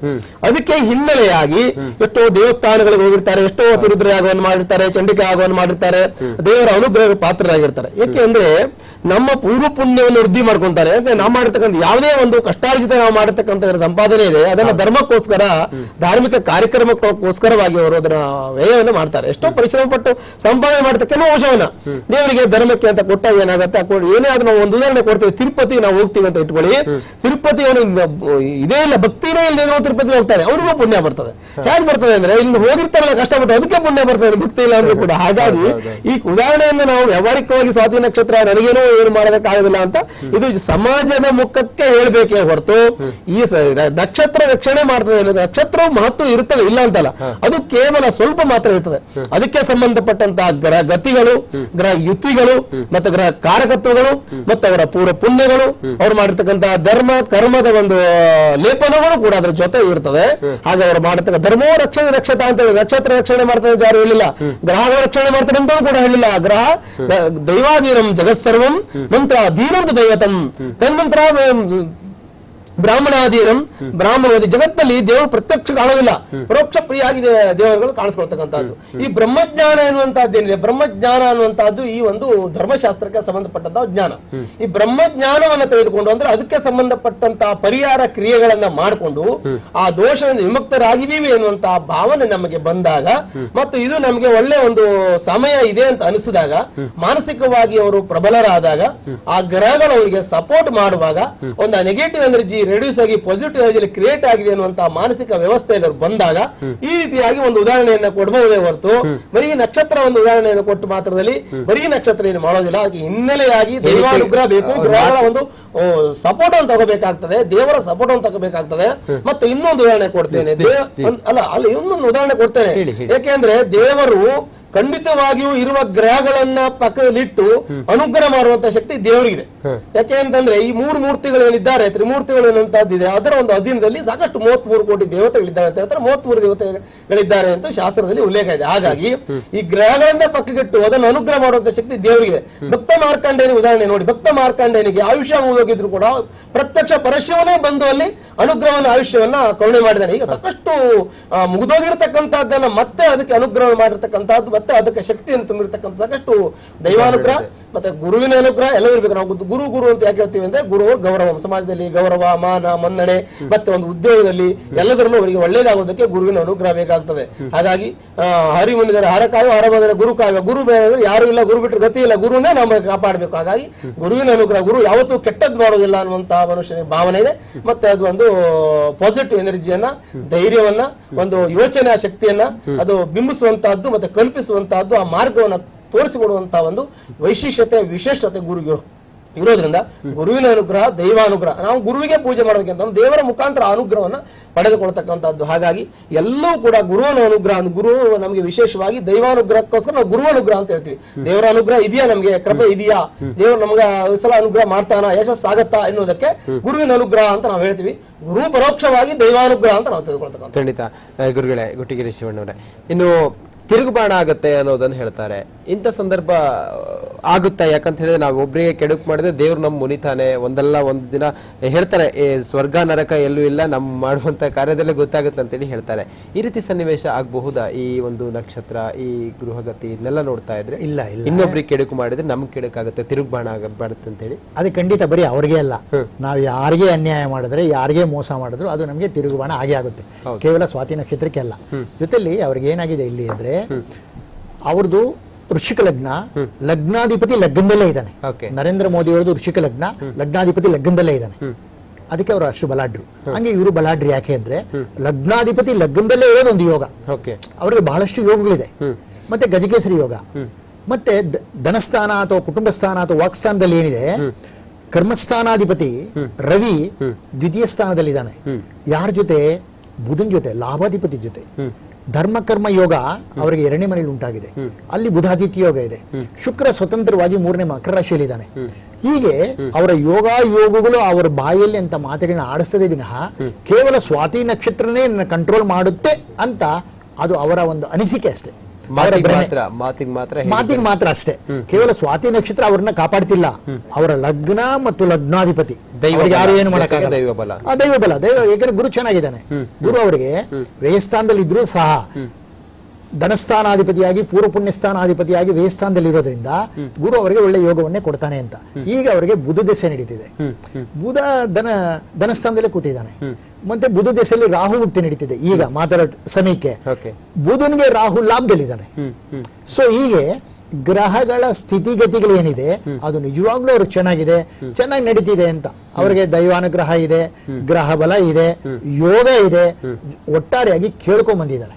ಅದಕ್ಕೆ ಹಿನ್ನೆಲೆಯಾಗಿ ಎಷ್ಟೋ ದೇವಸ್ಥಾನಗಳಿಗೆ ಹೋಗಿರ್ತಾರೆ, ಎಷ್ಟೋ ತಿರುದ್ರ ಯಾಗವನ್ನು ಮಾಡಿರ್ತಾರೆ, ಚಂಡಿಕಾ ಯಾಗವನ್ನು ಮಾಡಿರ್ತಾರೆ, ದೇವರ ಅನುಗ್ರಹ ಪಾತ್ರರಾಗಿರ್ತಾರೆ. ಯಾಕೆ ಅಂದ್ರೆ ನಮ್ಮ ಪೂರ್ವ ಪುಣ್ಯವನ್ನು ವೃದ್ಧಿ ಮಾಡ್ಕೊಂತಾರೆ. ನಾವು ಮಾಡಿರ್ತಕ್ಕಂಥ ಯಾವುದೇ ಒಂದು ಕಷ್ಟಾರ್ಜಿತ ನಾವು ಮಾಡಿರ್ತಕ್ಕಂಥ ಸಂಪಾದನೆ ಇದೆ, ಅದನ್ನ ಧರ್ಮಕ್ಕೋಸ್ಕರ, ಧಾರ್ಮಿಕ ಕಾರ್ಯಕ್ರಮಕ್ಕೋಸ್ಕರವಾಗಿ ಅವರು ಅದನ್ನ ವ್ಯಯವನ್ನು ಮಾಡ್ತಾರೆ. ಎಷ್ಟೋ ಪರಿಶ್ರಮ ಪಟ್ಟು ಸಂಪಾದನೆ ಮಾಡ್ತಕ್ಕ ಅಂಶವನ್ನ ದೇವರಿಗೆ ಧರ್ಮಕ್ಕೆ ಅಂತ ಕೊಟ್ಟಾಗ ಏನಾಗುತ್ತೆ, ಏನೇ ಆದ್ರೂ ನಾವು ಒಂದು ಉದಾಹರಣೆ ಕೊಡ್ತೇವೆ. ತಿರುಪತಿ ನಾವು ಹೋಗ್ತೀವಿ ಅಂತ ಇಟ್ಕೊಳ್ಳಿ, ತಿರುಪತಿ ಅವನು ಇದೇ ಇಲ್ಲ, ಭಕ್ತಿನೇ ಇಲ್ಲದೆ ತಿರುಪತಿ ಹೋಗ್ತಾರೆ, ಅವ್ರಿಗೂ ಪುಣ್ಯ ಬರ್ತದೆ. ಹೇಗೆ ಬರ್ತದೆ ಅಂದ್ರೆ ಇಲ್ಲಿ ಹೋಗಿರ್ತಾರಲ್ಲ ಕಷ್ಟಪಟ್ಟು, ಅದಕ್ಕೆ ಪುಣ್ಯ ಬರ್ತದೆ, ಭಕ್ತಿ ಇಲ್ಲ ಅಂದ್ರೂ ಕೂಡ. ಹಾಗಾಗಿ ಈ ಉದಾಹರಣೆಯಿಂದ ನಾವು ವ್ಯಾವಹಾರಿಕವಾಗಿ ಸ್ವಾತಿ ನಕ್ಷತ್ರ ನನಗೇನೋ ಏನು ಮಾಡೋದಕ್ಕಾಗೋದಿಲ್ಲ ಅಂತ ಇದು ಸಮಾಜದ ಮುಖಕ್ಕೆ ಹೇಳ್ಬೇಕೇ ಹೊರತು ಈ ನಕ್ಷತ್ರ ರಕ್ಷಣೆ ಮಾಡ್ತದೆ. ನಕ್ಷತ್ರ ಮಹತ್ವ ಇರುತ್ತದೆ, ಇಲ್ಲ ಅಂತಲ್ಲ, ಅದು ಕೇವಲ ಸ್ವಲ್ಪ ಮಾತ್ರ ಇರ್ತದೆ. ಅದಕ್ಕೆ ಸಂಬಂಧಪಟ್ಟಂತಹ ಗ್ರಹ ಗತಿಗಳು, ಗ್ರಹ ಯುತಿಗಳು, ಮತ್ತೆ ಗ್ರಹ ಕಾರಕತ್ವಗಳು, ಮತ್ತೆ ಅವರ ಪೂರ್ವ ಪುಣ್ಯಗಳು, ಅವ್ರು ಮಾಡಿರ್ತಕ್ಕಂತಹ ಧರ್ಮ ಕರ್ಮದ ಒಂದು ಲೇಪನಗಳು ಕೂಡ ಅದರ ಜೊತೆ ಇರ್ತದೆ. ಹಾಗೆ ಅವರು ಮಾಡತಕ್ಕ ಧರ್ಮೋ ರಕ್ಷಣೆ ರಕ್ಷತಾ ಅಂತ ಹೇಳಿ, ನಕ್ಷತ್ರ ರಕ್ಷಣೆ ಮಾಡ್ತಾರೆ ಅಂತ ಯಾರು ಹೇಳಿಲ್ಲ, ಗ್ರಹಗಳ ರಕ್ಷಣೆ ಮಾಡ್ತಾರೆ ಅಂತ ಕೂಡ ಹೇಳಿಲ್ಲ. ಗ್ರಹ ದೈವಾಧೀನಂ ಜಗತ್ಸರ್ವಂ ಮಂತ್ರ ಅಧೀನಂತು ದೈವತಂ ತನ್ಮಂತ್ರ ಬ್ರಾಹ್ಮಣಾಧೀನಂ ಬ್ರಾಹ್ಮಣವಾದಿ. ಜಗತ್ತಲ್ಲಿ ದೇವರು ಪ್ರತ್ಯಕ್ಷ ಕಾಣೋದಿಲ್ಲ, ಪರೋಕ್ಷ ಪ್ರಿಯಾಗಿದೆ ದೇವರುಗಳು ಕಾಣಿಸ್ಕೊಳ್ತಕ್ಕಂಥದ್ದು. ಈ ಬ್ರಹ್ಮಜ್ಞಾನ ಎನ್ನುವಂತಹದ್ದೇನಿದೆ, ಬ್ರಹ್ಮಜ್ಞಾನ ಅನ್ನುವಂತಹದ್ದು ಈ ಒಂದು ಧರ್ಮಶಾಸ್ತ್ರಕ್ಕೆ ಸಂಬಂಧಪಟ್ಟಂತಹ ಜ್ಞಾನ. ಈ ಬ್ರಹ್ಮಜ್ಞಾನವನ್ನು ತೆಗೆದುಕೊಂಡು ಅಂದ್ರೆ ಅದಕ್ಕೆ ಸಂಬಂಧಪಟ್ಟಂತಹ ಪರಿಹಾರ ಕ್ರಿಯೆಗಳನ್ನ ಮಾಡಿಕೊಂಡು ಆ ದೋಷದಿಂದ ವಿಮುಕ್ತರಾಗಿದ್ದೀವಿ ಎನ್ನುವಂತಹ ಭಾವನೆ ನಮಗೆ ಬಂದಾಗ, ಮತ್ತು ಇದು ನಮಗೆ ಒಳ್ಳೆ ಒಂದು ಸಮಯ ಇದೆ ಅಂತ ಅನಿಸಿದಾಗ, ಮಾನಸಿಕವಾಗಿ ಅವರು ಪ್ರಬಲರಾದಾಗ, ಆ ಗ್ರಹಗಳು ಅವರಿಗೆ ಸಪೋರ್ಟ್ ಮಾಡುವಾಗ ಒಂದು ನೆಗೆಟಿವ್ ಎನರ್ಜಿ ರೆಡ್ಯೂಸ್ ಆಗಿ ಪಾಸಿಟಿವ್ ಎನರ್ಜಿ ಕ್ರಿಯೇಟ್ ಆಗಿದೆ ಅನ್ನುವಂತಹ ಮಾನಸಿಕ ವ್ಯವಸ್ಥೆಯಲ್ಲಿ ಬಂದಾಗ ಈ ರೀತಿಯಾಗಿ ಒಂದು ಉದಾಹರಣೆಯನ್ನು ಕೊಡಬಹುದೇ ಹೊರತು ಬರೀ ನಕ್ಷತ್ರ ಒಂದು ಉದಾಹರಣೆಯನ್ನು ಕೊಟ್ಟು ಮಾತ್ರದಲ್ಲಿ ಬರೀ ನಕ್ಷತ್ರ ಏನು ಮಾಡೋದಿಲ್ಲ. ಅದಕ್ಕೆ ಹಿನ್ನೆಲೆಯಾಗಿ ದೈವಾನುಗ್ರಹ ಬೇಕು, ಗ್ರಹಗಳ ಒಂದು ಸಪೋರ್ಟ್ ಅನ್ನು ತಗೋಬೇಕಾಗ್ತದೆ, ದೇವರ ಸಪೋರ್ಟ್ ಅನ್ನು ತಗೋಬೇಕಾಗ್ತದೆ. ಮತ್ತೆ ಇನ್ನೊಂದು ಉದಾಹರಣೆ ಕೊಡ್ತೇನೆ, ಅಲ್ಲ ಇನ್ನೊಂದು ಉದಾಹರಣೆ ಕೊಡ್ತೇನೆ. ಯಾಕೆಂದ್ರೆ ದೇವರು ಖಂಡಿತವಾಗಿಯೂ ಇರುವ ಗ್ರಹಗಳನ್ನ ಪಕ್ಕದಲ್ಲಿಟ್ಟು ಅನುಗ್ರಹ ಮಾಡುವಂತಹ ಶಕ್ತಿ ದೇವರಿಗಿದೆ. ಯಾಕೆ ಅಂತಂದ್ರೆ ಈ 3 ಮೂರ್ತಿಗಳು ಏನಿದ್ದಾರೆ, ತ್ರಿಮೂರ್ತಿಗಳು ಎನ್ನುವಂತಹದ್ದಿದೆ, ಅದರ ಒಂದು ಅಧೀನದಲ್ಲಿ ಸಾಕಷ್ಟು 33 ಕೋಟಿ ದೇವತೆಗಳಿದ್ದಾರೆ ಅಂತ ಹೇಳ್ತಾರೆ. 33 ದೇವತೆಗಳಿದ್ದಾರೆ ಅಂತ ಶಾಸ್ತ್ರದಲ್ಲಿ ಉಲ್ಲೇಖ ಇದೆ. ಹಾಗಾಗಿ ಈ ಗ್ರಹಗಳನ್ನ ಪಕ್ಕಗಿಟ್ಟು ಅದನ್ನು ಅನುಗ್ರಹ ಮಾಡುವಂತಹ ಶಕ್ತಿ ದೇವರಿಗೆ. ಭಕ್ತ ಮಾರ್ಕಂಡೇಯನ ಉದಾಹರಣೆ ನೋಡಿ, ಭಕ್ತ ಮಾರ್ಕಂಡೇಯನಿಗೆ ಆಯುಷ್ಯ ಮುಗಿದೋಗಿದ್ರು ಕೂಡ ಪ್ರತ್ಯಕ್ಷ ಪರಶಿವನೇ ಬಂದು ಅಲ್ಲಿ ಅನುಗ್ರಹವನ್ನು ಆಯುಷ್ಯವನ್ನ ಕರುಣೆ ಮಾಡಿದ್ದಾನೆ. ಈಗ ಸಾಕಷ್ಟು ಮುಗಿದೋಗಿರ್ತಕ್ಕಂಥದ್ದನ್ನ ಮತ್ತೆ ಅದಕ್ಕೆ ಅನುಗ್ರಹ ಮಾಡಿರ್ತಕ್ಕಂಥದ್ದು, ಮತ್ತೆ ಅದಕ್ಕೆ ಶಕ್ತಿಯನ್ನು ತುಂಬಿರ್ತಕ್ಕಂಥ ಸಾಕಷ್ಟು ದೈವಾನುಗ್ರಹ ಮತ್ತೆ ಗುರುವಿನ ಅನುಗ್ರಹ ಎಲ್ಲ ಇರಬೇಕು. ನಾವು ಗುರು ಅಂತ ಯಾಕೆ ಹೇಳ್ತೀವಿ ಅಂದ್ರೆ ಗುರು ಗೌರವ, ಸಮಾಜದಲ್ಲಿ ಗೌರವ, ಮಾನ, ಮನ್ನಣೆ, ಮತ್ತೆ ಒಂದು ಉದ್ಯೋಗದಲ್ಲಿ ಎಲ್ಲದರಲ್ಲೂ ಅವರಿಗೆ ಒಳ್ಳೇದಾಗೋದಕ್ಕೆ ಗುರುವಿನ ಅನುಗ್ರಹ ಬೇಕಾಗ್ತದೆ. ಹಾಗಾಗಿ ಹರಿ ಮುಂದಿದ್ದಾರೆ ಹರಕಾಯು, ಹರ ಬಂದರೆ ಗುರು ಕಾಯುವ. ಗುರು ಬೇರೆ ಯಾರು ಇಲ್ಲ, ಗುರು ಬಿಟ್ಟರೆ ಗತಿ ಇಲ್ಲ, ಗುರುನೇ ನಾವು ಕಾಪಾಡಬೇಕು. ಹಾಗಾಗಿ ಗುರುವಿನ ಅನುಗ್ರಹ, ಗುರು ಯಾವತ್ತೂ ಕೆಟ್ಟದ್ದು ಮಾಡೋದಿಲ್ಲ ಅನ್ನುವಂತಹ ಮನುಷ್ಯನಿಗೆ ಭಾವನೆ ಇದೆ. ಮತ್ತೆ ಅದು ಒಂದು ಪಾಸಿಟಿವ್ ಎನರ್ಜಿಯನ್ನ, ಧೈರ್ಯವನ್ನ, ಒಂದು ಯೋಚನಾ ಶಕ್ತಿಯನ್ನ ಅದು ಬಿಂಬಿಸುವಂತಹದ್ದು ಮತ್ತೆ ಕಲ್ಪಿಸುವಂತಹದ್ದು, ಆ ಮಾರ್ಗವನ್ನು ತೋರಿಸಿಕೊಡುವಂತಹ ಒಂದು ವೈಶಿಷ್ಟ್ಯತೆ, ವಿಶೇಷತೆ ಗುರುಗೆ ಇರೋದ್ರಿಂದ ಗುರುವಿನ ಅನುಗ್ರಹ, ದೈವಾನುಗ್ರಹ, ನಾವು ಗುರುವಿಗೆ ಪೂಜೆ ಮಾಡೋದಕ್ಕಿಂತ ದೇವರ ಮುಖಾಂತರ ಅನುಗ್ರಹವನ್ನು ಪಡೆದುಕೊಳ್ತಕ್ಕಂಥದ್ದು. ಹಾಗಾಗಿ ಎಲ್ಲವೂ ಕೂಡ ಗುರುವಿನ ಅನುಗ್ರಹ. ಗುರು ನಮಗೆ ವಿಶೇಷವಾಗಿ ದೈವಾನುಗ್ರಹಕ್ಕೋಸ್ಕರ ನಾವು ಗುರುವನುಗ್ರಹ ಅಂತ ಹೇಳ್ತೀವಿ. ದೇವರ ಅನುಗ್ರಹ ಇದೆಯಾ, ನಮಗೆ ಕೃಪೆ ಇದೆಯಾ, ದೇವರು ನಮ್ಗೆ ಸಲ ಅನುಗ್ರಹ ಮಾಡ್ತಾನ, ಯಶಸ್ಸಾಗತ್ತಾ ಎನ್ನುವುದಕ್ಕೆ ಗುರುವಿನ ಅನುಗ್ರಹ ಅಂತ ನಾವು ಹೇಳ್ತೀವಿ. ಗುರು ಪರೋಕ್ಷವಾಗಿ ದೈವಾನುಗ್ರಹ ಅಂತ ನಾವು ತೆಗೆದುಕೊಳ್ತಕ್ಕಂಥ. ಖಂಡಿತ ಗುರುಗಳೇ, ಗುಟ್ಟಿಗೆರೆ ಶಿವಣ್ಣವರೇ, ಇನ್ನು ತಿರುಗುಬಾಣ ಆಗತ್ತೆ ಅನ್ನೋದನ್ನು ಹೇಳ್ತಾರೆ. ಇಂಥ ಸಂದರ್ಭ ಆಗುತ್ತಾ? ಯಾಕಂತ ಹೇಳಿದ್ರೆ ನಾವು ಒಬ್ಬರಿಗೆ ಕೆಡುಕು ಮಾಡಿದ್ರೆ ದೇವ್ರು ನಮ್ಮ ಮುನಿತಾನೆ, ಒಂದಲ್ಲ ಒಂದು ದಿನ ಹೇಳ್ತಾರೆ, ಸ್ವರ್ಗ ನರಕ ಎಲ್ಲೂ ಇಲ್ಲ, ನಮ್ಮ ಮಾಡುವಂತ ಕಾರ್ಯದಲ್ಲೇ ಗೊತ್ತಾಗುತ್ತೆ ಅಂತೇಳಿ ಹೇಳ್ತಾರೆ. ಈ ರೀತಿ ಸನ್ನಿವೇಶ ಆಗಬಹುದಾ? ಈ ಒಂದು ನಕ್ಷತ್ರ, ಈ ಗೃಹಗತಿ ಇದನ್ನೆಲ್ಲ ನೋಡ್ತಾ ಇದ್ರೆ ಇಲ್ಲ ಇನ್ನೊಬ್ರಿಗೆ ಕೆಡುಕು ಮಾಡಿದ್ರೆ ನಮ್ಗೆ ಕೆಡುಕಾಗುತ್ತೆ, ತಿರುಗುಬಾಣ ಆಗಬಾರ್ದು ಅಂತೇಳಿ. ಅದು ಖಂಡಿತ ಬರೀ ಅವ್ರಿಗೆ ಅಲ್ಲ, ನಾವು ಯಾರಿಗೆ ಅನ್ಯಾಯ ಮಾಡಿದ್ರೆ, ಯಾರಿಗೆ ಮೋಸ ಮಾಡಿದ್ರು ಅದು ನಮಗೆ ತಿರುಗುಬಾಣ ಆಗೇ ಆಗುತ್ತೆ. ಕೇವಲ ಸ್ವಾತಿ ನಕ್ಷತ್ರಕ್ಕೆ ಅಲ್ಲ. ಜೊತೆಲಿ ಅವ್ರಿಗೆ ಏನಾಗಿದೆ ಇಲ್ಲಿ ಅಂದ್ರೆ, ಅವ್ರದ್ದು ವೃಶ್ಚಿಕ ಲಗ್ನ, ಲಗ್ನಾಧಿಪತಿ ಲಗ್ನದಲ್ಲೇ ಇದ್ದಾನೆ. ನರೇಂದ್ರ ಮೋದಿ ಅವರದು ವೃಶ್ಚಿಕ ಲಗ್ನ, ಲಗ್ನಾಧಿಪತಿ ಲಗ್ನದಲ್ಲೇ ಇದ್ದಾನೆ. ಅದಕ್ಕೆ ಅವರು ಅಷ್ಟು ಬಲಾಢ್ರು. ಹಂಗೆ ಇವರು ಬಲಾಢ್ರಿ ಯಾಕೆ ಅಂದ್ರೆ, ಲಗ್ನಾಧಿಪತಿ ಲಗ್ನದಲ್ಲೇ ಇರೋದು ಒಂದು ಯೋಗ. ಅವರಿಗೆ ಬಹಳಷ್ಟು ಯೋಗಗಳಿದೆ. ಮತ್ತೆ ಗಜಕೇಸರಿ ಯೋಗ, ಮತ್ತೆ ಧನಸ್ಥಾನ ಅಥವಾ ಕುಟುಂಬ ಸ್ಥಾನ ಅಥವಾ ವಾಕ್ಸ್ಥಾನದಲ್ಲಿ ಏನಿದೆ, ಕರ್ಮಸ್ಥಾನಾಧಿಪತಿ ರವಿ ದ್ವಿತೀಯ ಸ್ಥಾನದಲ್ಲಿದ್ದಾನೆ. ಯಾರ ಜೊತೆ? ಬುಧನ್ ಜೊತೆ, ಲಾಭಾಧಿಪತಿ ಜೊತೆ. ಧರ್ಮ ಕರ್ಮ ಯೋಗ ಅವರಿಗೆ 2ನೇ ಮನೆಯಲ್ಲಿ ಉಂಟಾಗಿದೆ. ಅಲ್ಲಿ ಬುಧಾದಿತ್ಯ ಯೋಗ ಇದೆ. ಶುಕ್ರ ಸ್ವತಂತ್ರವಾಗಿ 3ನೇ ಮಕರ ರಾಶಿಯಲ್ಲಿದ್ದಾನೆ. ಹೀಗೆ ಅವರ ಯೋಗಗಳು ಅವರ ಬಾಯಲ್ಲಿ ಅಂತ ಮಾತುಗಳನ್ನ ಆಡಿಸ್ತದೆ ವಿನಃ ಕೇವಲ ಸ್ವಾತಿ ನಕ್ಷತ್ರನೇ ಕಂಟ್ರೋಲ್ ಮಾಡುತ್ತೆ ಅಂತ ಅದು ಅವರ ಒಂದು ಅನಿಸಿಕೆ ಅಷ್ಟೇ. ಮಾತಿಗೆ ಮಾತ್ರ ಅಷ್ಟೇ. ಕೇವಲ ಸ್ವಾತಿ ನಕ್ಷತ್ರ ಅವ್ರನ್ನ ಕಾಪಾಡ್ತಿಲ್ಲ, ಅವರ ಲಗ್ನ ಮತ್ತು ಲಗ್ನಾಧಿಪತಿ ಯಾರು ಏನು ಮಾಡಕ್ಕಾಗಲ್ಲ. ದೈವ ಬಲ ಯಾಕಂದ್ರೆ ಗುರು ಚೆನ್ನಾಗಿದ್ದಾನೆ. ಗುರು ಅವರಿಗೆ ವ್ಯಯಸ್ಥಾನದಲ್ಲಿ ಇದ್ರೂ ಸಹ ಧನಸ್ಥಾನಾಧಿಪತಿಯಾಗಿ ಪೂರ್ವ ಪುಣ್ಯಸ್ಥಾನಾಧಿಪತಿಯಾಗಿ ವ್ಯಯಸ್ಥಾನದಲ್ಲಿ ಇರೋದ್ರಿಂದ ಗುರು ಅವರಿಗೆ ಒಳ್ಳೆ ಯೋಗವನ್ನೇ ಕೊಡ್ತಾನೆ ಅಂತ. ಈಗ ಅವರಿಗೆ ಬುಧ ದೆಸೆ ನಡೀತಿದೆ. ಬುಧ ಧನಸ್ಥಾನದಲ್ಲೇ ಕೂತಿದ್ದಾನೆ. ಮತ್ತೆ ಬುಧ ದೆಸೆಯಲ್ಲಿ ರಾಹು ಮುಕ್ತಿ ನಡೀತಿದೆ. ಈಗ ಮಾತಾಡೋ ಸಮಯಕ್ಕೆ ಬುಧನಿಗೆ ರಾಹು ಲಾಭದಲ್ಲಿದ್ದಾನೆ. ಸೊ ಹೀಗೆ ಗ್ರಹಗಳ ಸ್ಥಿತಿಗತಿಗಳು ಏನಿದೆ ಅದು ನಿಜವಾಗ್ಲೂ ಅವ್ರಿಗೆ ಚೆನ್ನಾಗಿ ನಡೀತಿದೆ ಅಂತ. ಅವರಿಗೆ ದೈವಾನುಗ್ರಹ ಇದೆ, ಗ್ರಹ ಬಲ ಇದೆ, ಯೋಗ ಇದೆ. ಒಟ್ಟಾರೆಯಾಗಿ ಕೇಳ್ಕೊಂಡ್ ಬಂದಿದ್ದಾರೆ.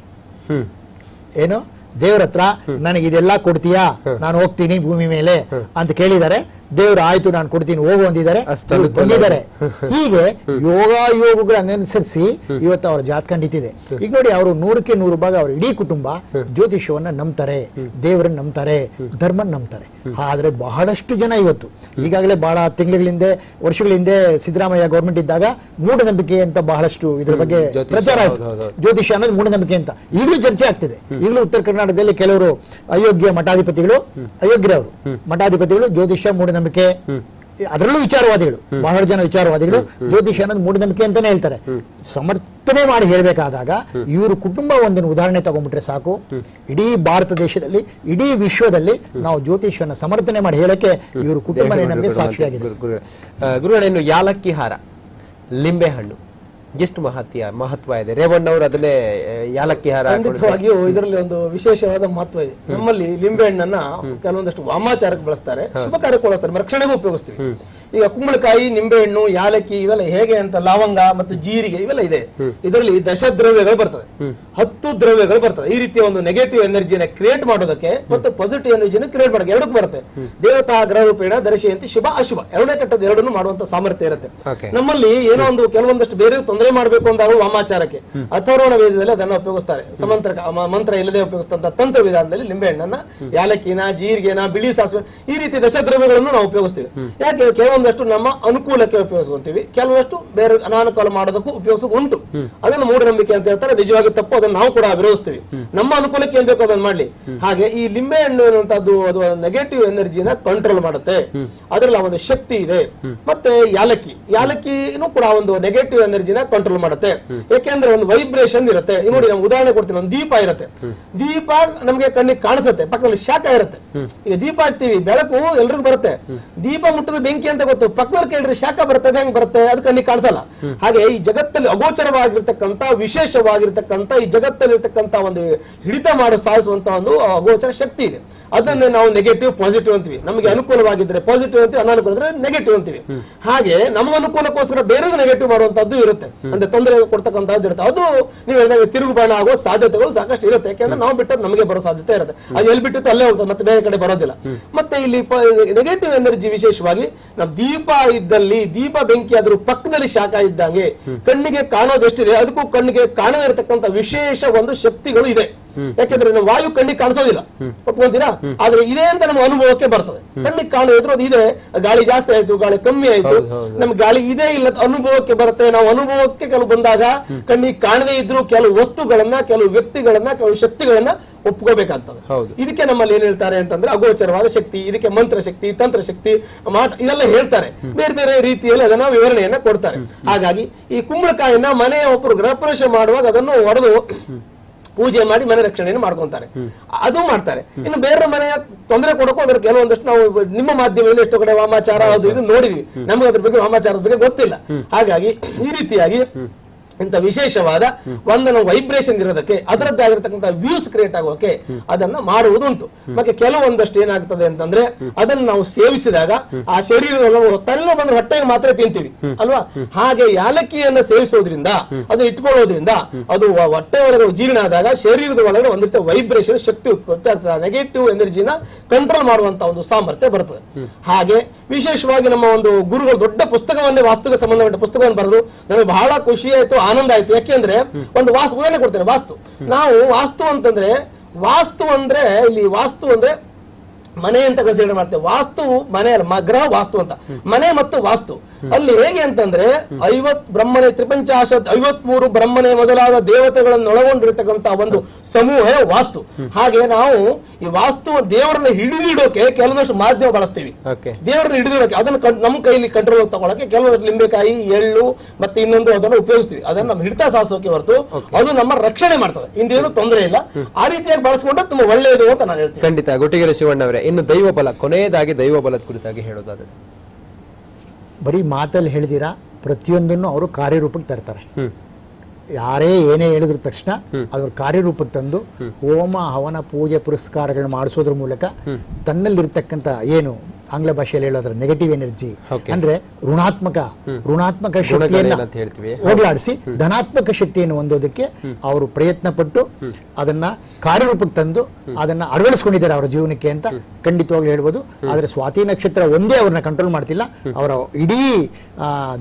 ಏನು ದೇವ್ರ ಹತ್ರ ನನಗೆ ಇದೆಲ್ಲ ಕೊಡ್ತೀಯಾ, ನಾನು ಹೋಗ್ತೀನಿ ಭೂಮಿ ಮೇಲೆ ಅಂತ ಕೇಳಿದ್ದಾರೆ. ದೇವ್ರು ಆಯ್ತು ನಾನು ಕೊಡ್ತೀನಿ ಹೋಗು ಅಂದಿದ್ದಾರೆ, ಬಂದಿದ್ದಾರೆ. ಹೀಗೆ ಯೋಗಗಳನ್ನ ಅನುಸರಿಸಿ ಇವತ್ತು ಅವರ ಜಾತಕ ನಿಂತಿದೆ. ಈಗ ನೋಡಿ, ಅವರು 100ಕ್ಕೆ 100 ಭಾಗ ಅವ್ರ ಇಡೀ ಕುಟುಂಬ ಜ್ಯೋತಿಷ್ಯವನ್ನ ನಂಬ್ತಾರೆ, ದೇವರನ್ನ ನಂಬ್ತಾರೆ, ಧರ್ಮನ್ ನಂಬ್ತಾರೆ. ಆದ್ರೆ ಬಹಳಷ್ಟು ಜನ ಇವತ್ತು ಈಗಾಗಲೇ ಬಹಳ ತಿಂಗಳ ಹಿಂದೆ ವರ್ಷಗಳ ಹಿಂದೆ ಸಿದ್ದರಾಮಯ್ಯ ಗೌರ್ಮೆಂಟ್ ಇದ್ದಾಗ ಮೂಢನಂಬಿಕೆ ಅಂತ ಬಹಳಷ್ಟು ಇದ್ರ ಬಗ್ಗೆ ಪ್ರಚಾರ ಆಯ್ತು. ಜ್ಯೋತಿಷ್ಯ ಅನ್ನೋದು ಮೂಢನಂಬಿಕೆ ಅಂತ ಈಗಲೂ ಚರ್ಚೆ ಆಗ್ತಿದೆ. ಈಗಲೂ ಉತ್ತರ ಕರ್ನಾಟಕದಲ್ಲಿ ಕೆಲವರು ಅಯೋಗ್ಯ ಮಠಾಧಿಪತಿಗಳು, ಅಯೋಗ್ಯರವರು ಮಠಾಧಿಪತಿಗಳು ಜ್ಯೋತಿಷ್ಯ ಮೂಢನಂಬಿಕೆ, ಅದರಲ್ಲೂ ವಿಚಾರವಾದಿಗಳು, ಬಹಳ ಜನ ವಿಚಾರವಾದಿಗಳು ಜ್ಯೋತಿಷ್ಯ ಅನ್ನೋದು ಮೂಢನಂಬಿಕೆ ಅಂತಾನೆ ಹೇಳ್ತಾರೆ. ಸಮರ್ಥನೆ ಮಾಡಿ ಹೇಳ್ಬೇಕಾದಾಗ ಇವರು ಕುಟುಂಬ ಒಂದನ್ನು ಉದಾಹರಣೆ ತಗೊಂಡ್ಬಿಟ್ರೆ ಸಾಕು. ಇಡೀ ಭಾರತ ದೇಶದಲ್ಲಿ, ಇಡೀ ವಿಶ್ವದಲ್ಲಿ ನಾವು ಜ್ಯೋತಿಷ್ಯನ ಸಮರ್ಥನೆ ಮಾಡಿ ಹೇಳಕ್ಕೆ ಇವರು ಕುಟುಂಬನೇ ನಮಗೆ ಸಾಕ್ಷಿಯಾಗಿದೆ. ಗುರುಗಳೇ, ಇನ್ನು ಯಾಲಕ್ಕಿ ಹಾರ, ಲಿಂಬೆ ಹಣ್ಣು ಎಷ್ಟು ಮಹತ್ವ ಇದೆ? ರೇವಣ್ಣವರು ಅದನ್ನೇ ಯಾಲಕ್ಕಿ ಹಾರ. ಖಂಡಿತವಾಗಿಯೂ ಇದರಲ್ಲಿ ಒಂದು ವಿಶೇಷವಾದ ಮಹತ್ವ ಇದೆ. ನಮ್ಮಲ್ಲಿ ಲಿಂಬೆ ಹಣ್ಣನ್ನ ಕೆಲವೊಂದಷ್ಟು ವಾಮಾಚಾರಕ್ಕೆ ಬಳಸ್ತಾರೆ, ಶುಭ ಕಾರ್ಯಕ್ಕೆ ಬಳಸ್ತಾರೆ, ರಕ್ಷಣೆಗೂ ಉಪಯೋಗಿಸ್ತೀವಿ. ಈಗ ಕುಂಬಳಕಾಯಿ, ನಿಂಬೆಹಣ್ಣು, ಯಾಲಕ್ಕಿ ಇವೆಲ್ಲ ಹೇಗೆ ಅಂತ ಲವಂಗ ಮತ್ತು ಜೀರಿಗೆ ಇವೆಲ್ಲ ಇದೆ. ಇದರಲ್ಲಿ ದಶದ್ರವ್ಯಗಳು ಬರ್ತದೆ, 10 ದ್ರವ್ಯಗಳು ಬರ್ತದೆ. ಈ ರೀತಿಯ ಒಂದು ನೆಗೆಟಿವ್ ಎನರ್ಜಿನ ಕ್ರಿಯೇಟ್ ಮಾಡೋದಕ್ಕೆ ಮತ್ತು ಪಾಸಿಟಿವ್ ಎನರ್ಜಿನ ಕ್ರಿಯೇಟ್ ಮಾಡೋಕೆ ಎರಡಕ್ಕೂ ಬರುತ್ತೆ. ದೇವತಾ ಗ್ರಹ ರೂಪೇಣ ದರ್ಶಯಂತಿ ಶುಭ ಅಶುಭ, ಎರಡನೇ ಕಟ್ಟದ ಎರಡನ್ನು ಮಾಡುವಂತ ಸಾಮರ್ಥ್ಯ ಇರುತ್ತೆ. ನಮ್ಮಲ್ಲಿ ಏನೋ ಒಂದು ಕೆಲವೊಂದಷ್ಟು ಬೇರೆ ತೊಂದರೆ ಮಾಡಬೇಕು ಅಂದಾಗ ವಾಮಾಚಾರಕ್ಕೆ ಅಥರ್ವಣ ವೇದದಲ್ಲಿ ಅದನ್ನ ಉಪಯೋಗಿಸ್ತಾರೆ. ಮಂತ್ರ ಇಲ್ಲದೆ ಉಪಯೋಗಿಸ್ತಂತ ತಂತ್ರ ವಿಧಾನದಲ್ಲಿ ಲಿಂಬೆಹಣ್ಣನ್ನ, ಯಾಲಕ್ಕಿನ, ಜೀರಿಗೆನ, ಬಿಳಿ ಸಾಸಿವೆ ಈ ರೀತಿ ದಶದ್ರವ್ಯಗಳನ್ನು ನಾವು ಉಪಯೋಗಿಸ್ತೀವಿ. ಯಾಕೆ? ಕೆಲವೊಂದಷ್ಟು ನಮ್ಮ ಅನುಕೂಲಕ್ಕೆ ಉಪಯೋಗಿಸ್ಕೊಂತೀವಿ, ಕೆಲವಷ್ಟು ಬೇರೆ ಅನಾನುಕೂಲ ಮಾಡೋದಕ್ಕೂ ಉಪಯೋಗಿಸೋದು ಉಂಟು. ಅದನ್ನು ಮೂಢನಂಬಿಕೆ ಅಂತ ಹೇಳ್ತಾರೆ. ನಿಜವಾಗಿ ತಪ್ಪು, ಅದನ್ನು ನಾವು ಕೂಡ ವಿರೋಧಿಸ್ತೀವಿ. ನಮ್ಮ ಅನುಕೂಲಕ್ಕೆ ಏನ್ ಬೇಕು ಅದನ್ನ ಮಾಡ್ಲಿ. ಹಾಗೆ ಈ ಲಿಂಬೆ ಹಣ್ಣು ಎನ್ನುವಂತದ್ದು ಅದು ನೆಗೆಟಿವ್ ಎನರ್ಜಿನ ಕಂಟ್ರೋಲ್ ಮಾಡುತ್ತೆ, ಅದರಲ್ಲಿ ಒಂದು ಶಕ್ತಿ ಇದೆ. ಮತ್ತೆ ಯಾಲಕ್ಕಿನೂ ಕೂಡ ಒಂದು ನೆಗೆಟಿವ್ ಎನರ್ಜಿನ ಕಂಟ್ರೋಲ್ ಮಾಡುತ್ತೆ. ಯಾಕೆಂದ್ರೆ ಒಂದು ವೈಬ್ರೇಷನ್ ಇರುತ್ತೆ. ನೋಡಿ, ನಾವು ಉದಾಹರಣೆ ಕೊಡ್ತೀನಿ. ಒಂದು ದೀಪ ಇರುತ್ತೆ, ದೀಪ ನಮಗೆ ಕಣ್ಣಿಗೆ ಕಾಣಿಸುತ್ತೆ, ಪಕ್ಕದಲ್ಲಿ ಶಾಖ ಇರುತ್ತೆ. ಈಗ ದೀಪ ಹಚ್ತೀವಿ, ಬೆಳಕು ಎಲ್ರಿಗೂ ಬರುತ್ತೆ. ದೀಪ ಮುಟ್ಟಿದ ಬೆಂಕಿ ಅಂತ ಗೊತ್ತು, ಪಕ್ಕದವ್ರು ಕೇಳಿದ್ರೆ ಶಾಖ ಬರ್ತದೆ, ಹೆಂಗ್ ಬರುತ್ತೆ? ಅದು ಕಣ್ಣಿಗೆ ಕಾಣಿಸಲ್ಲ. ಹಾಗೆ ಈ ಜಗತ್ತಲ್ಲಿ ಅಗೋಚರವಾಗಿರ್ತಕ್ಕಂಥ, ವಿಶೇಷವಾಗಿರ್ತಕ್ಕಂಥ, ಈ ಜಗತ್ತಲ್ಲಿರ್ತಕ್ಕಂಥ ಒಂದು ಹಿಡಿತ ಮಾಡಿ ಸಾಧಿಸುವಂತ ಒಂದು ಅಗೋಚರ ಶಕ್ತಿ ಇದೆ. ಅದನ್ನೇ ನಾವು ನೆಗೆಟಿವ್ ಪಾಸಿಟಿವ್ ಅಂತೀವಿ. ನಮಗೆ ಅನುಕೂಲವಾಗಿದ್ರೆ ಪಾಸಿಟಿವ್ ಅಂತೀವಿ, ಅನಾನುಕೂಲ ಇದ್ರೆ ನೆಗೆಟಿವ್ ಅಂತೀವಿ. ಹಾಗೆ ನಮ್ಮ ಅನುಕೂಲಕ್ಕೋಸ್ಕರ ಬೇರೆ ನೆಗೆಟಿವ್ ಮಾಡುವಂತದ್ದು ಇರುತ್ತೆ, ಅಂದ್ರೆ ತೊಂದರೆ ಕೊಡ್ತಕ್ಕಂಥದ್ದು ಇರುತ್ತೆ. ಅದು ನೀವು ಹೇಳಿದಾಗ ತಿರುಗುಬಾಣ ಆಗೋ ಸಾಧ್ಯತೆಗಳು ಸಾಕಷ್ಟು ಇರುತ್ತೆ. ಯಾಕೆಂದ್ರೆ ನಾವು ಬಿಟ್ಟದ್ದು ನಮಗೆ ಬರೋ ಸಾಧ್ಯತೆ ಇರುತ್ತೆ. ಅದು ಎಲ್ಲಿ ಬಿಟ್ಟಿತ್ತು ಅಲ್ಲೇ ಹೋಗ್ತದೆ, ಮತ್ತೆ ಬೇರೆ ಕಡೆ ಬರೋದಿಲ್ಲ. ಮತ್ತೆ ಇಲ್ಲಿ ನೆಗೆಟಿವ್ ಎನರ್ಜಿ ವಿಶೇಷವಾಗಿ ನಮ್ಮ ದೀಪ ಇದ್ದಲ್ಲಿ, ದೀಪ ಬೆಂಕಿ ಆದ್ರೂ ಪಕ್ಕದಲ್ಲಿ ಶಾಖ ಇದ್ದಂಗೆ ಕಣ್ಣಿಗೆ ಕಾಣೋದೆಷ್ಟಿದೆ ಅದಕ್ಕೂ ಕಣ್ಣಿಗೆ ಕಾಣದೇ ಇರತಕ್ಕಂಥ ವಿಶೇಷ ಒಂದು ಶಕ್ತಿಗಳು ಇದೆ. ಯಾಕೆಂದ್ರೆ ನಾವು ವಾಯು ಕಣ್ಣಿಗೆ ಕಾಣಿಸೋದಿಲ್ಲ, ಒಪ್ಕೊಂತೀರಾ? ಆದ್ರೆ ಇದೆ ಅಂತ ನಮ್ಮ ಅನುಭವಕ್ಕೆ ಬರ್ತದೆ. ಕಣ್ಣಿಗೆ ಕಾಣೋದ್ರು ಅದು ಇದೆ, ಗಾಳಿ ಜಾಸ್ತಿ ಆಯ್ತು, ಗಾಳಿ ಕಮ್ಮಿ ಆಯ್ತು, ನಮ್ಗೆ ಗಾಳಿ ಇದೆ ಇಲ್ಲ ಅನುಭವಕ್ಕೆ ಬರುತ್ತೆ. ನಾವು ಅನುಭವಕ್ಕೆ ಕೆಲವು ಬಂದಾಗ ಕಣ್ಣಿಗೆ ಕಾಣದೇ ಇದ್ರು ಕೆಲವು ವಸ್ತುಗಳನ್ನ, ಕೆಲವು ವ್ಯಕ್ತಿಗಳನ್ನ, ಕೆಲವು ಶಕ್ತಿಗಳನ್ನ ಒಪ್ಕೋಬೇಕಾಗ್ತದೆ. ಇದಕ್ಕೆ ನಮ್ಮಲ್ಲಿ ಏನ್ ಹೇಳ್ತಾರೆ ಅಂತಂದ್ರೆ ಅಗೋಚರವಾದ ಶಕ್ತಿ, ಇದಕ್ಕೆ ಮಂತ್ರ ಶಕ್ತಿ, ತಂತ್ರ ಶಕ್ತಿ, ಮಾಟ ಇದೆಲ್ಲ ಹೇಳ್ತಾರೆ. ಬೇರೆ ಬೇರೆ ರೀತಿಯಲ್ಲಿ ಅದನ್ನ ವಿವರಣೆಯನ್ನ ಕೊಡ್ತಾರೆ. ಹಾಗಾಗಿ ಈ ಕುಂಬಳಕಾಯಿನ ಮನೆಯ ಒಬ್ಬರು ಗೃಹ ಪ್ರವೇಶ ಮಾಡುವಾಗ ಅದನ್ನು ಹೊಡೆದು ಪೂಜೆ ಮಾಡಿ ಮನೆ ರಕ್ಷಣೆಯನ್ನು ಮಾಡ್ಕೊಂತಾರೆ, ಅದು ಮಾಡ್ತಾರೆ. ಇನ್ನು ಬೇರೆ ಮನೆಯ ತೊಂದರೆ ಕೊಡೋಕ್ಕೂ ಅದ್ರ ಕೆಲವೊಂದಷ್ಟು ನಾವು ನಿಮ್ಮ ಮಾಧ್ಯಮದಲ್ಲಿ ಎಷ್ಟೋ ಕಡೆ ವಾಮಾಚಾರ ಅದು ಇದು ನೋಡಿದ್ವಿ, ನಮಗೆ ಅದ್ರ ಬಗ್ಗೆ ವಾಮಾಚಾರದ ಬಗ್ಗೆ ಗೊತ್ತಿಲ್ಲ. ಹಾಗಾಗಿ ಈ ರೀತಿಯಾಗಿ ಇಂಥ ವಿಶೇಷವಾದ ಒಂದು ವೈಬ್ರೇಷನ್ ಇರೋದಕ್ಕೆ, ಅದರದ್ದಾಗಿರ್ತಕ್ಕಂಥ ವ್ಯೂಸ್ ಕ್ರಿಯೇಟ್ ಆಗೋಕೆ ಅದನ್ನ ಮಾಡುವುದುಂಟು. ಮತ್ತೆ ಕೆಲವೊಂದಷ್ಟು ಏನಾಗ್ತದೆ ಅಂತಂದ್ರೆ ಅದನ್ನು ನಾವು ಸೇವಿಸಿದಾಗ ಆ ಶರೀರವನ್ನು ತನ್ನ ಬಂದ್ರೆ ಹೊಟ್ಟೆಗೆ ಮಾತ್ರ ತಿಂತೀವಿ ಅಲ್ವಾ. ಹಾಗೆ ಯಾಲಕ್ಕಿಯನ್ನ ಸೇವಿಸೋದ್ರಿಂದ, ಅದನ್ನ ಇಟ್ಕೊಳ್ಳೋದ್ರಿಂದ ಅದು ಹೊಟ್ಟೆ ಒಳಗೆ ಜೀರ್ಣ ಆದಾಗ ಶರೀರದ ಒಳಗಡೆ ಒಂದು ರೀತಿಯ ವೈಬ್ರೇಷನ್ ಶಕ್ತಿ ಉತ್ಪತ್ತಿ ಆಗ್ತದೆ. ನೆಗೆಟಿವ್ ಎನರ್ಜಿನ ಕಂಟ್ರೋಲ್ ಮಾಡುವಂತ ಒಂದು ಸಾಮರ್ಥ್ಯ ಬರ್ತದೆ. ಹಾಗೆ ವಿಶೇಷವಾಗಿ ನಮ್ಮ ಒಂದು ಗುರುಗಳು ದೊಡ್ಡ ಪುಸ್ತಕವನ್ನೇ, ವಾಸ್ತುಗೆ ಸಂಬಂಧಪಟ್ಟ ಪುಸ್ತಕವನ್ನು ಬರೆದು ನನಗೆ ಬಹಳ ಖುಷಿ ಆಯ್ತು, ಆನಂದ ಆಯ್ತು. ಯಾಕೆಂದ್ರೆ ಒಂದು ಉದಾಹರಣೆ ಕೊಡ್ತೇನೆ. ವಾಸ್ತು, ನಾವು ವಾಸ್ತು ಅಂದ್ರೆ ಇಲ್ಲಿ ವಾಸ್ತು ಅಂದ್ರೆ ಮನೆ ಅಂತ ಕನ್ಸಿಡರ್ ಮಾಡ್ತೇವೆ. ವಾಸ್ತು ಮನೆ ಅಲ್ಲ, ಗ್ರಹ ವಾಸ್ತು ಅಂತ. ಮನೆ ಮತ್ತು ವಾಸ್ತು ಅಲ್ಲಿ ಹೇಗೆ ಅಂತಂದ್ರೆ 50 ಬ್ರಹ್ಮನೆ ತ್ರಿಪಂಚಾಶತ್ 53 ಬ್ರಹ್ಮನೆ ಮೊದಲಾದ ದೇವತೆಗಳನ್ನು ಒಳಗೊಂಡಿರ್ತಕ್ಕಂಥ ಒಂದು ಸಮೂಹ ವಾಸ್ತು. ಹಾಗೆ ನಾವು ಈ ವಾಸ್ತು ದೇವರನ್ನ ಹಿಡಿದಿಡೋಕೆ ಕೆಲವೊಂದಷ್ಟು ಮಾಧ್ಯಮ ಬಳಸ್ತೀವಿ. ದೇವರನ್ನ ಹಿಡಿದಿಡೋಕೆ ಅದನ್ನು ನಮ್ಮ ಕೈಲಿ ಕಂಟ್ರೋಲ್ ತಗೊಳಕ್ಕೆ ಕೆಲವೊಂದು ಲಿಂಬೆಕಾಯಿ, ಎಳ್ಳು ಮತ್ತೆ ಇನ್ನೊಂದು ಅದನ್ನು ಉಪಯೋಗಿಸ್ತೀವಿ. ಅದನ್ನು ನಮ್ಮ ಹಿಡಿತ ಸಾಧಿಸೋಕೆ ಹೊರತು ಅದು ನಮ್ಮ ರಕ್ಷಣೆ ಮಾಡ್ತದೆ, ಇಂದೇನು ತೊಂದರೆ ಇಲ್ಲ. ಆ ರೀತಿಯಾಗಿ ಬಳಸ್ಕೊಂಡ್ರೆ ತುಂಬಾ ಒಳ್ಳೆಯದು ಅಂತ ನಾನು ಹೇಳ್ತೀನಿ. ಖಂಡಿತ. ಗುಟ್ಟಿಗೆರೆ ಶಿವಣ್ಣ ಅವರೇ, ಇನ್ನು ದೈವ ಬಲ, ಕೊನೆಯದಾಗಿ ದೈವ ಬಲದ ಕುರಿತಾಗಿ ಹೇಳೋದಾದ್ರೆ, ಬರೀ ಮಾತಲ್ಲಿ ಹೇಳಿದಿರಾ ಪ್ರತಿಯೊಂದನ್ನು ಅವರು ಕಾರ್ಯರೂಪಕ್ಕೆ ತರ್ತಾರೆ. ಯಾರೇ ಏನೇ ಹೇಳಿದ್ರ ತಕ್ಷಣ ಅದ್ರ ಕಾರ್ಯರೂಪಕ್ಕೆ ತಂದು ಹೋಮ ಹವನ ಪೂಜೆ ಪುರಸ್ಕಾರಗಳನ್ನ ಮಾಡಿಸೋದ್ರ ಮೂಲಕ ತನ್ನಲ್ಲಿರ್ತಕ್ಕಂಥ ಏನು ಆಂಗ್ಲ ಭಾಷೆಯಲ್ಲಿ ಹೇಳೋದ್ರ ನೆಗೆಟಿವ್ ಎನರ್ಜಿ ಅಂದ್ರೆ ಋಣಾತ್ಮಕ ಶಕ್ತಿಯನ್ನ ಹೋಗಲಾಡಿಸಿ ಧನಾತ್ಮಕ ಶಕ್ತಿಯನ್ನು ಹೊಂದೋದಕ್ಕೆ ಅವರು ಪ್ರಯತ್ನ ಪಟ್ಟು ಅದನ್ನ ಕಾರ್ಯರೂಪಕ್ಕೆ ತಂದು ಅದನ್ನ ಅಳವಡಿಸ್ಕೊಂಡಿದ್ದಾರೆ ಅವರ ಜೀವನಕ್ಕೆ ಅಂತ ಖಂಡಿತವಾಗ್ಲೂ ಹೇಳ್ಬೋದು. ಆದ್ರೆ ಸ್ವಾತಿ ನಕ್ಷತ್ರ ಒಂದೇ ಅವ್ರನ್ನ ಕಂಟ್ರೋಲ್ ಮಾಡ್ತಿಲ್ಲ, ಅವರ ಇಡೀ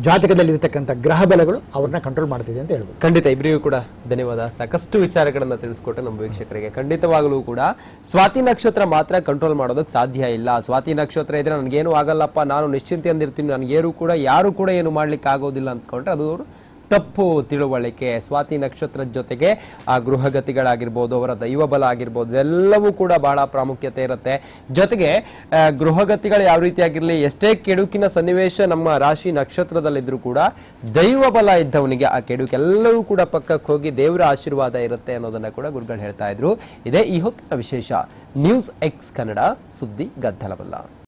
ಜಾತಕದಲ್ಲಿ ಇರತಕ್ಕಂಥ ಗ್ರಹ ಬಲಗಳು ಅವ್ರನ್ನ ಕಂಟ್ರೋಲ್ ಮಾಡ್ತಿದೆ ಅಂತ ಹೇಳ್ಬೋದು. ಖಂಡಿತ. ಇಬ್ಬರಿಗೂ ಕೂಡ ಧನ್ಯವಾದ. ಸಾಕಷ್ಟು ವಿಚಾರಗಳನ್ನ ತಿಳಿಸ್ಕೊಟ್ಟೆ ನಮ್ಮ ವೀಕ್ಷಕರಿಗೆ. ಖಂಡಿತವಾಗಲೂ ಕೂಡ ಸ್ವಾತಿ ನಕ್ಷತ್ರ ಮಾತ್ರ ಕಂಟ್ರೋಲ್ ಮಾಡೋದಕ್ಕೆ ಸಾಧ್ಯ ಇಲ್ಲ. ಸ್ವಾತಿ ನಕ್ಷತ್ರ ಇದ್ರೆ ನನಗೇನು ಆಗಲ್ಲಪ್ಪ, ನಾನು ನಿಶ್ಚಿಂತೆ ಅಂದಿರ್ತೀನಿ, ನನಗೇನು ಕೂಡ ಯಾರು ಕೂಡ ಏನು ಮಾಡ್ಲಿಕ್ಕೆ ಆಗೋದಿಲ್ಲ ಅಂದ್ಕೊಂಡ್ರೆ ಅದು ತಪ್ಪು ತಿಳುವಳಿಕೆ. ಸ್ವಾತಿ ನಕ್ಷತ್ರದ ಜೊತೆಗೆ ಆ ಗೃಹಗತಿಗಳಾಗಿರ್ಬೋದು, ಅವರ ದೈವ ಬಲ ಆಗಿರ್ಬೋದು, ಎಲ್ಲವೂ ಕೂಡ ಬಹಳ ಪ್ರಾಮುಖ್ಯತೆ ಇರುತ್ತೆ. ಜೊತೆಗೆ ಗೃಹಗತಿಗಳು ಯಾವ ರೀತಿಯಾಗಿರಲಿ, ಎಷ್ಟೇ ಕೆಡುಕಿನ ಸನ್ನಿವೇಶ ನಮ್ಮ ರಾಶಿ ನಕ್ಷತ್ರದಲ್ಲಿದ್ರೂ ಕೂಡ ದೈವ ಬಲ ಇದ್ದವನಿಗೆ ಆ ಕೆಡುಕೆಲ್ಲವೂ ಕೂಡ ಪಕ್ಕಕ್ಕೆ ಹೋಗಿ ದೇವರ ಆಶೀರ್ವಾದ ಇರುತ್ತೆ ಅನ್ನೋದನ್ನ ಕೂಡ ಗುರುಗಳು ಹೇಳ್ತಾ ಇದ್ರು. ಇದೇ ಈ ಹೊತ್ತಿನ ವಿಶೇಷ. ನ್ಯೂಸ್ ಎಕ್ಸ್ ಕನ್ನಡ, ಸುದ್ದಿ ಗದ್ದಲವಲ್ಲ.